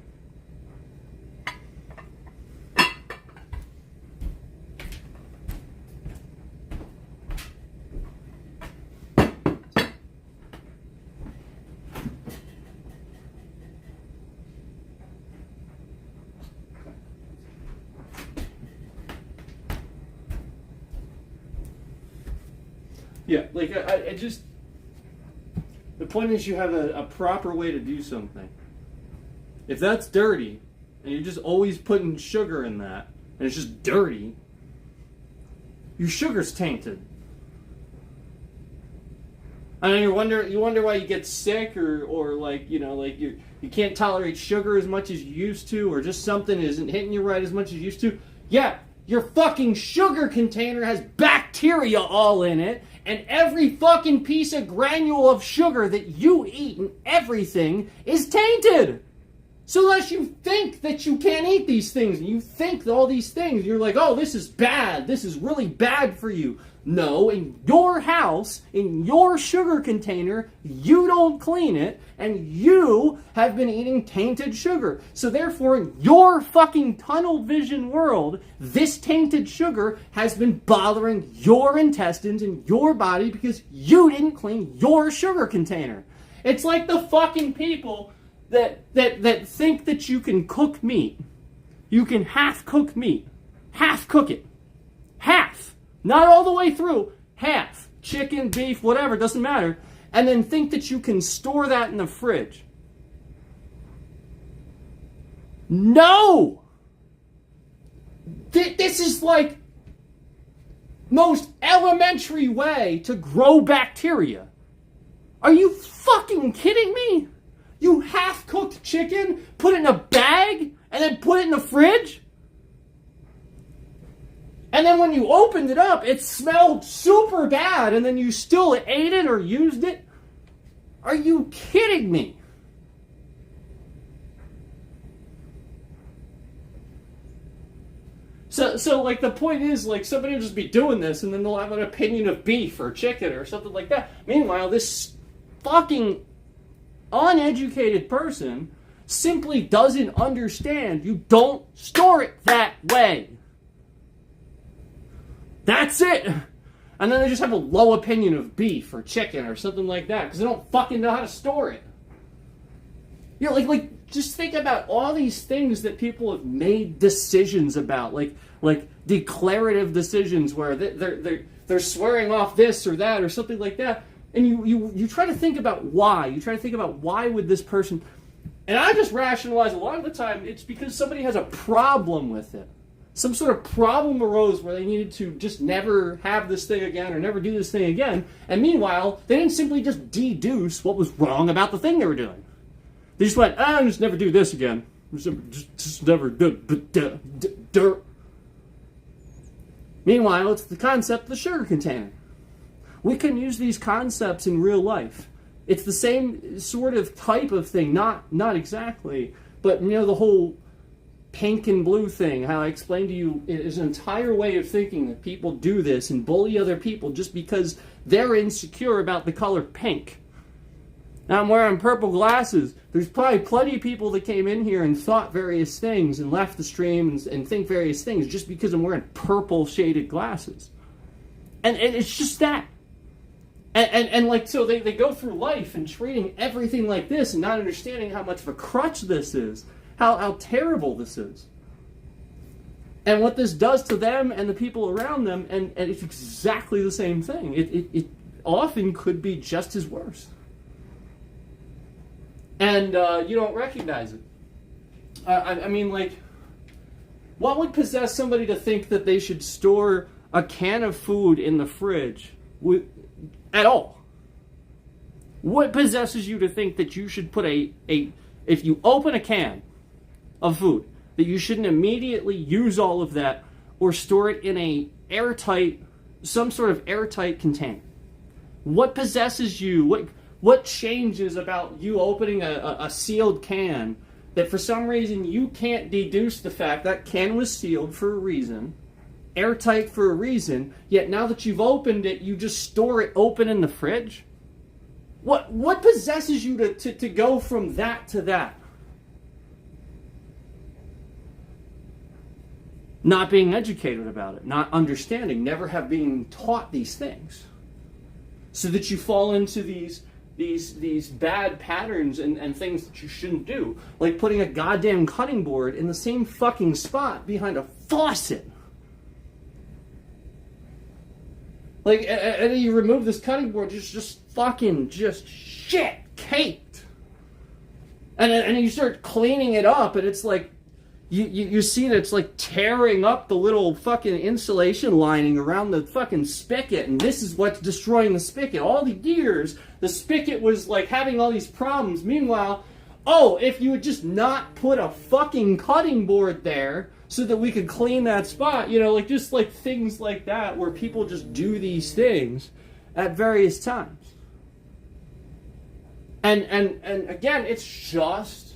Yeah, like I just. The point is, you have a proper way to do something. If that's dirty, and you're just always putting sugar in that, and it's just dirty, your sugar's tainted. And then you wonder why you get sick, or like, you know, like you can't tolerate sugar as much as you used to, or just something isn't hitting you right as much as you used to. Yeah, your fucking sugar container has bacteria all in it, and every fucking piece of granule of sugar that you eat and everything is tainted. So unless you think that you can't eat these things, and you think all these things, you're like, oh, this is bad, this is really bad for you. No, in your house, in your sugar container, you don't clean it, and you have been eating tainted sugar. So therefore, in your fucking tunnel vision world, this tainted sugar has been bothering your intestines and your body because you didn't clean your sugar container. It's like the fucking people that think that you can cook meat. You can half cook meat. Half cook it. Half. Not all the way through, half. Chicken, beef, whatever, doesn't matter. And then think that you can store that in the fridge. No! This is like most elementary way to grow bacteria. Are you fucking kidding me? You half-cooked chicken, put it in a bag, and then put it in the fridge? And then when you opened it up, it smelled super bad, and then you still ate it or used it? Are you kidding me? So like, the point is, like, somebody will just be doing this, and then they'll have an opinion of beef or chicken or something like that. Meanwhile, this fucking uneducated person simply doesn't understand you don't store it that way. That's it. And then they just have a low opinion of beef or chicken or something like that because they don't fucking know how to store it. You know, like just think about all these things that people have made decisions about, like declarative decisions where they're swearing off this or that or something like that. And you try to think about why. You try to think about why would this person. And I just rationalize a lot of the time it's because somebody has a problem with it. Some sort of problem arose where they needed to just never have this thing again or never do this thing again. And meanwhile, they didn't simply just deduce what was wrong about the thing they were doing. They just went, I'll just never do this again. Just never do. Meanwhile, it's the concept of the sugar container. We can use these concepts in real life. It's the same sort of type of thing, not exactly, but you know, the whole pink and blue thing, how I explained to you, is an entire way of thinking that people do this and bully other people just because they're insecure about the color pink. Now I'm wearing purple glasses. There's probably plenty of people that came in here and thought various things and left the stream and think various things just because I'm wearing purple shaded glasses. And it's just that. And like, so they go through life and treating everything like this and not understanding how much of a crutch this is. How terrible this is. And what this does to them and the people around them, and it's exactly the same thing. It often could be just as worse. And you don't recognize it. I mean, like, what would possess somebody to think that they should store a can of food in the fridge at all? What possesses you to think that you should put if you open a can of food, that you shouldn't immediately use all of that or store it in some sort of airtight container? What possesses you? What changes about you opening a sealed can that for some reason you can't deduce the fact that can was sealed for a reason, airtight for a reason, yet now that you've opened it, you just store it open in the fridge? What possesses you to go from that to that? Not being educated about it, not understanding, never have been taught these things. So that you fall into these bad patterns and things that you shouldn't do. Like putting a goddamn cutting board in the same fucking spot behind a faucet. Like, and then you remove this cutting board, just fucking just shit caked. And then you start cleaning it up, and it's like, you see that it's like tearing up the little fucking insulation lining around the fucking spigot, and this is what's destroying the spigot. All the years, the spigot was like having all these problems. Meanwhile, oh, if you would just not put a fucking cutting board there so that we could clean that spot, you know, like just like things like that where people just do these things at various times. And again, it's just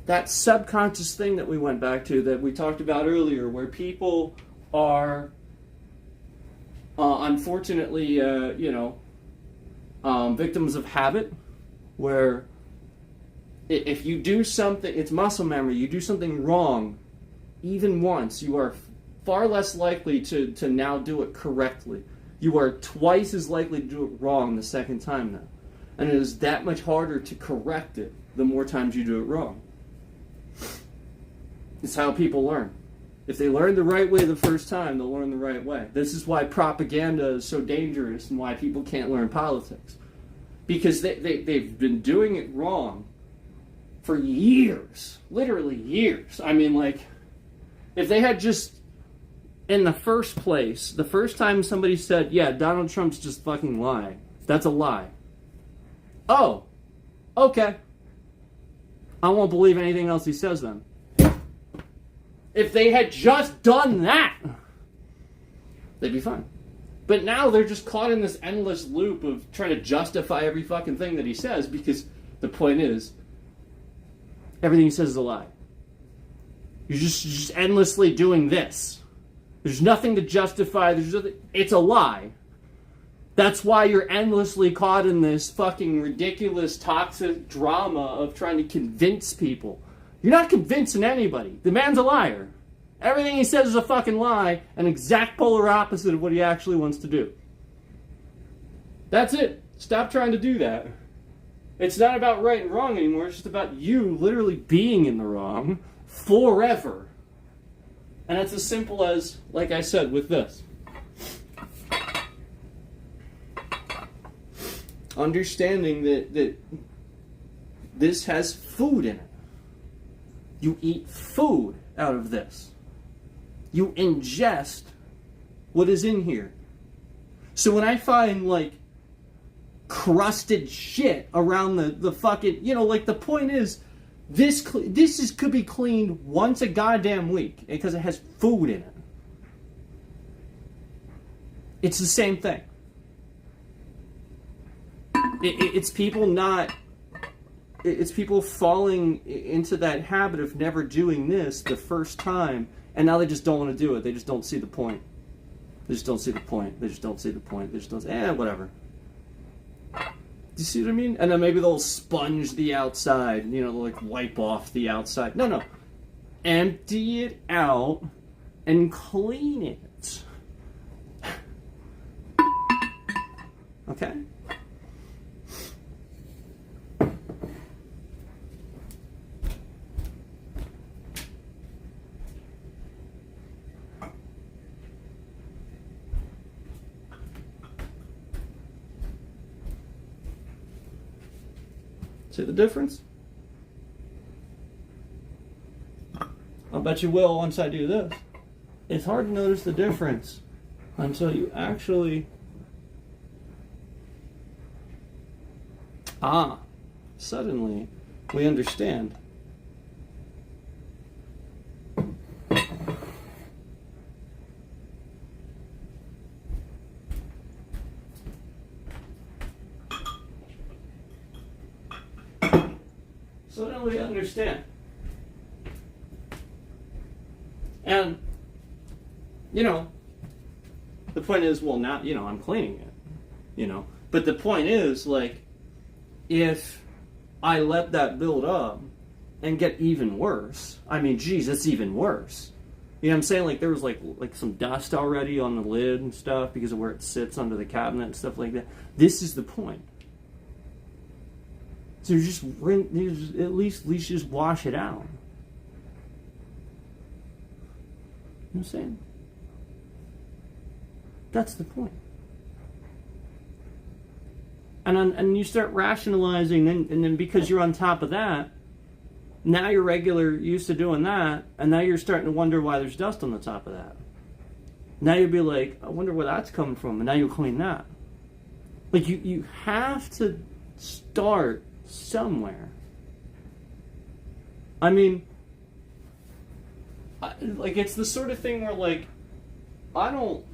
that subconscious thing that we went back to that we talked about earlier, where people are unfortunately, victims of habit, where if you do something, it's muscle memory, you do something wrong, even once, you are far less likely to now do it correctly. You are twice as likely to do it wrong the second time now. And it is that much harder to correct it the more times you do it wrong. It's how people learn. If they learn the right way the first time, they'll learn the right way. This is why propaganda is so dangerous and why people can't learn politics. Because they've been doing it wrong for years. Literally years. I mean, like, if they had just, in the first place, the first time somebody said, yeah, Donald Trump's just fucking lying. That's a lie. Oh, okay. I won't believe anything else he says then. If they had just done that, they'd be fine. But now they're just caught in this endless loop of trying to justify every fucking thing that he says, because the point is, everything he says is a lie. You're just endlessly doing this. There's nothing to justify. It's a lie. That's why you're endlessly caught in this fucking ridiculous, toxic drama of trying to convince people. You're not convincing anybody. The man's a liar. Everything he says is a fucking lie, an exact polar opposite of what he actually wants to do. That's it. Stop trying to do that. It's not about right and wrong anymore. It's just about you literally being in the wrong forever. And it's as simple as, like I said, with this. Understanding that this has food in it. You eat food out of this. You ingest what is in here. So when I find, like, crusted shit around the fucking, like, the point is, this could be cleaned once a goddamn week because it has food in it. It's the same thing. It's people falling into that habit of never doing this the first time, and now they just don't want to do it. They just don't see the point. They just don't see the point. They just don't see the point. They just don't. Whatever. Do you see what I mean? And then maybe they'll sponge the outside. They'll like wipe off the outside. No. Empty it out and clean it. Okay? See the difference? I'll bet you will once I do this. It's hard to notice the difference until you actually... suddenly we understand. Suddenly we understand. And, the point is, well, now, I'm cleaning it, But the point is, like, if I let that build up and get even worse, I mean, geez, it's even worse. You know what I'm saying? Like, there was, like some dust already on the lid and stuff because of where it sits under the cabinet and stuff like that. This is the point. So you just at least just wash it out. You know what I'm saying? That's the point. And you start rationalizing, and then because you're on top of that, now you're used to doing that, and now you're starting to wonder why there's dust on the top of that. Now you'll be like, I wonder where that's coming from, and now you'll clean that. Like, you have to start somewhere. I mean, like, it's the sort of thing where, like, I don't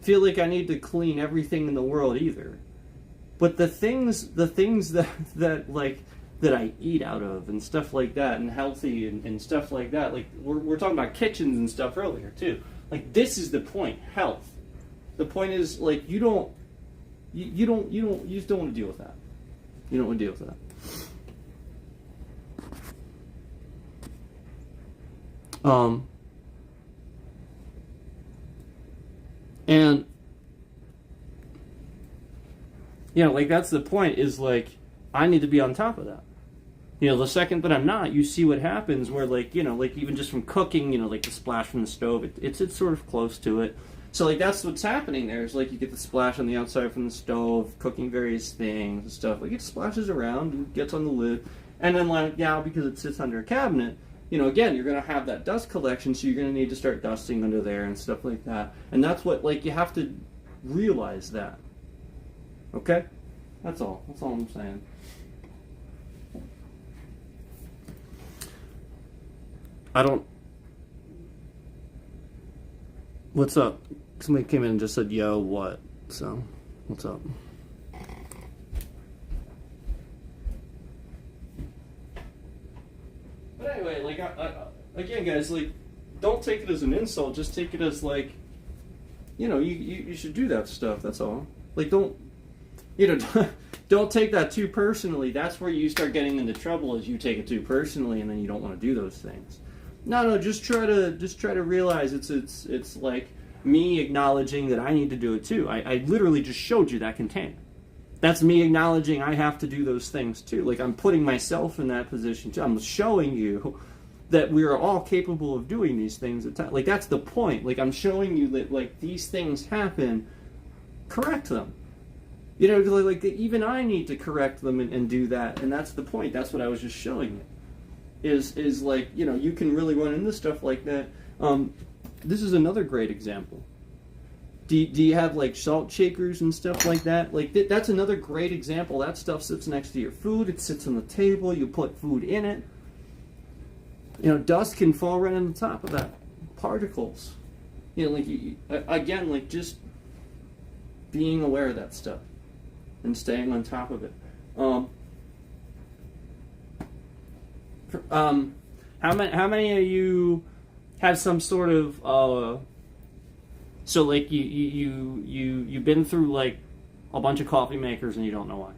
feel like I need to clean everything in the world either. But the things that I eat out of and stuff like that, and healthy and stuff like that, like we're talking about kitchens and stuff earlier too. Like, this is the point, health. The point is, like, you just don't want to deal with that. You don't want to deal with that. And, you know, like, that's the point, is, like, I need to be on top of that. You know, the second that I'm not, you see what happens where, like, you know, like, even just from cooking, you know, like the splash from the stove, it's sort of close to it. So, like, that's what's happening there, is, like, you get the splash on the outside from the stove, cooking various things and stuff. Like, it splashes around and gets on the lid. And then, like, now, because it sits under a cabinet, you know, again, you're going to have that dust collection, so you're going to need to start dusting under there and stuff like that. And that's what, like, you have to realize that. Okay? That's all. That's all I'm saying. What's up? Somebody came in and just said, yo, what? So, what's up? But anyway, like, again, guys, like, don't take it as an insult. Just take it as, like, you know, you should do that stuff. That's all. Like, don't take that too personally. That's where you start getting into trouble, is you take it too personally, and then you don't want to do those things. No, just try to realize it's like me acknowledging that I need to do it too. I literally just showed you that container. That's me acknowledging I have to do those things too. Like, I'm putting myself in that position too. I'm showing you that we are all capable of doing these things at times. Like, that's the point. Like, I'm showing you that, like, these things happen. Correct them. You know, like, even I need to correct them and do that. And that's the point. That's what I was just showing you. Is like, you know, you can really run into stuff like that. This is another great example. Do you have, like, salt shakers and stuff like that? Like, that's another great example. That stuff sits next to your food. It sits on the table. You put food in it. You know, dust can fall right on the top of that. Particles. You know, like, again, like, just being aware of that stuff and staying on top of it. How many of you have some sort of so, like, you've been through, like, a bunch of coffee makers and you don't know why?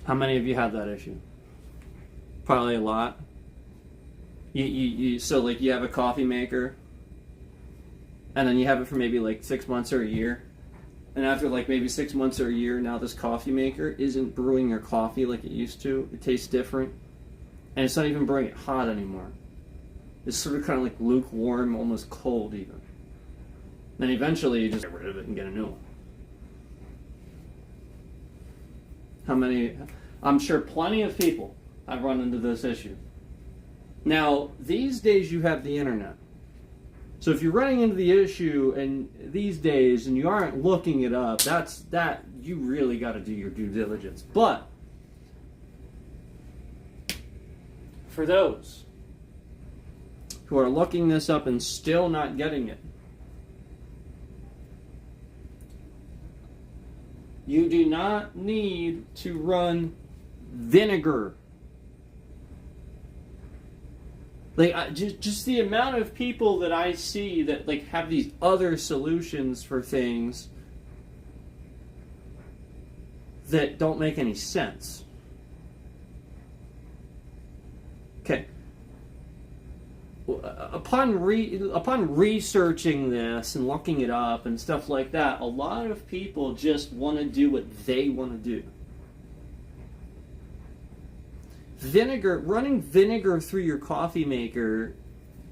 How many of you have that issue? Probably a lot. So, like, you have a coffee maker, and then you have it for maybe, like, 6 months or a year, and after, like, maybe 6 months or a year, now this coffee maker isn't brewing your coffee like it used to. It tastes different. And it's not even brewing it hot anymore. It's sort of kind of like lukewarm, almost cold even. Then eventually you just get rid of it and get a new one. How many? I'm sure plenty of people have run into this issue. Now, these days you have the internet. So if you're running into the issue and these days and you aren't looking it up, you really got to do your due diligence. But for those who are looking this up and still not getting it, you do not need to run vinegar. Like, just the amount of people that I see that, like, have these other solutions for things that don't make any sense. Okay. Upon researching this and looking it up and stuff like that, a lot of people just want to do what they want to do. Running vinegar through your coffee maker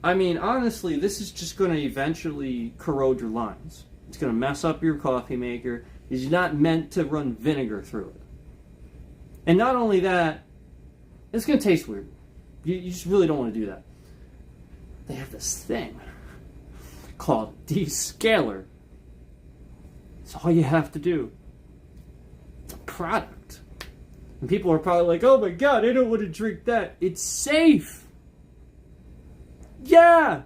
I mean, honestly, this is just going to eventually corrode your lines. It's going to mess up your coffee maker. It's not meant to run vinegar through it. And not only that, it's going to taste weird. You just really don't want to do that. They have this thing called descaler. It's all you have to do. It's a product. And people are probably like, oh my God, I don't want to drink that. It's safe. Yeah.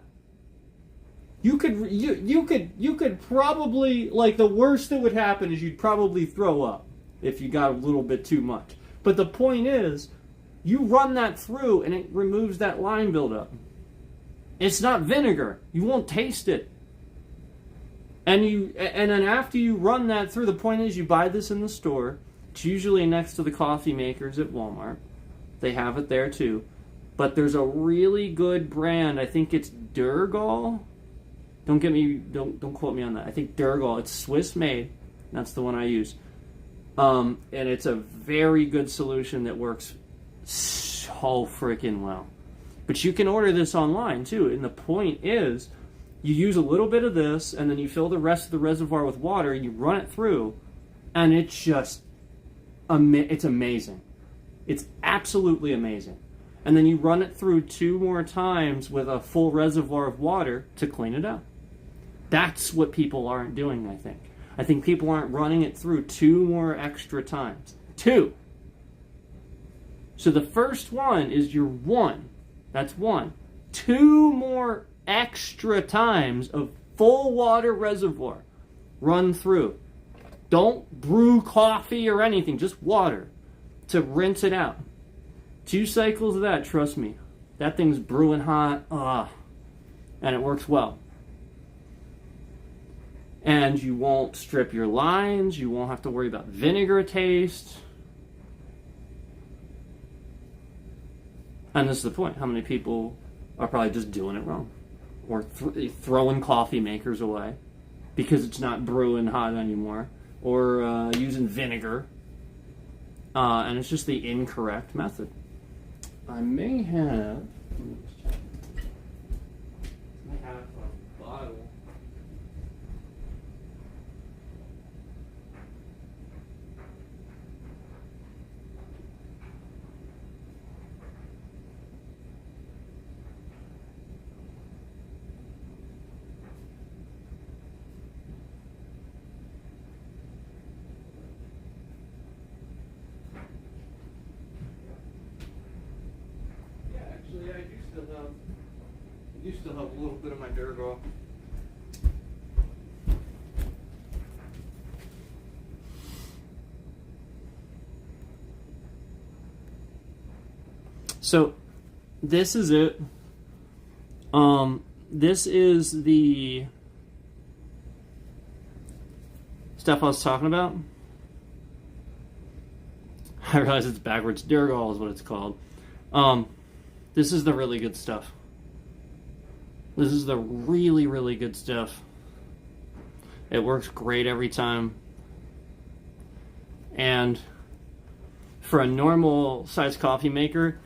You could probably, like, the worst that would happen is you'd probably throw up if you got a little bit too much. But the point is, you run that through and it removes that lime buildup. It's not vinegar. You won't taste it. And then after you run that through, the point is you buy this in the store. It's usually next to the coffee makers at Walmart. They have it there too. But there's a really good brand. I think it's Durgol. Don't quote me on that. I think Durgol. It's Swiss made. That's the one I use. And it's a very good solution that works so freaking well. But you can order this online too. And the point is, you use a little bit of this, and then you fill the rest of the reservoir with water, and you run it through, and it's just, it's amazing. It's absolutely amazing. And then you run it through 2 more times with a full reservoir of water to clean it up. That's what people aren't doing, I think. I think people aren't running it through 2 more extra times. 2. So the first one is your 1. That's 1. 2 more extra times of full water reservoir run through. Don't brew coffee or anything, just water to rinse it out. 2 cycles of that, trust me. That thing's brewing hot. And it works well. And you won't strip your lines. You won't have to worry about vinegar taste. And this is the point. How many people are probably just doing it wrong? Or throwing coffee makers away because it's not brewing hot anymore. Or using vinegar. And it's just the incorrect method. I may have a bottle. I do still have a little bit of my Durgol. So, this is it. This is the stuff I was talking about. I realize it's backwards. Durgol is what it's called. This is the really good stuff. This is the really, really good stuff. It works great every time. And for a normal size coffee maker,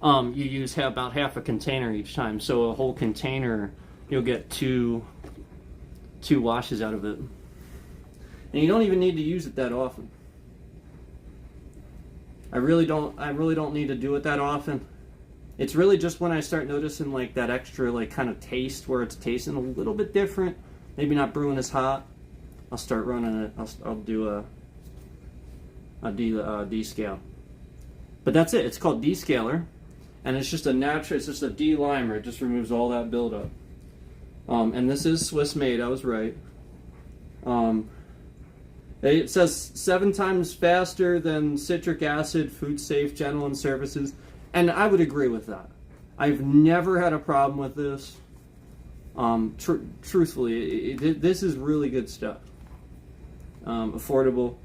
you use about half a container each time. So a whole container, you'll get two washes out of it. And you don't even need to use it that often. I really don't need to do it that often. It's really just when I start noticing like that extra like kind of taste where it's tasting a little bit different, maybe not brewing as hot, I'll start running it. I'll do a descale. But that's it. It's called descaler, and it's just a natural. It's just a de-limer. It just removes all that buildup. And this is Swiss made. I was right. It says 7 times faster than citric acid, food safe, gentle in services. And I would agree with that. I've never had a problem with this. Truthfully, this is really good stuff. Affordable.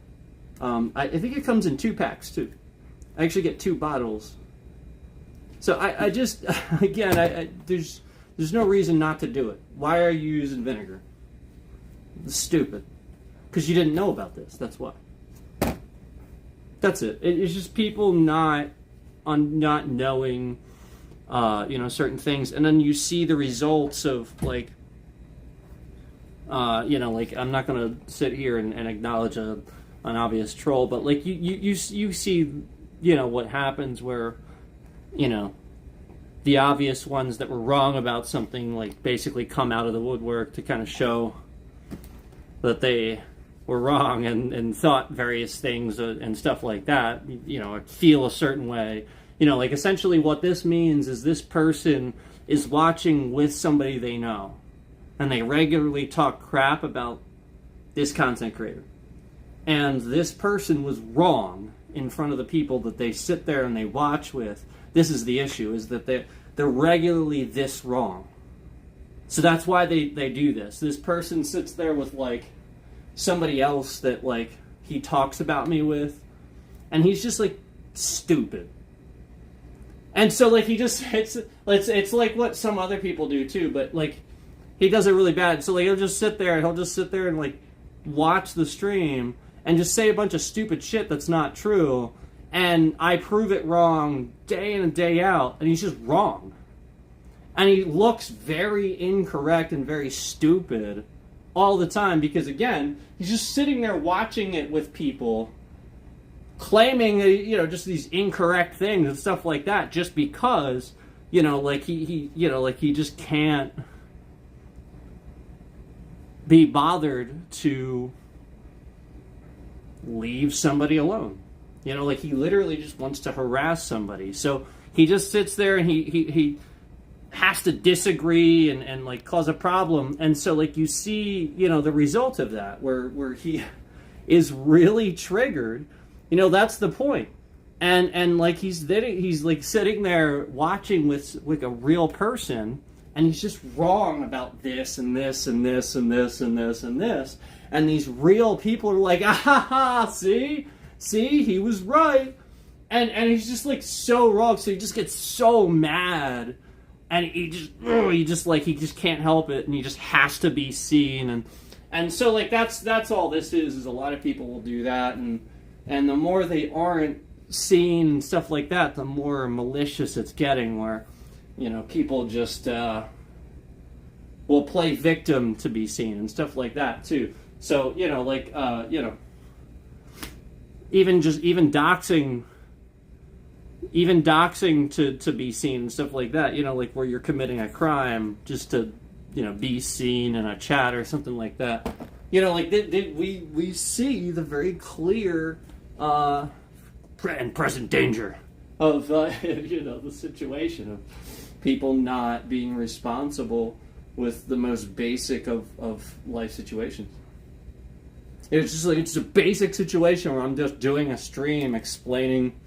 I think it comes in 2 packs too. I actually get 2 bottles. So I just, again, there's no reason not to do it. Why are you using vinegar? It's stupid. Because you didn't know about this. That's why. That's it. It's just people not knowing certain things, and then you see the results of like, like I'm not gonna sit here and acknowledge an obvious troll, but like you see, what happens where, the obvious ones that were wrong about something like basically come out of the woodwork to kind of show that they were wrong and thought various things and stuff like that, feel a certain way. Like essentially what this means is this person is watching with somebody they know, and they regularly talk crap about this content creator. And this person was wrong in front of the people that they sit there and they watch with. This is the issue, is that they're regularly this wrong. So that's why they do this. This person sits there with like somebody else that like he talks about me with, and he's just like stupid. And so like he just it's like what some other people do too, but like he does it really bad. So like he'll just sit there and like watch the stream and just say a bunch of stupid shit that's not true, and I prove it wrong day in and day out, and he's just wrong. And he looks very incorrect and very stupid all the time because, again, he's just sitting there watching it with people claiming, just these incorrect things and stuff like that just because, like he just can't be bothered to leave somebody alone. Like he literally just wants to harass somebody. So he just sits there and he has to disagree and like cause a problem. And so like you see, the result of that where he is really triggered. That's the point. And like he's like sitting there watching with like a real person, and he's just wrong about this and this and this and this and this and this. And these real people are like, see, he was right. And he's just like so wrong. So he just gets so mad, and he just can't help it, and he just has to be seen. And so like that's all this is a lot of people will do that, and the more they aren't seen and stuff like that, the more malicious it's getting, where people just will play victim to be seen and stuff like that too. So even doxing to be seen and stuff like that, like where you're committing a crime just to be seen in a chat or something like that. We see the very clear and present danger of the situation of people not being responsible with the most basic of life situations. It's just like it's a basic situation where I'm just doing a stream explaining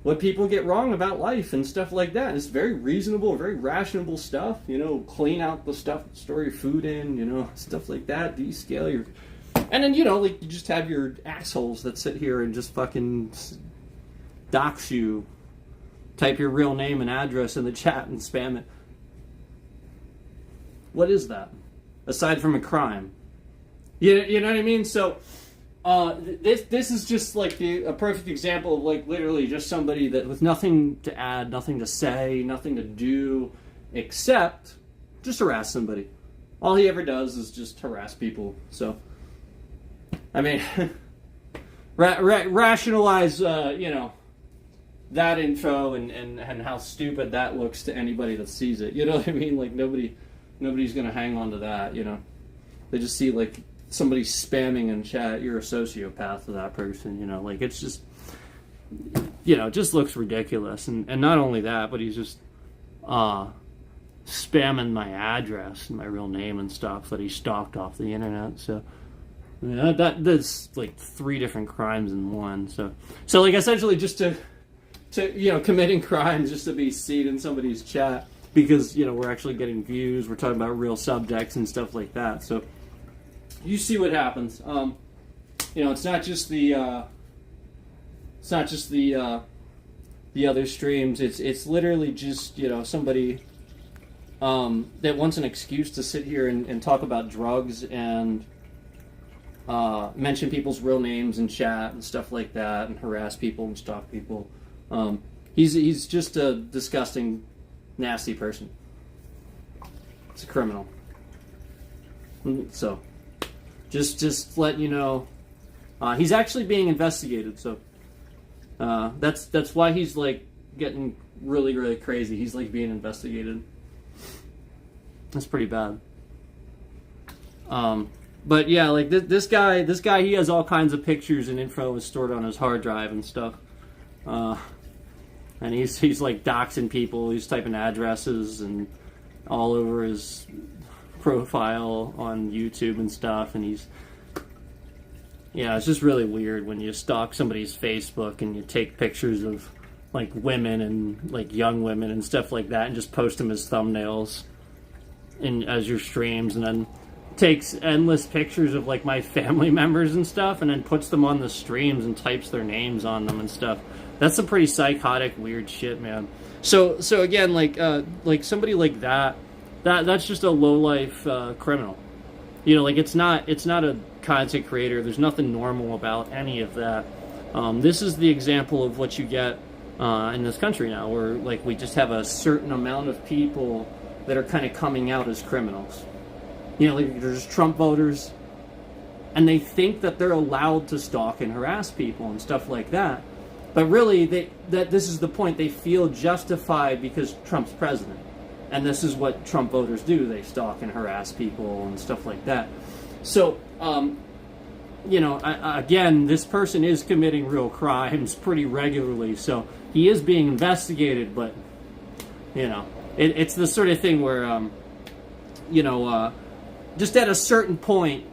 what people get wrong about life and stuff like that. It's very reasonable, very rational stuff. Clean out the stuff, store your food in, stuff like that. Descale your, and then like you just have your assholes that sit here and just fucking dox you, type your real name and address in the chat and spam it. What is that aside from a crime? You know what I mean? So this is just like a perfect example of like literally just somebody that with nothing to add, nothing to say, nothing to do except just harass somebody. All he ever does is just harass people. So I mean, rationalize that info and how stupid that looks to anybody that sees it. You know what I mean? Like nobody's gonna hang on to that. They just see like somebody spamming in chat, you're a sociopath to that person, like it's just, it just looks ridiculous. And not only that, but he's just spamming my address and my real name and stuff that he stalked off the internet. So that's like 3 different crimes in one. So like essentially just to committing crimes just to be seen in somebody's chat because we're actually getting views, we're talking about real subjects and stuff like that. So you see what happens. It's not just the other streams. It's literally just somebody that wants an excuse to sit here and talk about drugs and mention people's real names in chat and stuff like that, and harass people and stalk people. He's just a disgusting nasty person. It's a criminal. So, just let you know, he's actually being investigated. So, that's why he's like getting really, really crazy. He's like being investigated. That's pretty bad. But yeah, like this guy, he has all kinds of pictures and info stored on his hard drive and stuff. And he's like doxing people. He's typing addresses and all over his profile on YouTube and stuff. And it's just really weird when you stalk somebody's Facebook and you take pictures of like women and like young women and stuff like that and just post them as thumbnails as your streams, and then takes endless pictures of like my family members and stuff and then puts them on the streams and types their names on them and stuff. That's some pretty psychotic, weird shit, man. So again, like somebody like that's just a low-life criminal. You know, like it's not a content creator. There's nothing normal about any of that. This is the example of what you get in this country now, where like we just have a certain amount of people that are kind of coming out as criminals. You know, like there's Trump voters, and they think that they're allowed to stalk and harass people and stuff like that. But really, this is the point. They feel justified because Trump's president. And this is what Trump voters do. They stalk and harass people and stuff like that. So, you know, again, this person is committing real crimes pretty regularly. So he is being investigated, but, you know, it's the sort of thing where, you know, just at a certain point,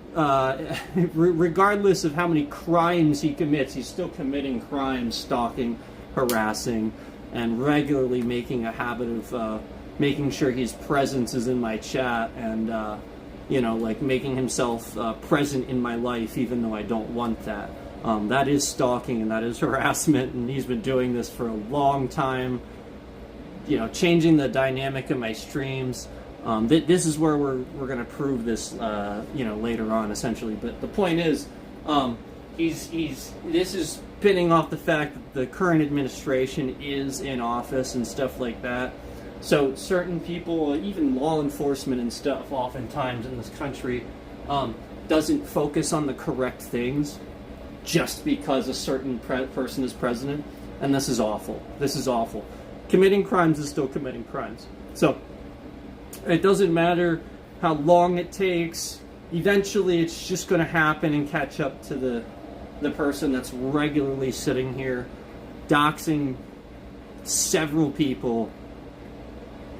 regardless of how many crimes he commits, he's still committing crimes, stalking, harassing, and regularly making a habit of making sure his presence is in my chat and, you know, like making himself present in my life even though I don't want that. That is stalking and that is harassment, and he's been doing this for a long time, you know, changing the dynamic of my streams. This is where we're going to prove this, you know, later on, essentially. But the point is, this is pinning off the fact that the current administration is in office and stuff like that. So certain people, even law enforcement and stuff, oftentimes in this country, doesn't focus on the correct things just because a certain person is president. And this is awful. This is awful. Committing crimes is still committing crimes. So it doesn't matter how long it takes. Eventually, it's just going to happen and catch up to the person that's regularly sitting here, doxing several people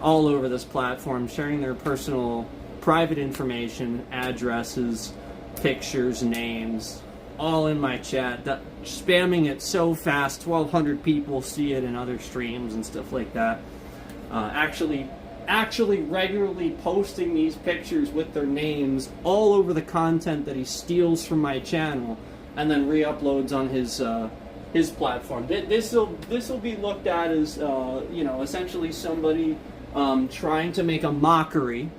all over this platform, sharing their personal, private information, addresses, pictures, names, all in my chat, spamming it so fast, 1,200 people see it in other streams and stuff like that. Actually regularly posting these pictures with their names all over the content that he steals from my channel and then re-uploads on his platform. This will be looked at as you know, essentially somebody trying to make a mockery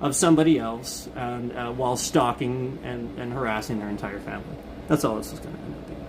of somebody else and while stalking and harassing their entire family. That's all this is going to end up being.